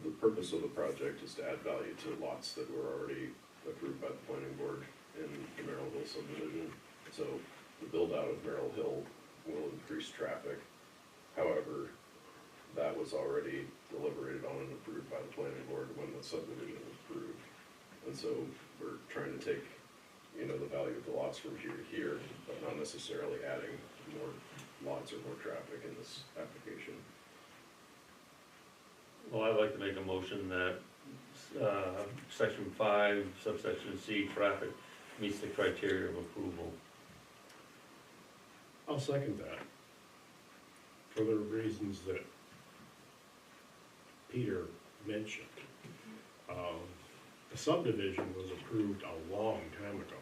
The purpose of the project is to add value to lots that were already approved by the planning board in the Merrill Hill subdivision. So the build out of Merrill Hill will increase traffic. However, that was already deliberated on and approved by the planning board when the subdivision was approved. And so we're trying to take, you know, the value of the lots from here to here, but not necessarily adding more lots or more traffic in this application. Well, I'd like to make a motion that, section 5, subsection C, traffic meets the criteria of approval. I'll second that. For the reasons that Peter mentioned. The subdivision was approved a long time ago.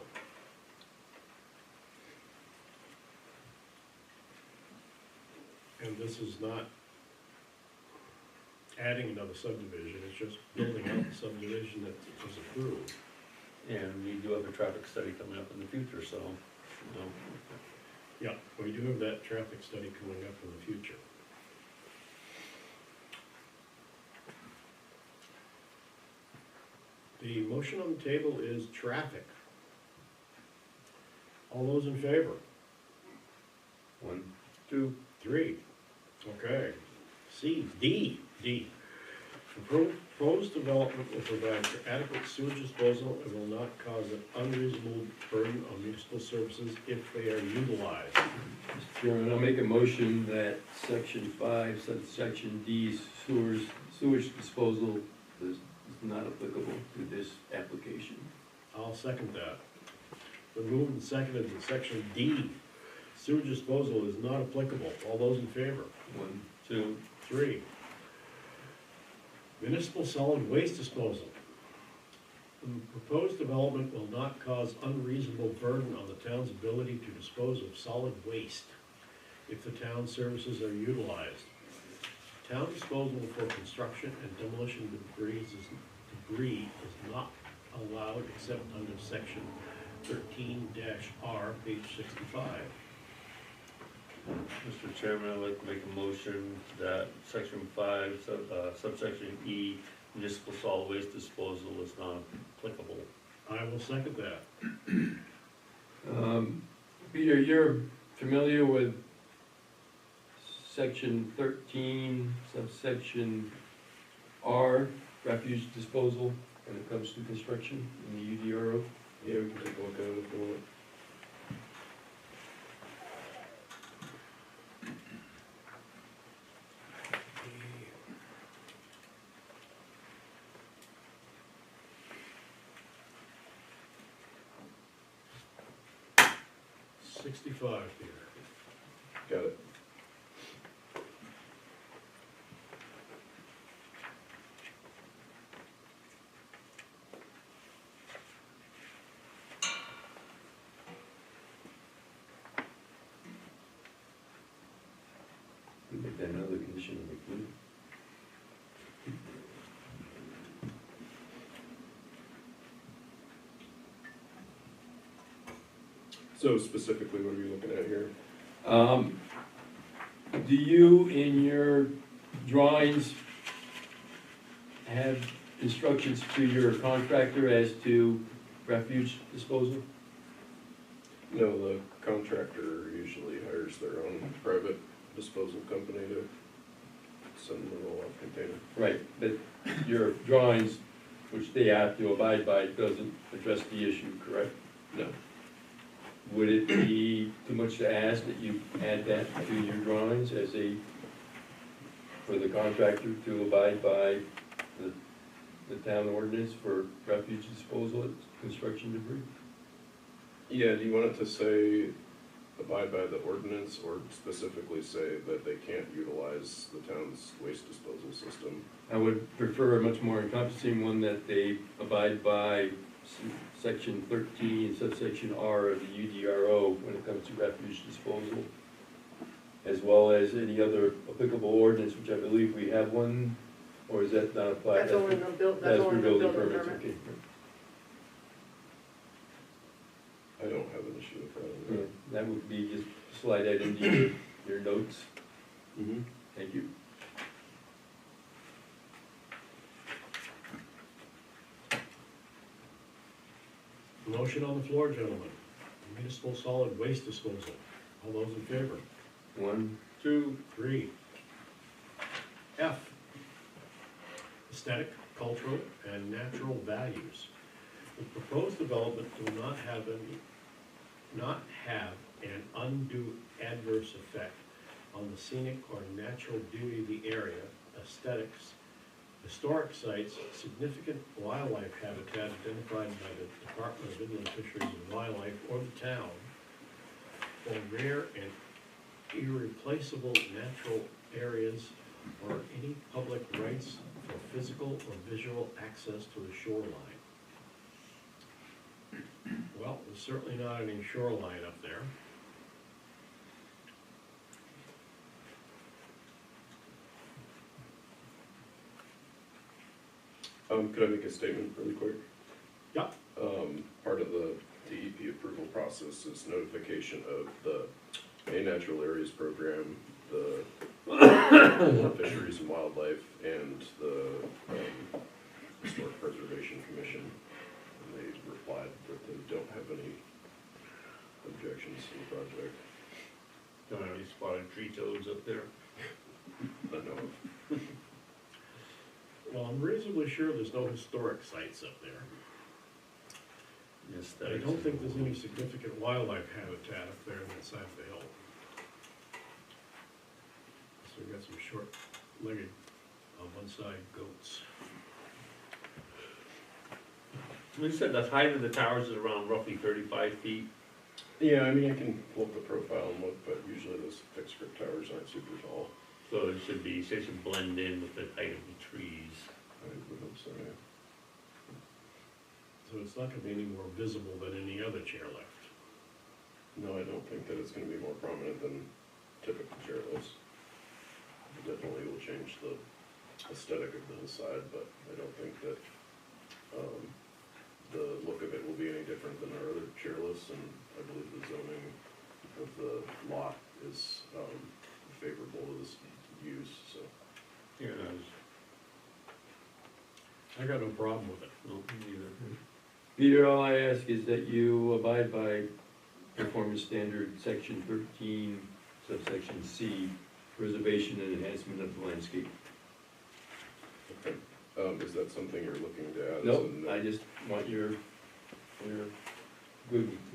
And this is not adding another subdivision, it's just building out the subdivision that was approved. And we do have a traffic study coming up in the future, so, you know. Yeah, we do have that traffic study coming up in the future. The motion on the table is traffic. All those in favor? 1, 2, 3. Okay. D. Proposed development will provide for adequate sewage disposal and will not cause an unreasonable burden on municipal services if they are utilized. Mr. Chairman, I'll make a motion that section 5, subsection D, sewage disposal is not applicable to this application. I'll second that. Been moved and seconded that section D, sewage disposal is not applicable. All those in favor? 1, 2, 3. Municipal solid waste disposal. The proposed development will not cause unreasonable burden on the town's ability to dispose of solid waste if the town's services are utilized. Town disposal for construction and demolition debris is not allowed except under section 13-R, page 65. Mr. Chairman, I'd like to make a motion that section 5, subsection E, municipal solid waste disposal is not applicable. I will second that. Peter, you're familiar with section 13, subsection R, refuge disposal, when it comes to construction in the UDRO? Yeah, we can take a look at it if you want. $65 here. Got it. We make that another condition of approval. So specifically, what are we looking at here? Do you, in your drawings, have instructions to your contractor as to refuge disposal? No, the contractor usually hires their own private disposal company to send them a roll-off container. Right, but your drawings, which they have to abide by, doesn't address the issue, correct? No. Would it be too much to ask that you add that to your drawings as for the contractor to abide by the town ordinance for refuge disposal at construction debris? Yeah, do you want it to say abide by the ordinance or specifically say that they can't utilize the town's waste disposal system? I would prefer a much more encompassing one that they abide by section 13, subsection R of the UDRO when it comes to refuge disposal, as well as any other applicable ordinance, which I believe we have one, or is that not applied? That's only the That's for building permit. permits, okay. I don't have an issue with that. Yeah, that would be just slide that into your notes. Mm-hmm. Thank you. Motion on the floor, gentlemen. Municipal solid waste disposal. All those in favor? 1, 2, 3. F, aesthetic, cultural, and natural values. The proposed development will not have an undue adverse effect on the scenic or natural beauty of the area, aesthetics, historic sites, significant wildlife habitat identified by the Department of Inland Fisheries and Wildlife or the town, or rare and irreplaceable natural areas, or any public rights for physical or visual access to the shoreline. Well, there's certainly not any shoreline up there. Could I make a statement really quick? Yeah. Part of the DEP approval process is notification of the Maine Natural Areas Program, the Fisheries and Wildlife, and the Historic Preservation Commission. And they replied that they don't have any objections to the project. Don't have any spotted tree toads up there. I know of. Well, I'm reasonably sure there's no historic sites up there. Yes, I don't think there's any significant wildlife habitat up there on that side of the hill. So we've got some short-legged, on one side, goats. You said the height of the towers is around roughly 35 feet. Yeah, I mean, I can pull up the profile and look, but usually those fixed script towers aren't super tall. So it should be, they should blend in with the height of the trees. I would hope so, yeah. So it's not gonna be any more visible than any other chairlift. No, I don't think that it's gonna be more prominent than typical chairlifts. It definitely will change the aesthetic of the hillside, but I don't think that, the look of it will be any different than our other chairlifts, and I believe the zoning of the lot is, favorable to this use, so. Yeah, I got no problem with it. no, neither. Peter, all I ask is that you abide by performance standard section 13, subsection C, preservation and enhancement of the landscape. Okay. Is that something you're looking to add? Nope, I just want your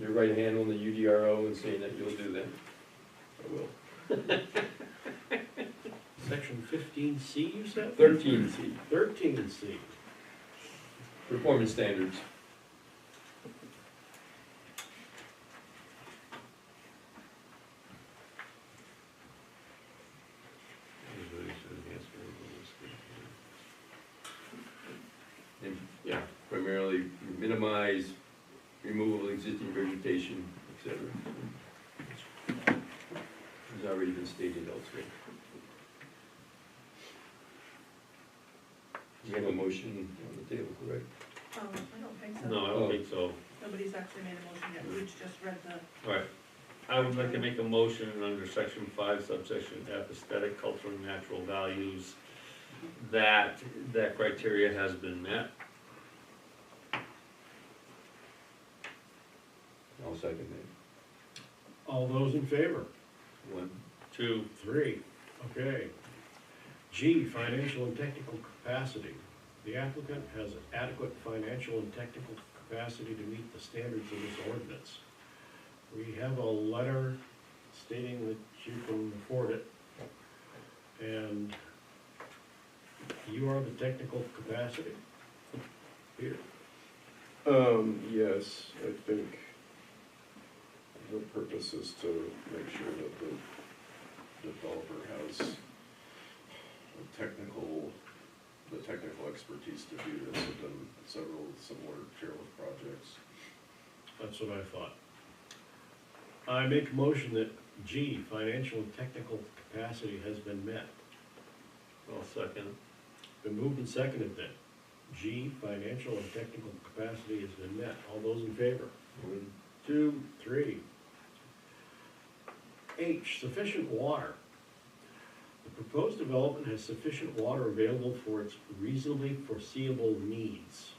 right hand on the UDRO and saying that you'll do that. I will. Section 15C, you said? 13C, 13C. performance standards. And, yeah, primarily minimize removal of existing vegetation, etc. Has already been stated elsewhere. You have a motion on the table, correct? I don't think so. No, I don't think so. Nobody's actually made a motion yet, Rich just read the, All right. I would like to make a motion under section 5, subsection F, aesthetic, cultural, and natural values, that criteria has been met. I'll second that. All those in favor? 1, 2, 3. Okay. G, financial and technical capacity. The applicant has adequate financial and technical capacity to meet the standards of this ordinance. We have a letter stating that you can afford it, and you are the technical capacity? Peter? Yes, I think the purpose is to make sure that the developer has the technical expertise to do this. I've done several similar chairlift projects. That's what I thought. I make a motion that G, financial and technical capacity has been met. I'll second. Been moved and seconded that G, financial and technical capacity has been met. All those in favor? 1, 2, 3. H, sufficient water. The proposed development has sufficient water available for its reasonably foreseeable needs.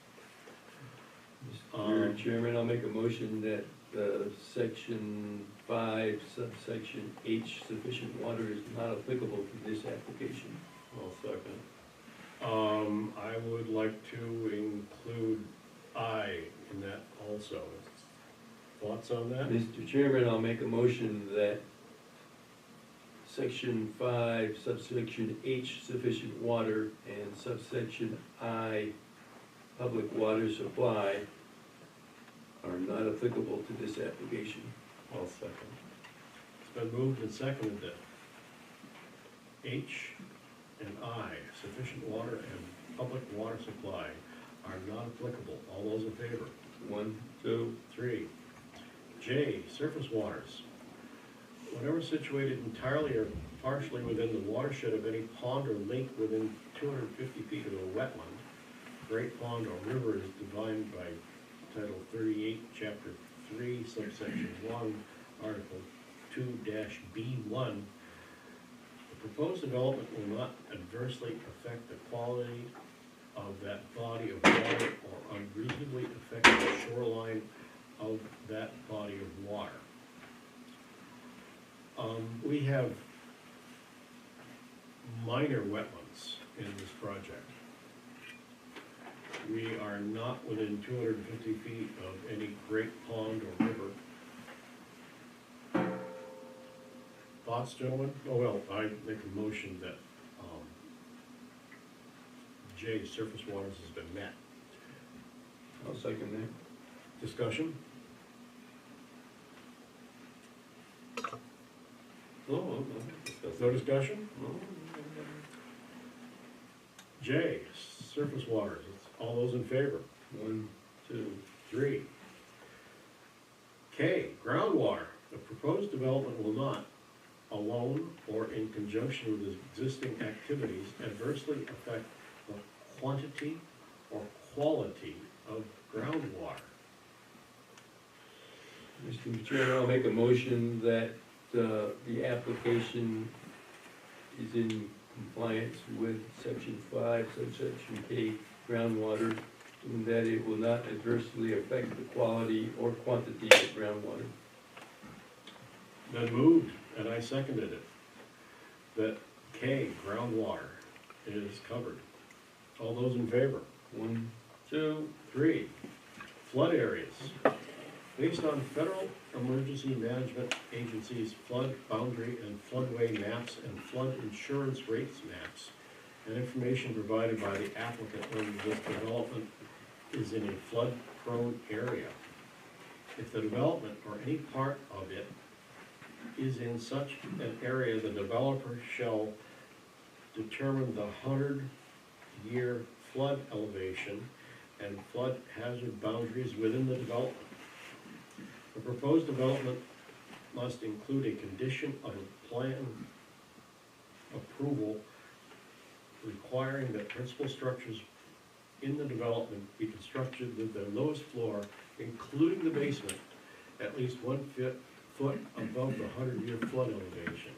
Mr. Chairman, I'll make a motion that section 5, subsection H, sufficient water is not applicable to this application. I'll second. I would like to include I in that also. Thoughts on that? Mr. Chairman, I'll make a motion that section 5, subsection H, sufficient water, and subsection I, public water supply, are not applicable to this application. I'll second. It's been moved and seconded that H and I, sufficient water and public water supply, are not applicable. All those in favor? 1, 2, 3. J, surface waters. Whenever situated entirely or partially within the watershed of any pond or lake within 250 feet of a wetland, great pond or river is defined by Title 38, Chapter 3, subsection 1, Article 2-B1. The proposed development will not adversely affect the quality of that body of water or unreasonably affect the shoreline of that body of water. We have minor wetlands in this project. We are not within 250 feet of any great pond or river. Thoughts, gentlemen? Oh, well, I make a motion that J, surface waters, has been met. I'll second that. Discussion? No. No discussion? No. J, surface waters, all those in favor? 1, 2, 3. K, groundwater. The proposed development will not, alone or in conjunction with existing activities, adversely affect the quantity or quality of groundwater. Mr. Chairman, I'll make a motion that the application is in compliance with section 5, subsection K, groundwater, and that it will not adversely affect the quality or quantity of groundwater. Been moved, and I seconded it, that K, groundwater, is covered. All those in favor? 1, 2, 3. Flood areas. Based on Federal Emergency Management Agency's flood boundary and floodway maps and flood insurance rates maps, and information provided by the applicant when this development is in a flood-prone area. If the development or any part of it is in such an area, the developer shall determine the 100-year flood elevation and flood hazard boundaries within the development. The proposed development must include a condition of a plan approval requiring that principal structures in the development be constructed with the lowest floor, including the basement, at least 1 foot above the 100-year flood elevation.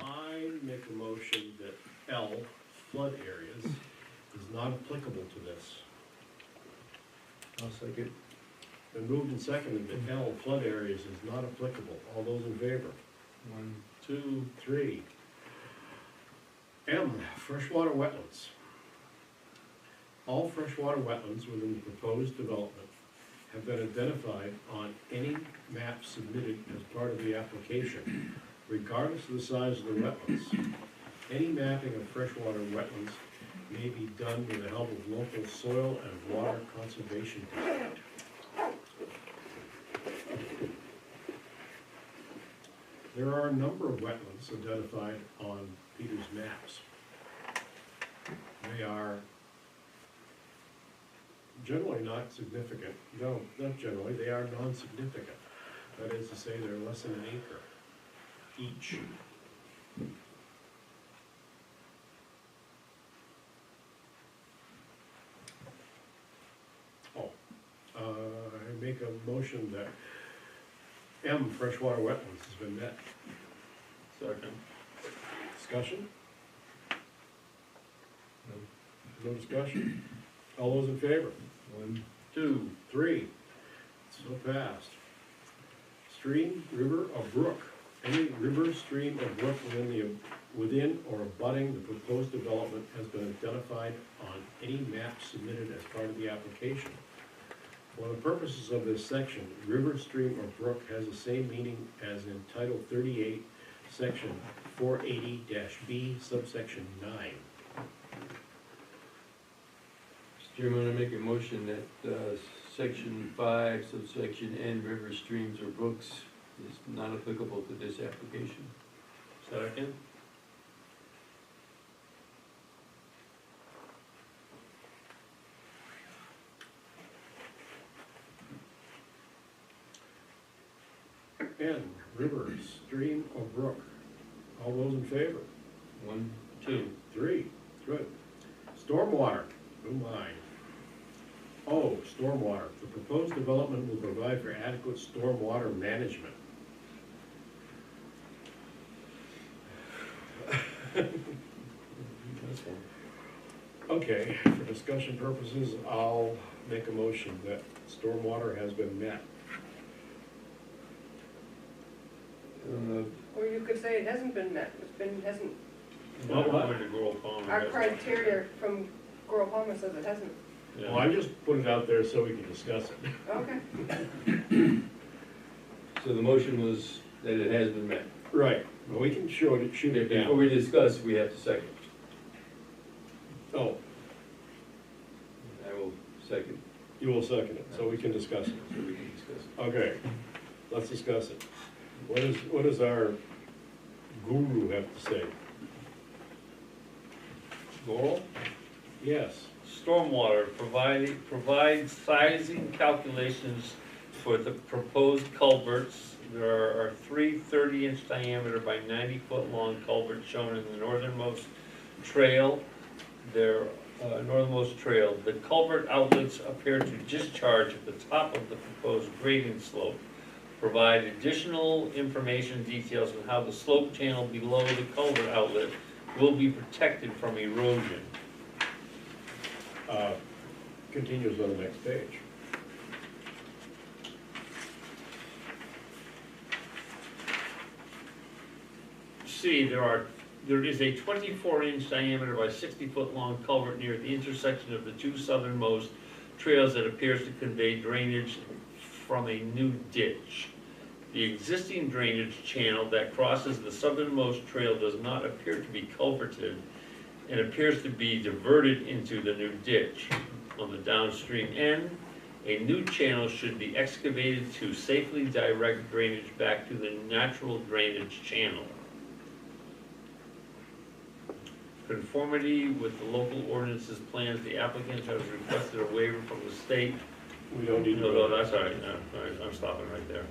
I make a motion that L, flood areas, is not applicable to this. I'll second. Been moved and seconded that L, flood areas, is not applicable. All those in favor? 1, 2, 3. M, freshwater wetlands. All freshwater wetlands within the proposed development have been identified on any map submitted as part of the application, regardless of the size of the wetlands. Any mapping of freshwater wetlands may be done with the help of local soil and water conservation district. There are a number of wetlands identified on Peter's maps. They are generally not significant. No, not generally, they are non-significant. That is to say, they're less than an acre each. I make a motion that M, freshwater wetlands, has been met. Second. Discussion? No discussion? All those in favor? 1, 2, 3. So passed. Stream, river, or brook. Any river, stream, or brook within the within or abutting the proposed development has been identified on any map submitted as part of the application. For the purposes of this section, river, stream, or brook has the same meaning as in Title 38, Section 480-B, subsection 9. Mr. Chairman, I make a motion that section 5, subsection N, rivers, streams, or brooks is not applicable to this application. Second? N, river, stream, or brook. All those in favor? 1, 2. 3, good. Stormwater, oh my. O, stormwater. The proposed development will provide for adequate stormwater management. Okay, for discussion purposes, I'll make a motion that stormwater has been met. Or you could say it hasn't been met, hasn't, Well, what? going to Gold Palm. our criteria from Coral Palmer says it hasn't. Well, I just put it out there so we can discuss it. Okay. So the motion was that it has been met. Right, well, we can shoot it Before down. we discuss, we have to second. Oh, I will second, you will second it, so we can discuss it. so we can discuss it. Okay, let's discuss it. What does our guru have to say? Gold? Yes. Stormwater, provide sizing calculations for the proposed culverts. There are 3 30-inch diameter by 90-foot long culverts shown in the northernmost trail. The culvert outlets appear to discharge at the top of the proposed grading slope. Provide additional information details on how the slope channel below the culvert outlet will be protected from erosion. Continues on the next page. C, there is a 24-inch diameter by 60-foot long culvert near the intersection of the 2 southernmost trails that appears to convey drainage from a new ditch. The existing drainage channel that crosses the southernmost trail does not appear to be culverted and appears to be diverted into the new ditch. On the downstream end, a new channel should be excavated to safely direct drainage back to the natural drainage channel. Conformity with the local ordinances plans, the applicant has requested a waiver from the state. We don't need to. No, that's all right, no, all right, I'm stopping right there.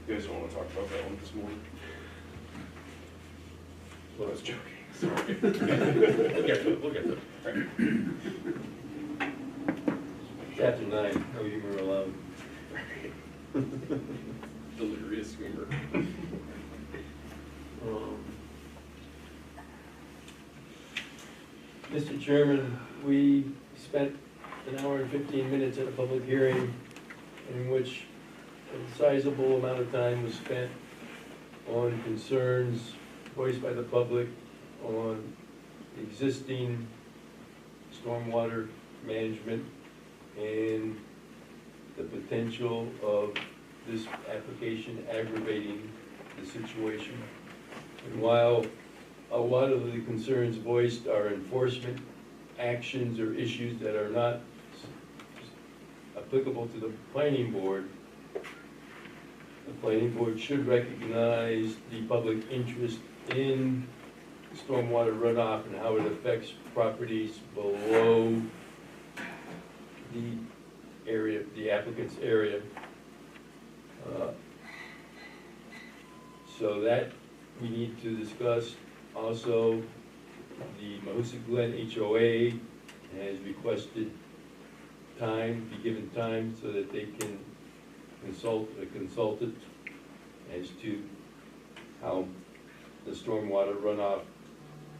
You guys don't wanna talk about that one this morning? Well, I was joking, sorry. We'll get to it. Chapter 9, no humor allowed. Delirious humor. Mr. Chairman, we spent an hour and 15 minutes at a public hearing in which a sizable amount of time was spent on concerns voiced by the public on existing stormwater management and the potential of this application aggravating the situation. And while a lot of the concerns voiced are enforcement actions or issues that are not applicable to the planning board, the planning board should recognize the public interest in stormwater runoff and how it affects properties below the area, the applicant's area. So that we need to discuss. Also, the Mahoosic Glen HOA has requested time, be given time so that they can consult a consultant as to how the stormwater runoff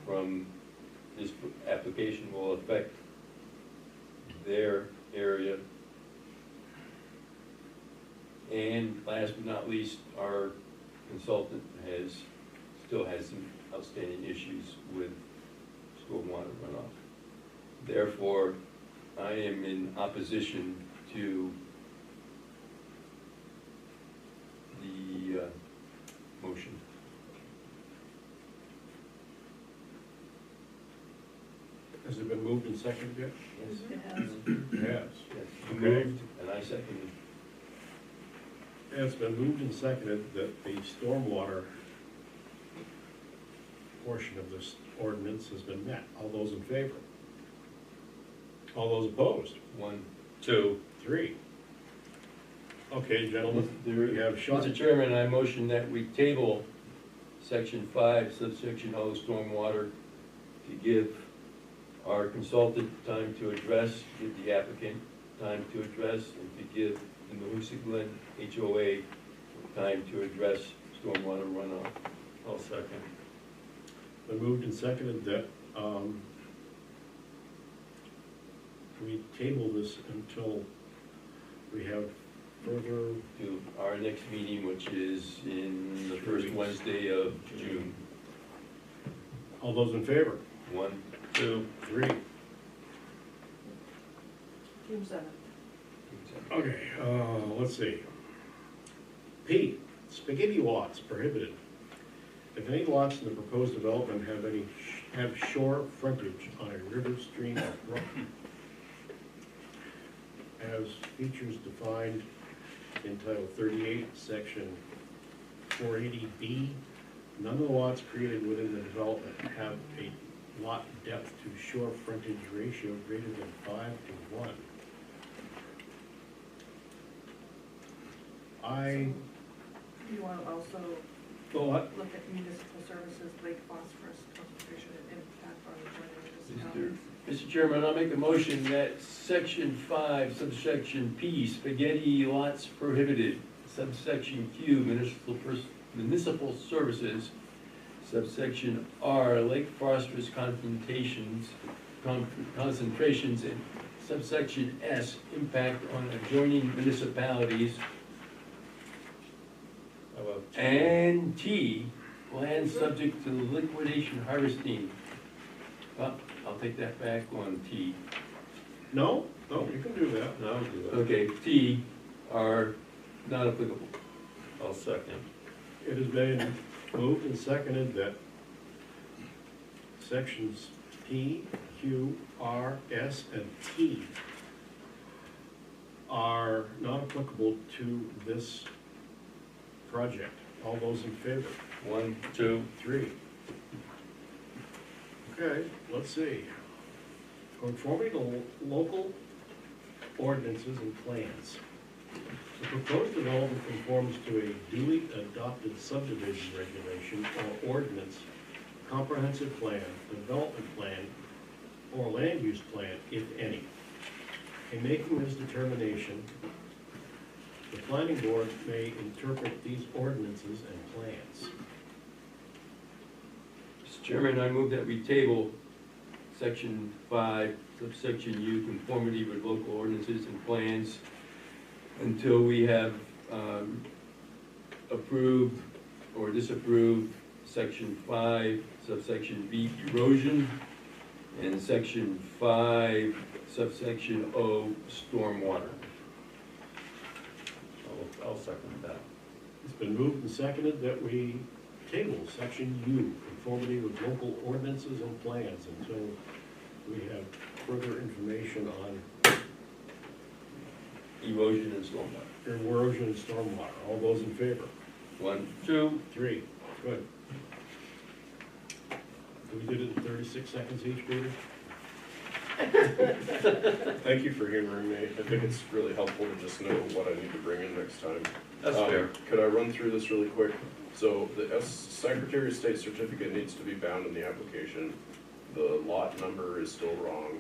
from this application will affect their area. And last but not least, our consultant has still has some outstanding issues with stormwater runoff. Therefore, I am in opposition to the motion. Has it been moved and seconded yet? Yes. It has. Yes. Yes, Okay. moved, and I second. It's been moved and seconded that the stormwater portion of this ordinance has been met. All those in favor? All those opposed? 1, 2, 3. Okay, gentlemen, we have Sean. Mr. Chairman, I motion that we table section 5, subsection O, stormwater, to give our consultant time to address, give the applicant time to address, and to give the Mahoosic Glen HOA time to address stormwater runoff. I'll second. Been moved and seconded that we table this until we have further. To our next meeting, which is in the first Wednesday of June. All those in favor? 1, 2, 3. June 7th. Okay, let's see. P, spaghetti lots prohibited. If any lots in the proposed development have shore frontage on a river, stream, or brook, as features defined in Title 38, Section 480B, none of the lots created within the development have a lot depth to shore frontage ratio greater than 5 to 1. You want to also Well, what? look at municipal services, lake phosphorus concentration and impact on the municipalities. Mr. Chairman, I'll make a motion that section 5, subsection P, spaghetti lots prohibited, subsection Q, municipal services, subsection R, lake phosphorus concentrations, and subsection S, impact on adjoining municipalities, how about T? and T, land subject to liquidation harvesting. Well, I'll take that back on T. No, you can do that. No, I'll do that. Okay, T are not applicable. I'll second. It has been moved and seconded that sections P, Q, R, S, and T are not applicable to this project. All those in favor? 1, 2, 3. Okay, let's see. Conformity to local ordinances and plans. The proposed development conforms to a duly adopted subdivision regulation or ordinance, comprehensive plan, development plan, or land use plan, if any. In making this determination, the planning board may interpret these ordinances and plans. Mr. Chairman, I move that we table section 5, subsection U, conformity with local ordinances and plans, until we have approved or disapproved section 5, subsection V, erosion, and section 5, subsection O, stormwater. I'll second that. It's been moved and seconded that we table section U, conformity with local ordinances and plans, until we have further information on Erosion and stormwater. erosion and stormwater. All those in favor? 1, 2, 3. Good. We did it in 36 seconds each, Peter? Thank you for humoring me. I think it's really helpful to just know what I need to bring in next time. that's fair. Could I run through this really quick? So the Secretary of State certificate needs to be bound in the application. The lot number is still wrong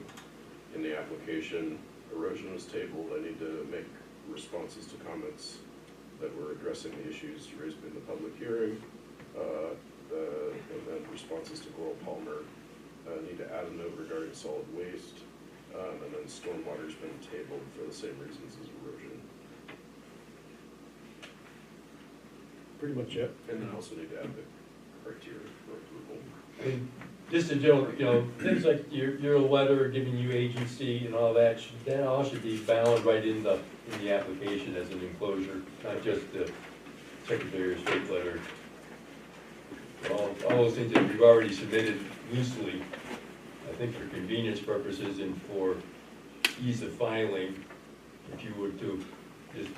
in the application. Erosion was tabled. I need to make responses to comments that were addressing the issues raised in the public hearing. And then responses to Goral Palmer. I need to add a note regarding solid waste. And then stormwater's been tabled for the same reasons as erosion. Pretty much it. And then I also need to add the criteria for approval. I mean, just a general, things like your letter giving you agency and all that, that all should be bound right in the application as an enclosure, not just the Secretary of State letter. All those things that you've already submitted loosely, I think for convenience purposes and for ease of filing, if you were to just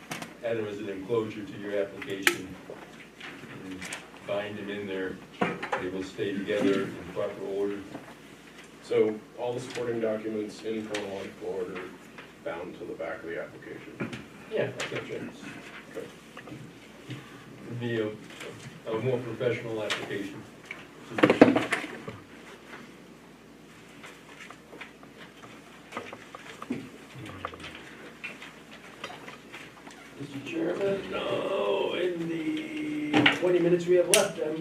add them as an enclosure to your application and bind them in there, they will stay together in proper order. So all the supporting documents in chronological order bound to the back of the application. Yeah, I think that's, Okay. would be a more professional application. Mr. Chairman, no, in the 20 minutes we have left, I'd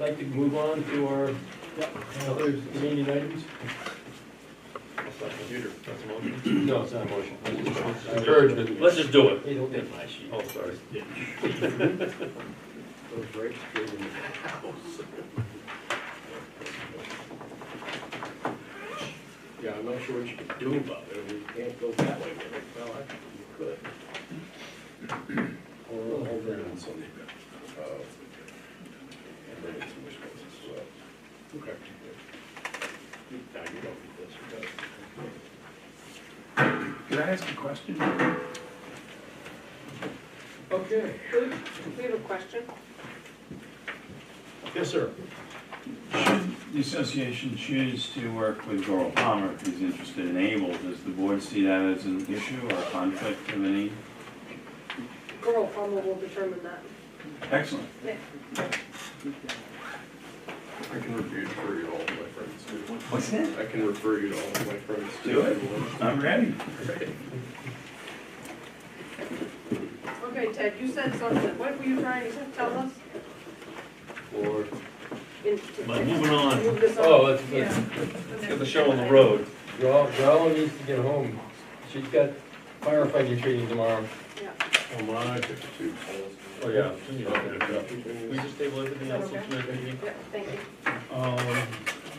like to move on to our other remaining items. Computer. That's a motion. No, it's not a motion. It's encouragement. Let's just do it. Hey, don't take my sheet. Oh, sorry. Those rights go in the house. Yeah, I'm not sure what you can do about it, we can't go that way, but well, actually, you could. Or hold it on Sunday. And then it's which ones as well. Okay. Now, you don't need this, you got it. Could I ask a question? Okay. We have a question. Yes, sir. Should the association choose to work with Goral Palmer if he's interested and able, does the board see that as an issue or a conflict of any? Coral Palmer will determine that. Excellent. Yeah. I can refer you to all of my friends too. What's that? I can refer you to all of my friends too. Do it. I'm ready. Okay, Ted, you said something. What were you trying to tell us? Or, But moving on. Move this on. oh, let's Let's get the show on the road. Darrell needs to get home. She's got firefighting training tomorrow. Yeah. Oh, my. Oh, yeah. We just table everything else until next meeting. Yeah, thank you.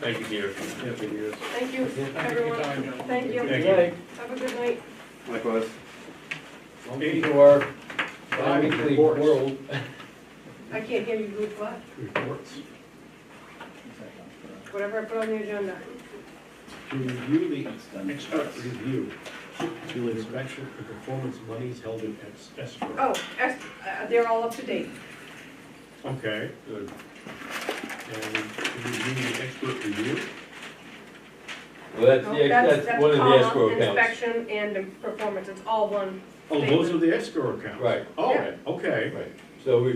Thank you, Peter. Thank you, everyone. Thank you. Good night. Have a good night. Likewise. Welcome to our bi-weekly Reports. world. I can't hear you, Ruth, what? Reports. Whatever I put on the agenda. To review the expert review, to inspection and performance monies held in escrow. Oh, they're all up to date. Okay, Good. and to review the expert review, Well, that's No, the, that's one of the comma, escrow accounts. Inspection and performance, it's all one. oh, those are the escrow accounts? Right. Oh, Yeah. okay. Right, so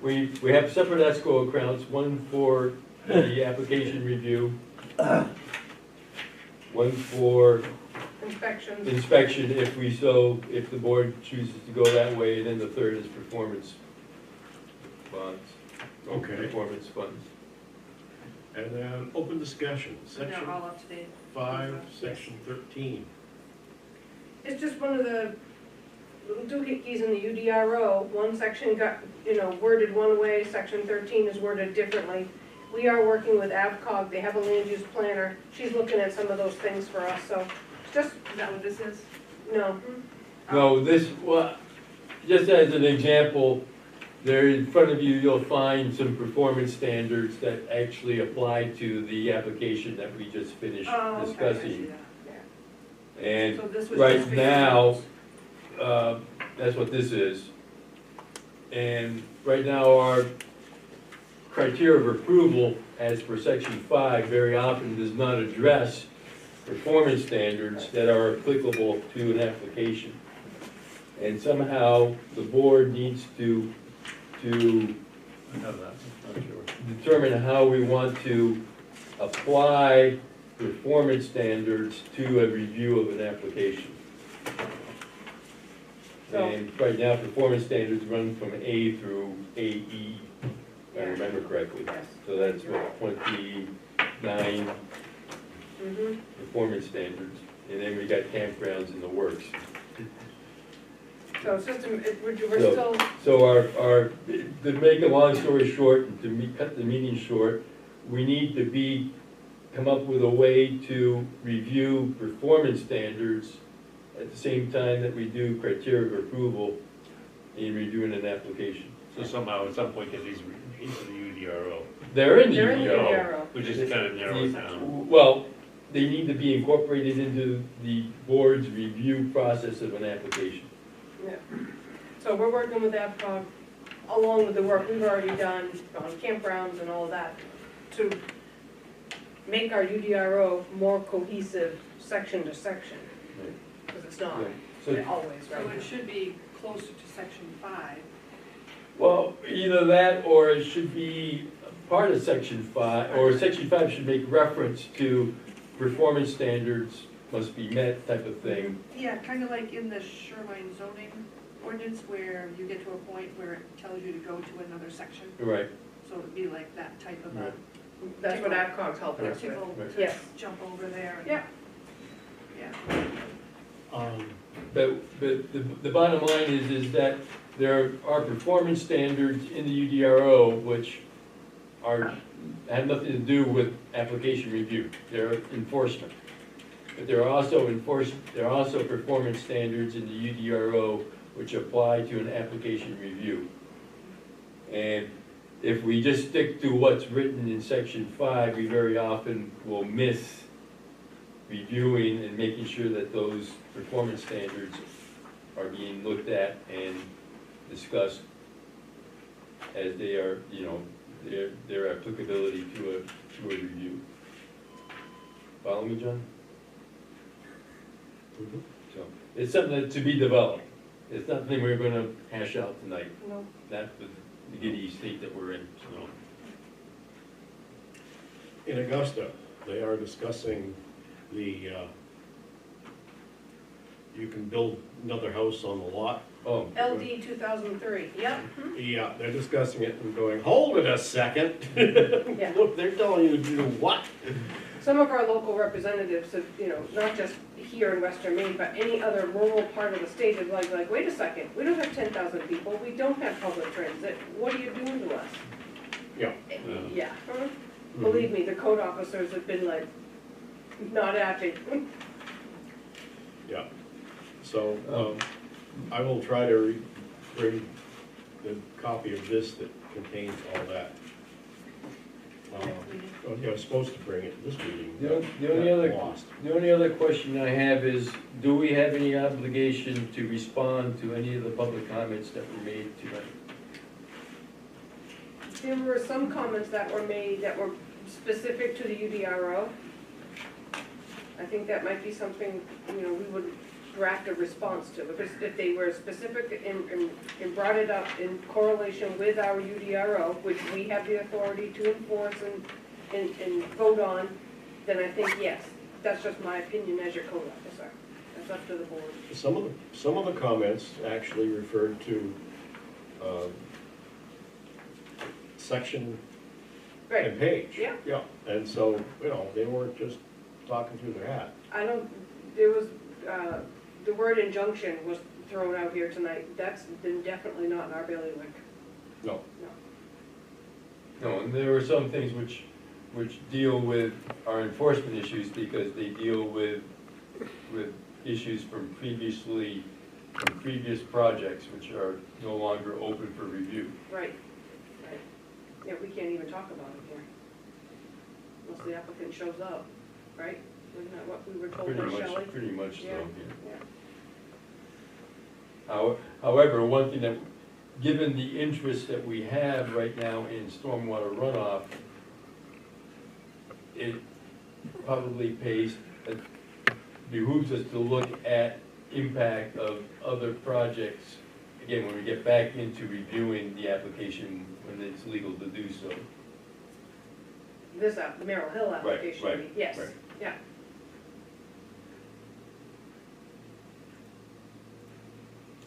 we have separate escrow accounts, one for the application review, one for Inspections. inspection if if the board chooses to go that way, and then the third is performance bonds. Okay. Performance funds. And then open discussion, They're section all up to date. 5, section 13. It's just one of the little doohickeys in the UDRO. One section got, worded one way, section 13 is worded differently. We are working with AvCog, they have a land use planner. She's looking at some of those things for us, so just, Is that what this is? no. No, just as an example, there in front of you, you'll find some performance standards that actually apply to the application that we just finished Oh, okay, I see discussing. that. And So this was right just for now, that's what this is. And right now, our criteria of approval, as per section 5, very often does not address performance standards that are applicable to an application. And somehow, the board needs to I have that, I'm not sure. determine how we want to apply performance standards to a review of an application. So- And right now, performance standards run from A through AE, if I remember correctly. Yes. So that's what, 29 Mhm. performance standards, and then we got campgrounds in the works. So it's just, we're So- still, So to make a long story short, and to cut the meeting short, we need to come up with a way to review performance standards at the same time that we do criteria of approval in reviewing an application. So somehow, at some point, get these into the UDRO, They're in the they're in the UDO. UDRO. which is kind of narrow it down. Well, they need to be incorporated into the board's review process of an application. Yeah. So we're working with AvCog, along with the work we've already done on campgrounds and all of that, to make our UDRO more cohesive section to section, because it's not So, always, So right? it should be closer to section 5. well, either that or it should be part of section 5, or section 5 should make reference to performance standards must be met type of thing. Yeah, kind of like in the shoreline zoning ordinance where you get to a point where it tells you to go to another section. Right. So it'd be like that type of a, Right. That's what AvCog's helping us with. tickle Right. to Yes. jump over there. and- Yeah. Yeah. But the bottom line is that there are performance standards in the UDRO which have nothing to do with application review. They're enforcement. But there are also performance standards in the UDRO which apply to an application review. And if we just stick to what's written in section 5, we very often will miss reviewing and making sure that those performance standards are being looked at and discussed as they are, their applicability to a review. Follow me, John? Mhm. So, it's something that to be developed. It's nothing we're gonna hash out tonight, No. not with the giddy state that we're in, so. In Augusta, they are discussing the, you can build another house on the lot. Oh. LD 2003, yep. Yeah, they're discussing it and going, hold it a second. Yeah. Look, they're telling you to do what? Some of our local representatives have, not just here in Western Maine, but any other rural part of the state is like, wait a second, we don't have 10,000 people, we don't have public transit, what are you doing to us? Yeah. Yeah. Believe me, the code officers have been like, not acting. Yeah. So, I will try to bring the copy of this that contains all that. I was supposed to bring it this meeting. The only other question I have is, do we have any obligation to respond to any of the public comments that were made tonight? There were some comments that were made that were specific to the UDRO. I think that might be something, we would draft a response to, because if they were specific and brought it up in correlation with our UDRO, which we have the authority to enforce and vote on, then I think yes. That's just my opinion as your code officer. That's up to the board. Some of the comments actually referred to, section Right, and page. yeah. Yeah, and so, they weren't just talking through their hat. There was, the word injunction was thrown out here tonight. That's been definitely not in our bailiwick. No. No, and there are some things which deal with our enforcement issues because they deal with issues from previous projects which are no longer open for review. Right. Yeah, we can't even talk about it here. Unless the applicant shows up, right? Isn't that what we were told by Shelley? Pretty much so, Yeah. yeah. However, one thing that, given the interest that we have right now in stormwater runoff, it probably behooves us to look at impact of other projects, again, when we get back into reviewing the application when it's legal to do so. This, the Merrill Hill application, right, you mean? Yes, right. yeah.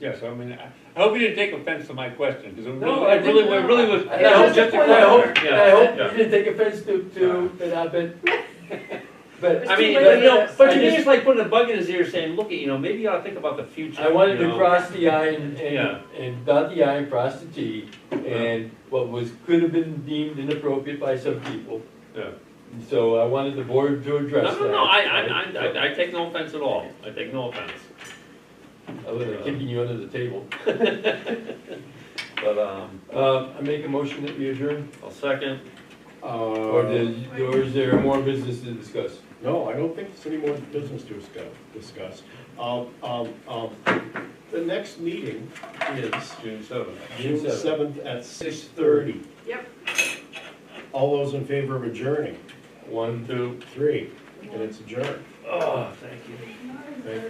Yes, I mean, I hope you didn't take offense to my question, because No, I didn't. it really was. I hope- just a I I hope Yeah. you didn't take offense to that, but But I mean, Too but, late you know, for this. but I to me, just- it's like putting a bug in his ear saying, look, you know, maybe you ought to think about the future. I wanted you to know? cross the I and Yeah. dot the I and cross the T, and what could have been deemed inappropriate by some people. Yeah. So I wanted the board to address that. No, I take no offense at all. I take no offense. Other than kicking you under the table. But, I make a motion that we adjourn, I'll second. or is there more business to discuss? No, I don't think there's any more business to discuss. The next meeting is June 7th. June June 7th at 6:30. Yep. All those in favor of adjourning? 1, 2. 3, and it's adjourned. Oh, thank you. Thank you.